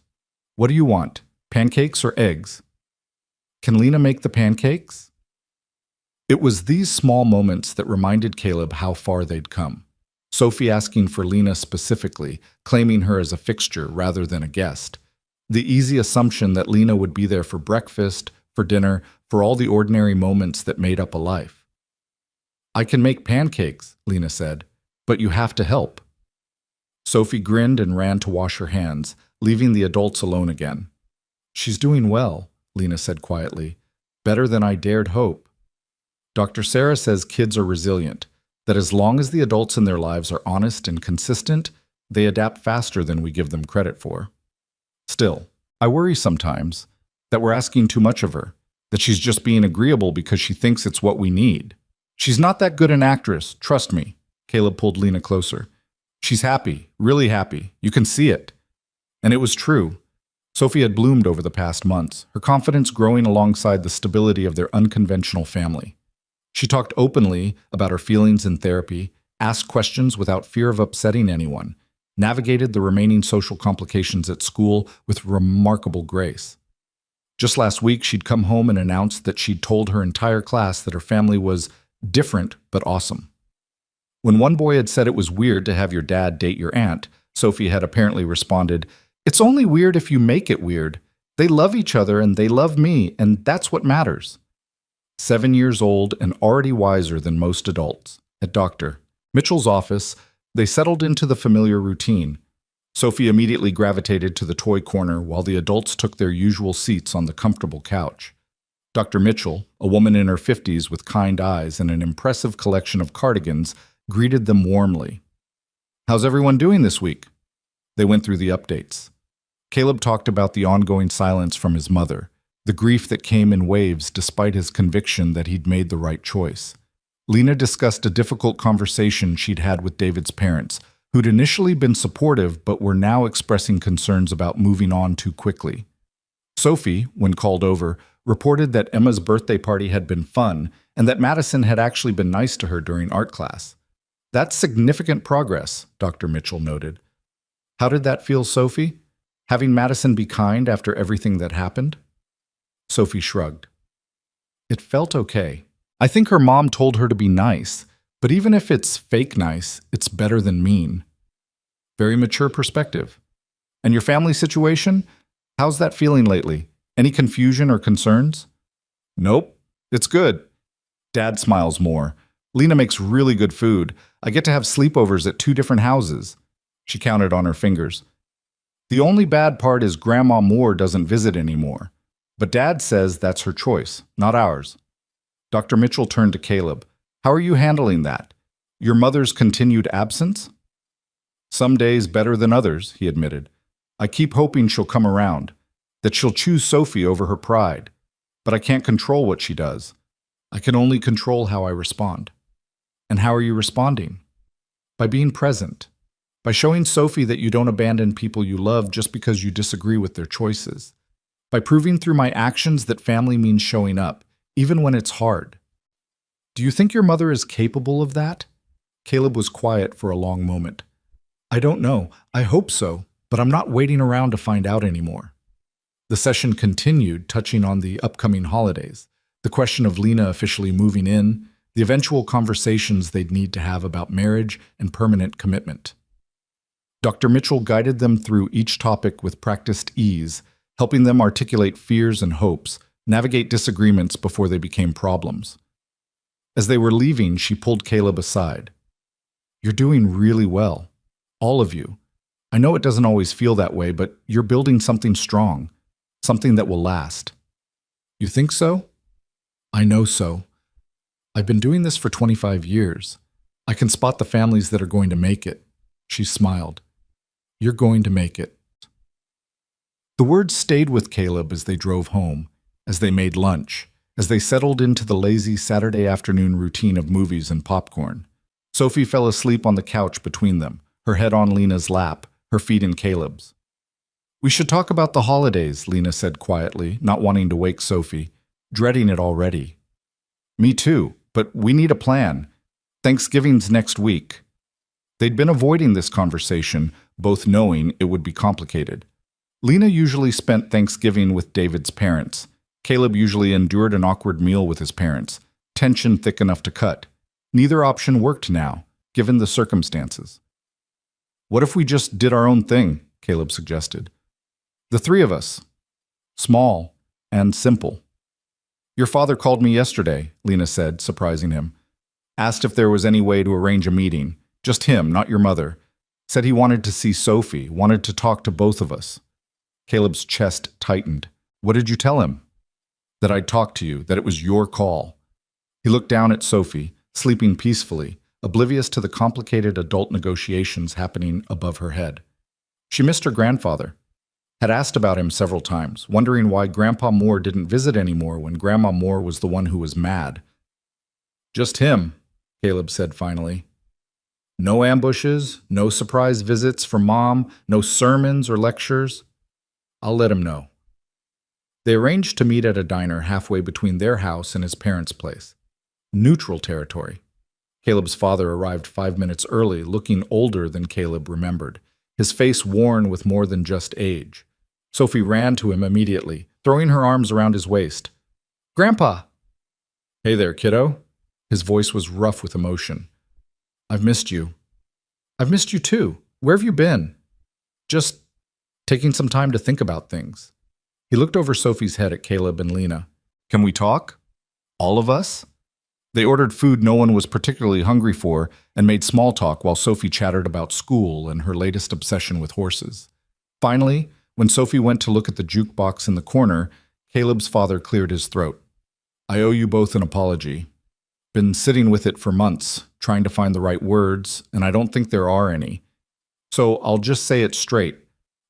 What do you want, pancakes or eggs?" "Can Lena make the pancakes?" It was these small moments that reminded Caleb how far they'd come. Sophie asking for Lena specifically, claiming her as a fixture rather than a guest. The easy assumption that Lena would be there for breakfast, for dinner, for all the ordinary moments that made up a life. "I can make pancakes," Lena said, "but you have to help." Sophie grinned and ran to wash her hands, leaving the adults alone again. "She's doing well," Lena said quietly. "Better than I dared hope. Dr. Sarah says kids are resilient, that as long as the adults in their lives are honest and consistent, they adapt faster than we give them credit for. Still, I worry sometimes that we're asking too much of her, that she's just being agreeable because she thinks it's what we need. She's not that good an actress, trust me." Caleb pulled Lena closer. "She's happy, really happy. You can see it." And it was true. Sophie had bloomed over the past months, her confidence growing alongside the stability of their unconventional family. She talked openly about her feelings in therapy, asked questions without fear of upsetting anyone, navigated the remaining social complications at school with remarkable grace. Just last week, she'd come home and announced that she'd told her entire class that her family was different but awesome. When one boy had said it was weird to have your dad date your aunt, Sophie had apparently responded, "It's only weird if you make it weird. They love each other and they love me, and that's what matters." 7 years old and already wiser than most adults. At Dr. Mitchell's office, they settled into the familiar routine. Sophie immediately gravitated to the toy corner while the adults took their usual seats on the comfortable couch. Dr. Mitchell, a woman in her 50s with kind eyes and an impressive collection of cardigans, greeted them warmly. "How's everyone doing this week?" They went through the updates. Caleb talked about the ongoing silence from his mother, the grief that came in waves despite his conviction that he'd made the right choice. Lena discussed a difficult conversation she'd had with David's parents, who'd initially been supportive but were now expressing concerns about moving on too quickly. Sophie, when called over, reported that Emma's birthday party had been fun and that Madison had actually been nice to her during art class. "That's significant progress," Dr. Mitchell noted. "How did that feel, Sophie? Having Madison be kind after everything that happened?" Sophie shrugged. "It felt okay. I think her mom told her to be nice, but even if it's fake nice, it's better than mean." Very mature perspective. "And your family situation? How's that feeling lately? Any confusion or concerns?" "Nope, it's good." Dad smiles more. "Lena makes really good food. I get to have sleepovers at 2 different houses." She counted on her fingers. "The only bad part is Grandma Moore doesn't visit anymore. But Dad says that's her choice, not ours." Dr. Mitchell turned to Caleb. "How are you handling that? Your mother's continued absence?" "Some days better than others," he admitted. "I keep hoping she'll come around, that she'll choose Sophie over her pride. But I can't control what she does. I can only control how I respond." "And how are you responding?" "By being present. By showing Sophie that you don't abandon people you love just because you disagree with their choices. By proving through my actions that family means showing up, even when it's hard." "Do you think your mother is capable of that?" Caleb was quiet for a long moment. "I don't know. I hope so, but I'm not waiting around to find out anymore." The session continued, touching on the upcoming holidays, the question of Lena officially moving in, the eventual conversations they'd need to have about marriage and permanent commitment. Dr. Mitchell guided them through each topic with practiced ease, helping them articulate fears and hopes, navigate disagreements before they became problems. As they were leaving, she pulled Caleb aside. "You're doing really well. All of you. I know it doesn't always feel that way, but you're building something strong, something that will last." "You think so?" "I know so. I've been doing this for 25 years. I can spot the families that are going to make it." She smiled. "You're going to make it." The words stayed with Caleb as they drove home, as they made lunch, as they settled into the lazy Saturday afternoon routine of movies and popcorn. Sophie fell asleep on the couch between them, her head on Lena's lap, her feet in Caleb's. "We should talk about the holidays," Lena said quietly, not wanting to wake Sophie, dreading it already. "Me too, but we need a plan. Thanksgiving's next week." They'd been avoiding this conversation, both knowing it would be complicated. Lena usually spent Thanksgiving with David's parents. Caleb usually endured an awkward meal with his parents, tension thick enough to cut. Neither option worked now, given the circumstances. "What if we just did our own thing?" Caleb suggested. "The 3 of us. Small and simple." "Your father called me yesterday," Lena said, surprising him. "Asked if there was any way to arrange a meeting. Just him, not your mother. Said he wanted to see Sophie, wanted to talk to both of us." Caleb's chest tightened. "What did you tell him?" "That I'd talk to you, that it was your call." He looked down at Sophie, sleeping peacefully, oblivious to the complicated adult negotiations happening above her head. She missed her grandfather. Had asked about him several times, wondering why Grandpa Moore didn't visit anymore when Grandma Moore was the one who was mad. "Just him," Caleb said finally. "No ambushes, no surprise visits from Mom, no sermons or lectures. I'll let him know." They arranged to meet at a diner halfway between their house and his parents' place. Neutral territory. Caleb's father arrived 5 minutes early, looking older than Caleb remembered, his face worn with more than just age. Sophie ran to him immediately, throwing her arms around his waist. "Grandpa!" "Hey there, kiddo." His voice was rough with emotion. "I've missed you." "I've missed you too. Where have you been?" Just taking some time to think about things. He looked over Sophie's head at Caleb and Lena. Can we talk? All of us? They ordered food no one was particularly hungry for and made small talk while Sophie chattered about school and her latest obsession with horses. Finally, when Sophie went to look at the jukebox in the corner, Caleb's father cleared his throat. I owe you both an apology. Been sitting with it for months, trying to find the right words, and I don't think there are any. So I'll just say it straight.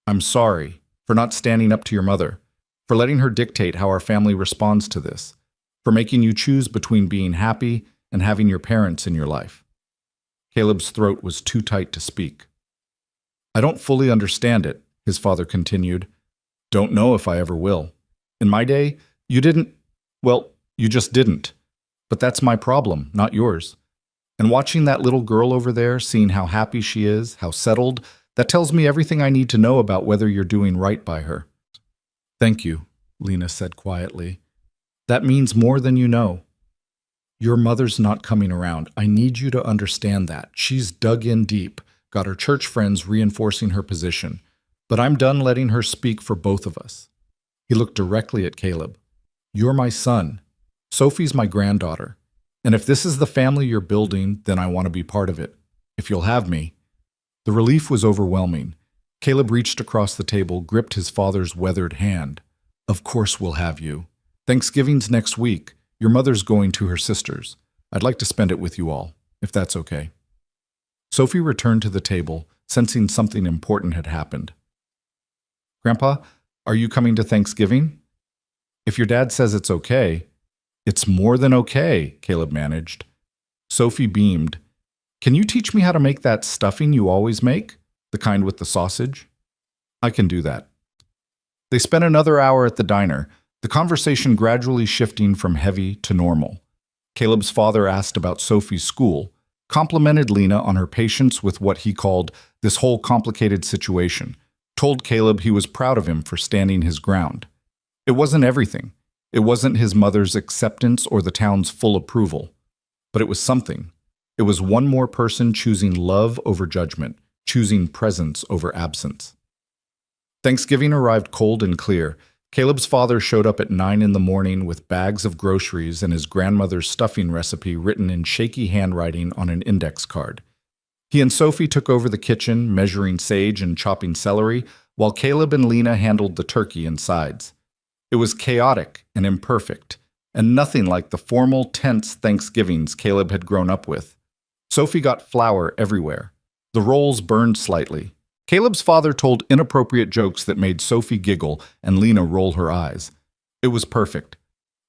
I'm sorry for not standing up to your mother, for letting her dictate how our family responds to this, for making you choose between being happy and having your parents in your life. Caleb's throat was too tight to speak. I don't fully understand it, his father continued. Don't know if I ever will. In my day, you didn't, well, you just didn't. But that's my problem, not yours. And watching that little girl over there, seeing how happy she is, how settled, that tells me everything I need to know about whether you're doing right by her. Thank you, Lena said quietly. That means more than you know. Your mother's not coming around. I need you to understand that. She's dug in deep, got her church friends reinforcing her position. But I'm done letting her speak for both of us. He looked directly at Caleb. You're my son. Sophie's my granddaughter. And if this is the family you're building, then I want to be part of it. If you'll have me. The relief was overwhelming. Caleb reached across the table, gripped his father's weathered hand. Of course we'll have you. Thanksgiving's next week. Your mother's going to her sister's. I'd like to spend it with you all, if that's okay. Sophie returned to the table, sensing something important had happened. Grandpa, are you coming to Thanksgiving? If your dad says it's okay. It's more than okay, Caleb managed. Sophie beamed. Can you teach me how to make that stuffing you always make? The kind with the sausage? I can do that. They spent another hour at the diner, the conversation gradually shifting from heavy to normal. Caleb's father asked about Sophie's school, complimented Lena on her patience with what he called this whole complicated situation, told Caleb he was proud of him for standing his ground. It wasn't everything. It wasn't his mother's acceptance or the town's full approval. But it was something. It was one more person choosing love over judgment, choosing presence over absence. Thanksgiving arrived cold and clear. Caleb's father showed up at 9 in the morning with bags of groceries and his grandmother's stuffing recipe written in shaky handwriting on an index card. He and Sophie took over the kitchen, measuring sage and chopping celery, while Caleb and Lena handled the turkey and sides. It was chaotic and imperfect, and nothing like the formal, tense Thanksgivings Caleb had grown up with. Sophie got flour everywhere. The rolls burned slightly. Caleb's father told inappropriate jokes that made Sophie giggle and Lena roll her eyes. It was perfect.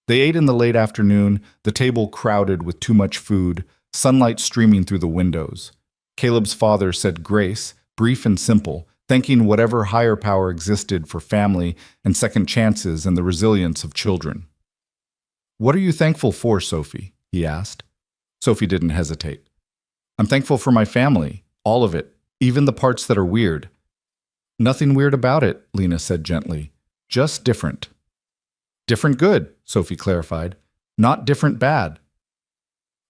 They ate in the late afternoon, the table crowded with too much food, sunlight streaming through the windows. Caleb's father said grace, brief and simple, thanking whatever higher power existed for family and second chances and the resilience of children. What are you thankful for, Sophie? He asked. Sophie didn't hesitate. I'm thankful for my family, all of it, even the parts that are weird. Nothing weird about it, Lena said gently. Just different. Different good, Sophie clarified. Not different bad.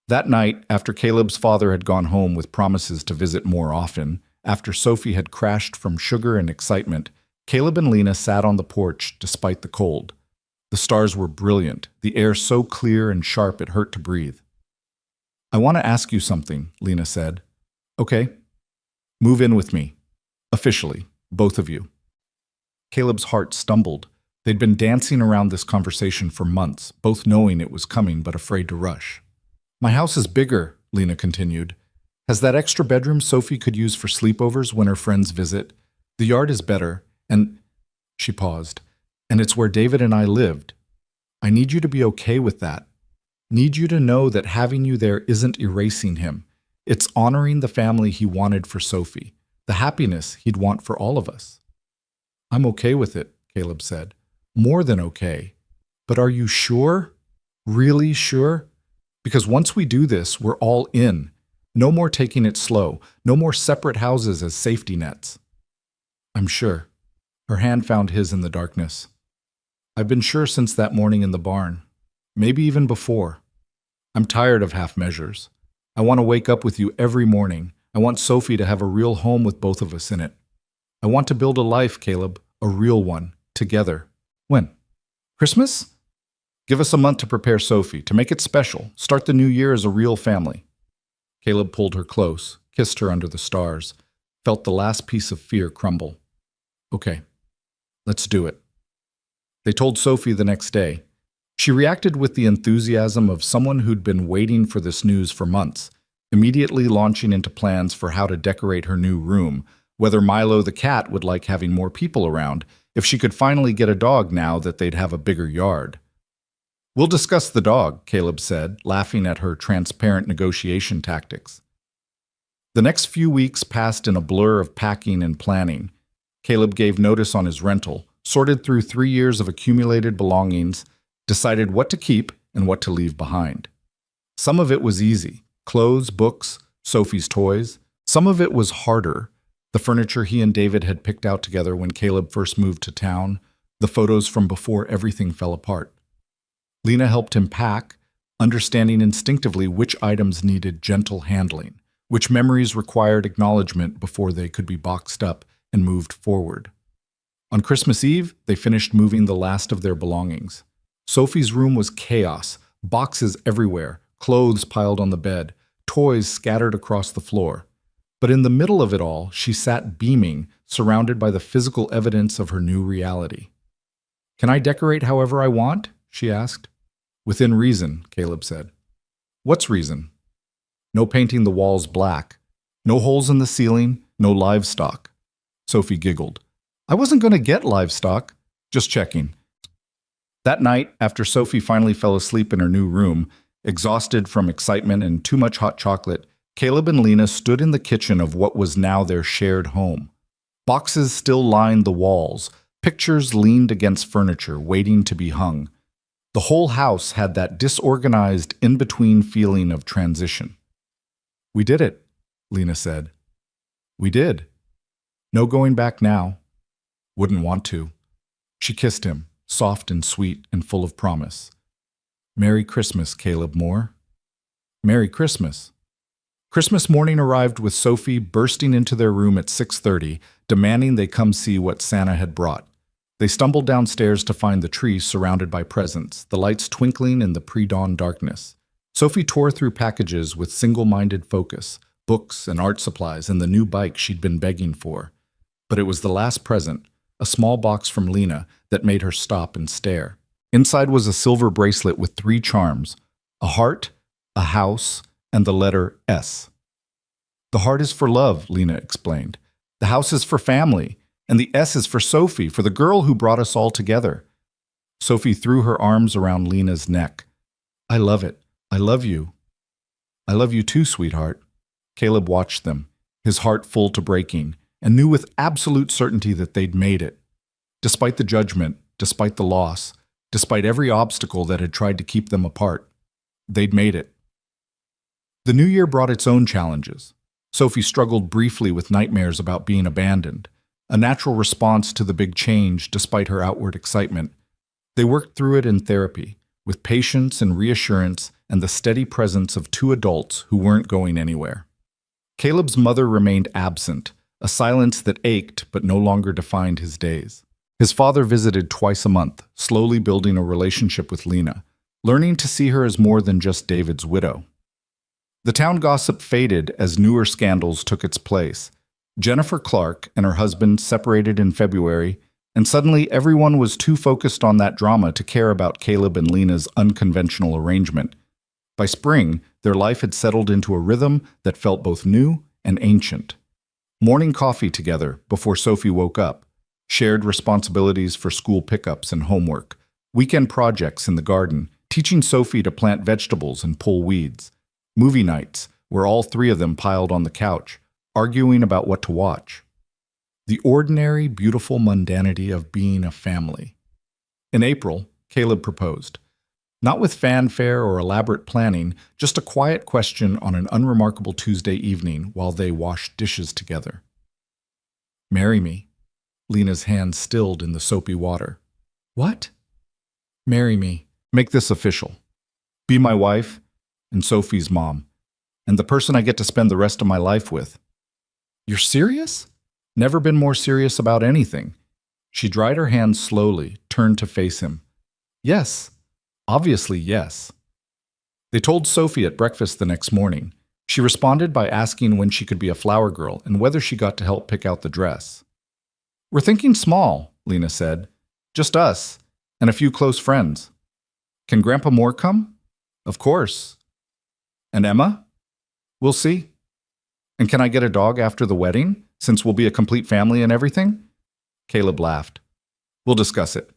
That night, after Caleb's father had gone home with promises to visit more often, after Sophie had crashed from sugar and excitement, Caleb and Lena sat on the porch despite the cold. The stars were brilliant, the air so clear and sharp it hurt to breathe. I want to ask you something, Lena said. Okay. Move in with me. Officially, both of you. Caleb's heart stumbled. They'd been dancing around this conversation for months, both knowing it was coming but afraid to rush. My house is bigger, Lena continued. Has that extra bedroom Sophie could use for sleepovers when her friends visit. The yard is better, and... She paused. And it's where David and I lived. I need you to be okay with that. Need you to know that having you there isn't erasing him. It's honoring the family he wanted for Sophie, the happiness he'd want for all of us. I'm okay with it, Caleb said. More than okay. But are you sure? Really sure? Because once we do this, we're all in. No more taking it slow. No more separate houses as safety nets. I'm sure. Her hand found his in the darkness. I've been sure since that morning in the barn. Maybe even before. I'm tired of half measures. I want to wake up with you every morning. I want Sophie to have a real home with both of us in it. I want to build a life, Caleb, a real one, together. When? Christmas? Give us a month to prepare Sophie, to make it special. Start the new year as a real family. Caleb pulled her close, kissed her under the stars, felt the last piece of fear crumble. Okay, let's do it. They told Sophie the next day. She reacted with the enthusiasm of someone who'd been waiting for this news for months, immediately launching into plans for how to decorate her new room, whether Milo the cat would like having more people around, if she could finally get a dog now that they'd have a bigger yard. We'll discuss the dog, Caleb said, laughing at her transparent negotiation tactics. The next few weeks passed in a blur of packing and planning. Caleb gave notice on his rental, sorted through 3 years of accumulated belongings, decided what to keep and what to leave behind. Some of it was easy: clothes, books, Sophie's toys. Some of it was harder: the furniture he and David had picked out together when Caleb first moved to town, the photos from before everything fell apart. Lena helped him pack, understanding instinctively which items needed gentle handling, which memories required acknowledgement before they could be boxed up and moved forward. On Christmas Eve, they finished moving the last of their belongings. Sophie's room was chaos, boxes everywhere, clothes piled on the bed, toys scattered across the floor. But in the middle of it all, she sat beaming, surrounded by the physical evidence of her new reality. "Can I decorate however I want?" she asked. "Within reason," Caleb said. "What's reason?" "No painting the walls black. No holes in the ceiling, no livestock." Sophie giggled. "I wasn't going to get livestock. Just checking." That night, after Sophie finally fell asleep in her new room, exhausted from excitement and too much hot chocolate, Caleb and Lena stood in the kitchen of what was now their shared home. Boxes still lined the walls, pictures leaned against furniture, waiting to be hung. The whole house had that disorganized, in-between feeling of transition. "We did it," Lena said. "We did. No going back now." "Wouldn't want to." She kissed him, soft and sweet and full of promise. "Merry Christmas, Caleb Moore." "Merry Christmas." Christmas morning arrived with Sophie bursting into their room at 6:30, demanding they come see what Santa had brought. They stumbled downstairs to find the tree surrounded by presents, the lights twinkling in the pre-dawn darkness. Sophie tore through packages with single-minded focus, books and art supplies and the new bike she'd been begging for. But it was the last present, a small box from Lena, that made her stop and stare. Inside was a silver bracelet with 3 charms: a heart, a house, and the letter S. "The heart is for love," Lena explained. "The house is for family, and the S is for Sophie, for the girl who brought us all together." Sophie threw her arms around Lena's neck. "I love it. I love you." "I love you too, sweetheart." Caleb watched them, his heart full to breaking, and knew with absolute certainty that they'd made it. Despite the judgment, despite the loss, despite every obstacle that had tried to keep them apart, they'd made it. The new year brought its own challenges. Sophie struggled briefly with nightmares about being abandoned, a natural response to the big change despite her outward excitement. They worked through it in therapy, with patience and reassurance and the steady presence of 2 adults who weren't going anywhere. Caleb's mother remained absent, a silence that ached but no longer defined his days. His father visited twice a month, slowly building a relationship with Lena, learning to see her as more than just David's widow. The town gossip faded as newer scandals took its place. Jennifer Clark and her husband separated in February, and suddenly everyone was too focused on that drama to care about Caleb and Lena's unconventional arrangement. By spring, their life had settled into a rhythm that felt both new and ancient. Morning coffee together before Sophie woke up, shared responsibilities for school pickups and homework, weekend projects in the garden, teaching Sophie to plant vegetables and pull weeds, movie nights where all 3 of them piled on the couch, arguing about what to watch. The ordinary, beautiful mundanity of being a family. In April, Caleb proposed. Not with fanfare or elaborate planning, just a quiet question on an unremarkable Tuesday evening while they washed dishes together. "Marry me." Lena's hand stilled in the soapy water. "What?" "Marry me. Make this official. Be my wife and Sophie's mom, and the person I get to spend the rest of my life with." "You're serious?" Never been more serious about anything. She dried her hands slowly, turned to face him. Yes. Obviously, yes. They told Sophie at breakfast the next morning. She responded by asking when she could be a flower girl and whether she got to help pick out the dress. We're thinking small, Lena said. Just us, and a few close friends. Can Grandpa Moore come? Of course. And Emma? We'll see. And can I get a dog after the wedding, since we'll be a complete family and everything? Caleb laughed. We'll discuss it.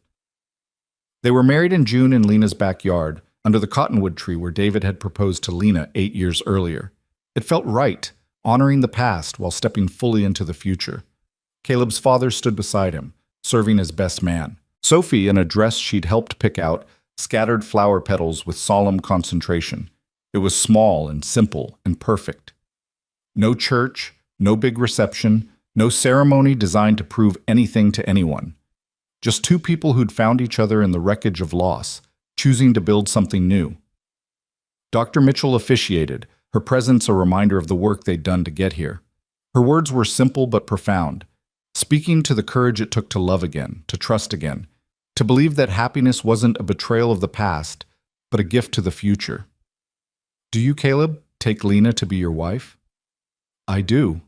They were married in June in Lena's backyard, under the cottonwood tree where David had proposed to Lena 8 years earlier. It felt right, honoring the past while stepping fully into the future. Caleb's father stood beside him, serving as best man. Sophie, in a dress she'd helped pick out, scattered flower petals with solemn concentration. It was small and simple and perfect. No church, no big reception, no ceremony designed to prove anything to anyone. Just two people who'd found each other in the wreckage of loss, choosing to build something new. Dr. Mitchell officiated, her presence a reminder of the work they'd done to get here. Her words were simple but profound, speaking to the courage it took to love again, to trust again, to believe that happiness wasn't a betrayal of the past, but a gift to the future. Do you, Caleb, take Lena to be your wife? I do.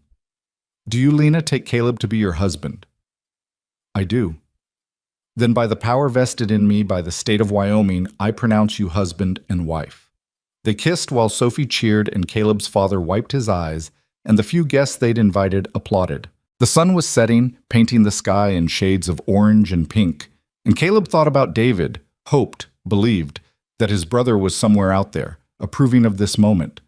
Do you, Lena, take Caleb to be your husband? I do. Then by the power vested in me by the state of Wyoming, I pronounce you husband and wife. They kissed while Sophie cheered and Caleb's father wiped his eyes, and the few guests they'd invited applauded. The sun was setting, painting the sky in shades of orange and pink, and Caleb thought about David, hoped, believed, that his brother was somewhere out there, approving of this moment.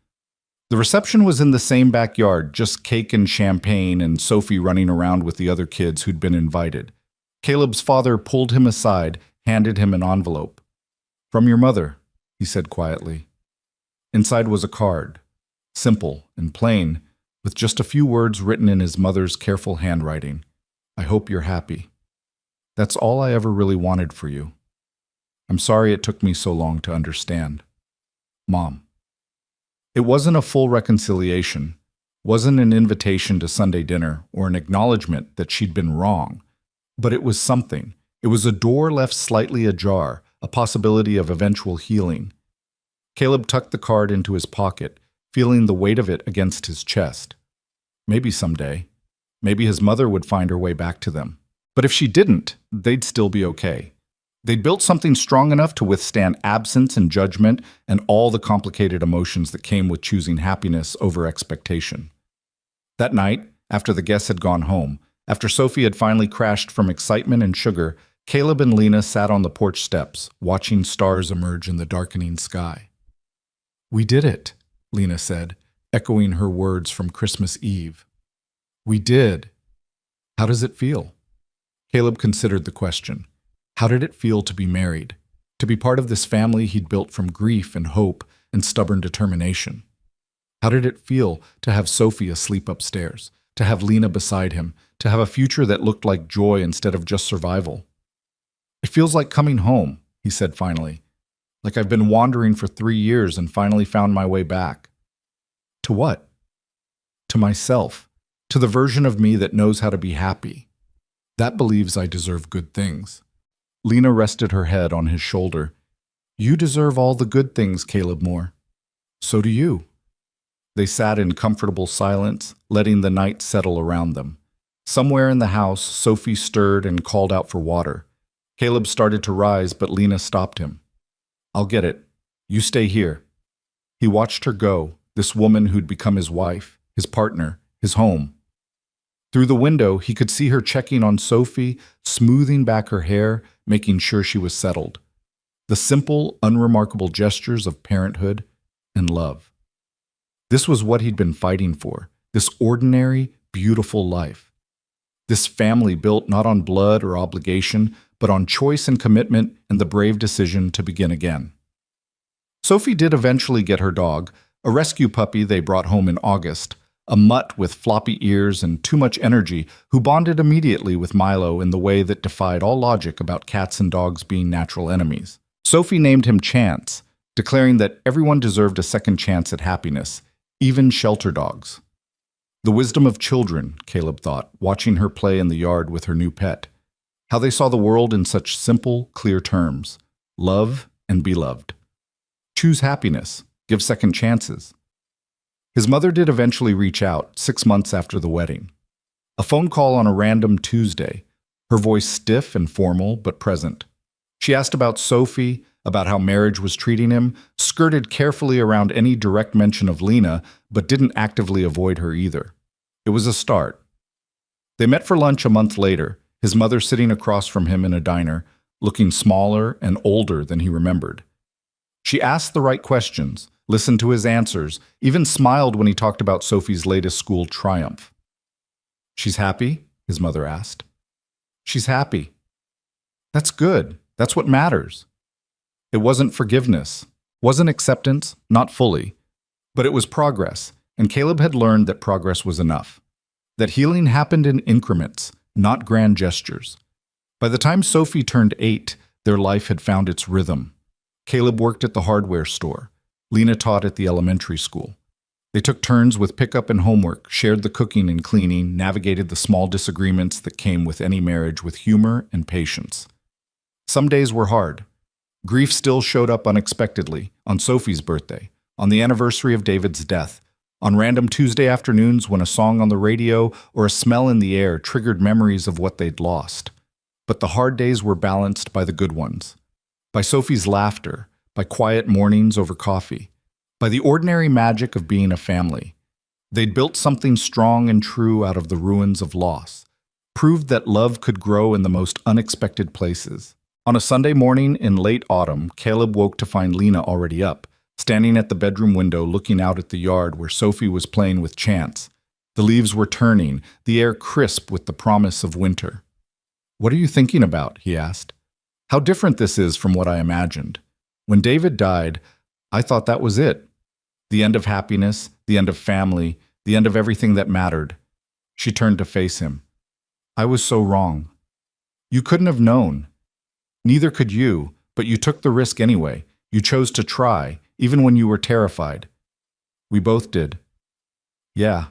The reception was in the same backyard, just cake and champagne and Sophie running around with the other kids who'd been invited. Caleb's father pulled him aside, handed him an envelope. From your mother, he said quietly. Inside was a card, simple and plain, with just a few words written in his mother's careful handwriting. I hope you're happy. That's all I ever really wanted for you. I'm sorry it took me so long to understand. Mom. It wasn't a full reconciliation, wasn't an invitation to Sunday dinner or an acknowledgement that she'd been wrong, but it was something. It was a door left slightly ajar, a possibility of eventual healing. Caleb tucked the card into his pocket, feeling the weight of it against his chest. Maybe someday. Maybe his mother would find her way back to them. But if she didn't, they'd still be okay. They'd built something strong enough to withstand absence and judgment and all the complicated emotions that came with choosing happiness over expectation. That night, after the guests had gone home, after Sophie had finally crashed from excitement and sugar, Caleb and Lena sat on the porch steps, watching stars emerge in the darkening sky. We did it, Lena said, echoing her words from Christmas Eve. We did. How does it feel? Caleb considered the question. How did it feel to be married, to be part of this family he'd built from grief and hope and stubborn determination? How did it feel to have Sophie asleep upstairs, to have Lena beside him, to have a future that looked like joy instead of just survival? It feels like coming home, he said finally, like I've been wandering for 3 years and finally found my way back. To what? To myself, to the version of me that knows how to be happy, that believes I deserve good things. Lena rested her head on his shoulder. You deserve all the good things, Caleb Moore. So do you. They sat in comfortable silence, letting the night settle around them. Somewhere in the house, Sophie stirred and called out for water. Caleb started to rise, but Lena stopped him. I'll get it. You stay here. He watched her go, this woman who'd become his wife, his partner, his home. Through the window, he could see her checking on Sophie, smoothing back her hair, making sure she was settled. The simple, unremarkable gestures of parenthood and love. This was what he'd been fighting for, this ordinary, beautiful life. This family built not on blood or obligation, but on choice and commitment and the brave decision to begin again. Sophie did eventually get her dog, a rescue puppy they brought home in August, a mutt with floppy ears and too much energy who bonded immediately with Milo in the way that defied all logic about cats and dogs being natural enemies. Sophie named him Chance, declaring that everyone deserved a second chance at happiness, even shelter dogs. The wisdom of children, Caleb thought, watching her play in the yard with her new pet. How they saw the world in such simple, clear terms. Love and be loved. Choose happiness. Give second chances. His mother did eventually reach out, 6 months after the wedding. A phone call on a random Tuesday, her voice stiff and formal but present. She asked about Sophie, about how marriage was treating him, skirted carefully around any direct mention of Lena, but didn't actively avoid her either. It was a start. They met for lunch a month later, his mother sitting across from him in a diner, looking smaller and older than he remembered. She asked the right questions, listened to his answers, even smiled when he talked about Sophie's latest school triumph. "She's happy?" his mother asked. "She's happy." "That's good. That's what matters." It wasn't forgiveness, wasn't acceptance, not fully, but it was progress, and Caleb had learned that progress was enough. That healing happened in increments, not grand gestures. By the time Sophie turned 8, their life had found its rhythm. Caleb worked at the hardware store. Lena taught at the elementary school. They took turns with pickup and homework, shared the cooking and cleaning, navigated the small disagreements that came with any marriage with humor and patience. Some days were hard. Grief still showed up unexpectedly, on Sophie's birthday, on the anniversary of David's death, on random Tuesday afternoons when a song on the radio or a smell in the air triggered memories of what they'd lost. But the hard days were balanced by the good ones. By Sophie's laughter, by quiet mornings over coffee, by the ordinary magic of being a family. They'd built something strong and true out of the ruins of loss, proved that love could grow in the most unexpected places. On a Sunday morning in late autumn, Caleb woke to find Lena already up, standing at the bedroom window looking out at the yard where Sophie was playing with Chance. The leaves were turning, the air crisp with the promise of winter. "What are you thinking about?" he asked. "How different this is from what I imagined. When David died, I thought that was it. The end of happiness, the end of family, the end of everything that mattered." She turned to face him. "I was so wrong. You couldn't have known. Neither could you, but you took the risk anyway. You chose to try, even when you were terrified." "We both did." "Yeah,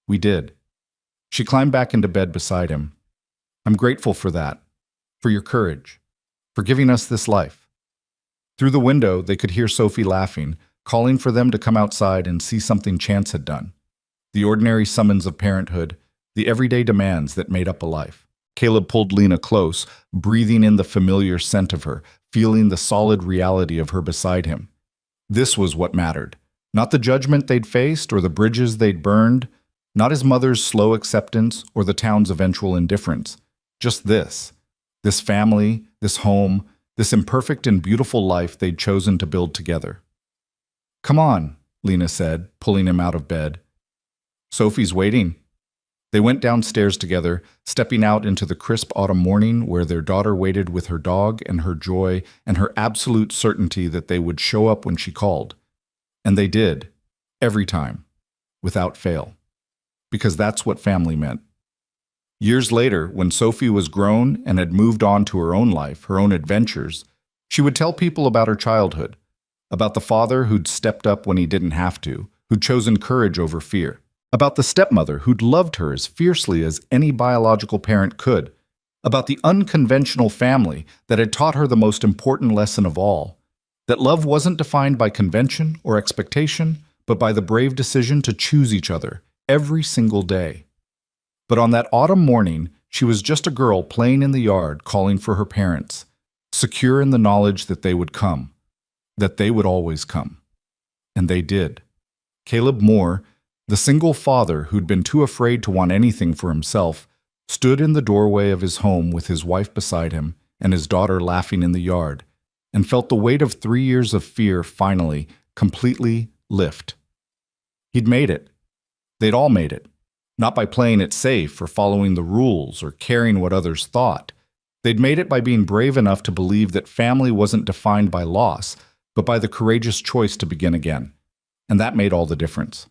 we did." She climbed back into bed beside him. "I'm grateful for that, for your courage, for giving us this life." Through the window, they could hear Sophie laughing, calling for them to come outside and see something Chance had done. The ordinary summons of parenthood, the everyday demands that made up a life. Caleb pulled Lena close, breathing in the familiar scent of her, feeling the solid reality of her beside him. This was what mattered. Not the judgment they'd faced or the bridges they'd burned, not his mother's slow acceptance or the town's eventual indifference. Just this family, this home, this imperfect and beautiful life they'd chosen to build together. "Come on," Lena said, pulling him out of bed. "Sophie's waiting." They went downstairs together, stepping out into the crisp autumn morning where their daughter waited with her dog and her joy and her absolute certainty that they would show up when she called. And they did, every time, without fail. Because that's what family meant. Years later, when Sophie was grown and had moved on to her own life, her own adventures, she would tell people about her childhood, about the father who'd stepped up when he didn't have to, who'd chosen courage over fear. About the stepmother who'd loved her as fiercely as any biological parent could. About the unconventional family that had taught her the most important lesson of all, that love wasn't defined by convention or expectation, but by the brave decision to choose each other every single day. But on that autumn morning, she was just a girl playing in the yard calling for her parents, secure in the knowledge that they would come, that they would always come. And they did. Caleb Moore, the single father who'd been too afraid to want anything for himself, stood in the doorway of his home with his wife beside him and his daughter laughing in the yard, and felt the weight of 3 years of fear finally, completely lift. He'd made it. They'd all made it. Not by playing it safe or following the rules or caring what others thought. They'd made it by being brave enough to believe that family wasn't defined by loss, but by the courageous choice to begin again. And that made all the difference.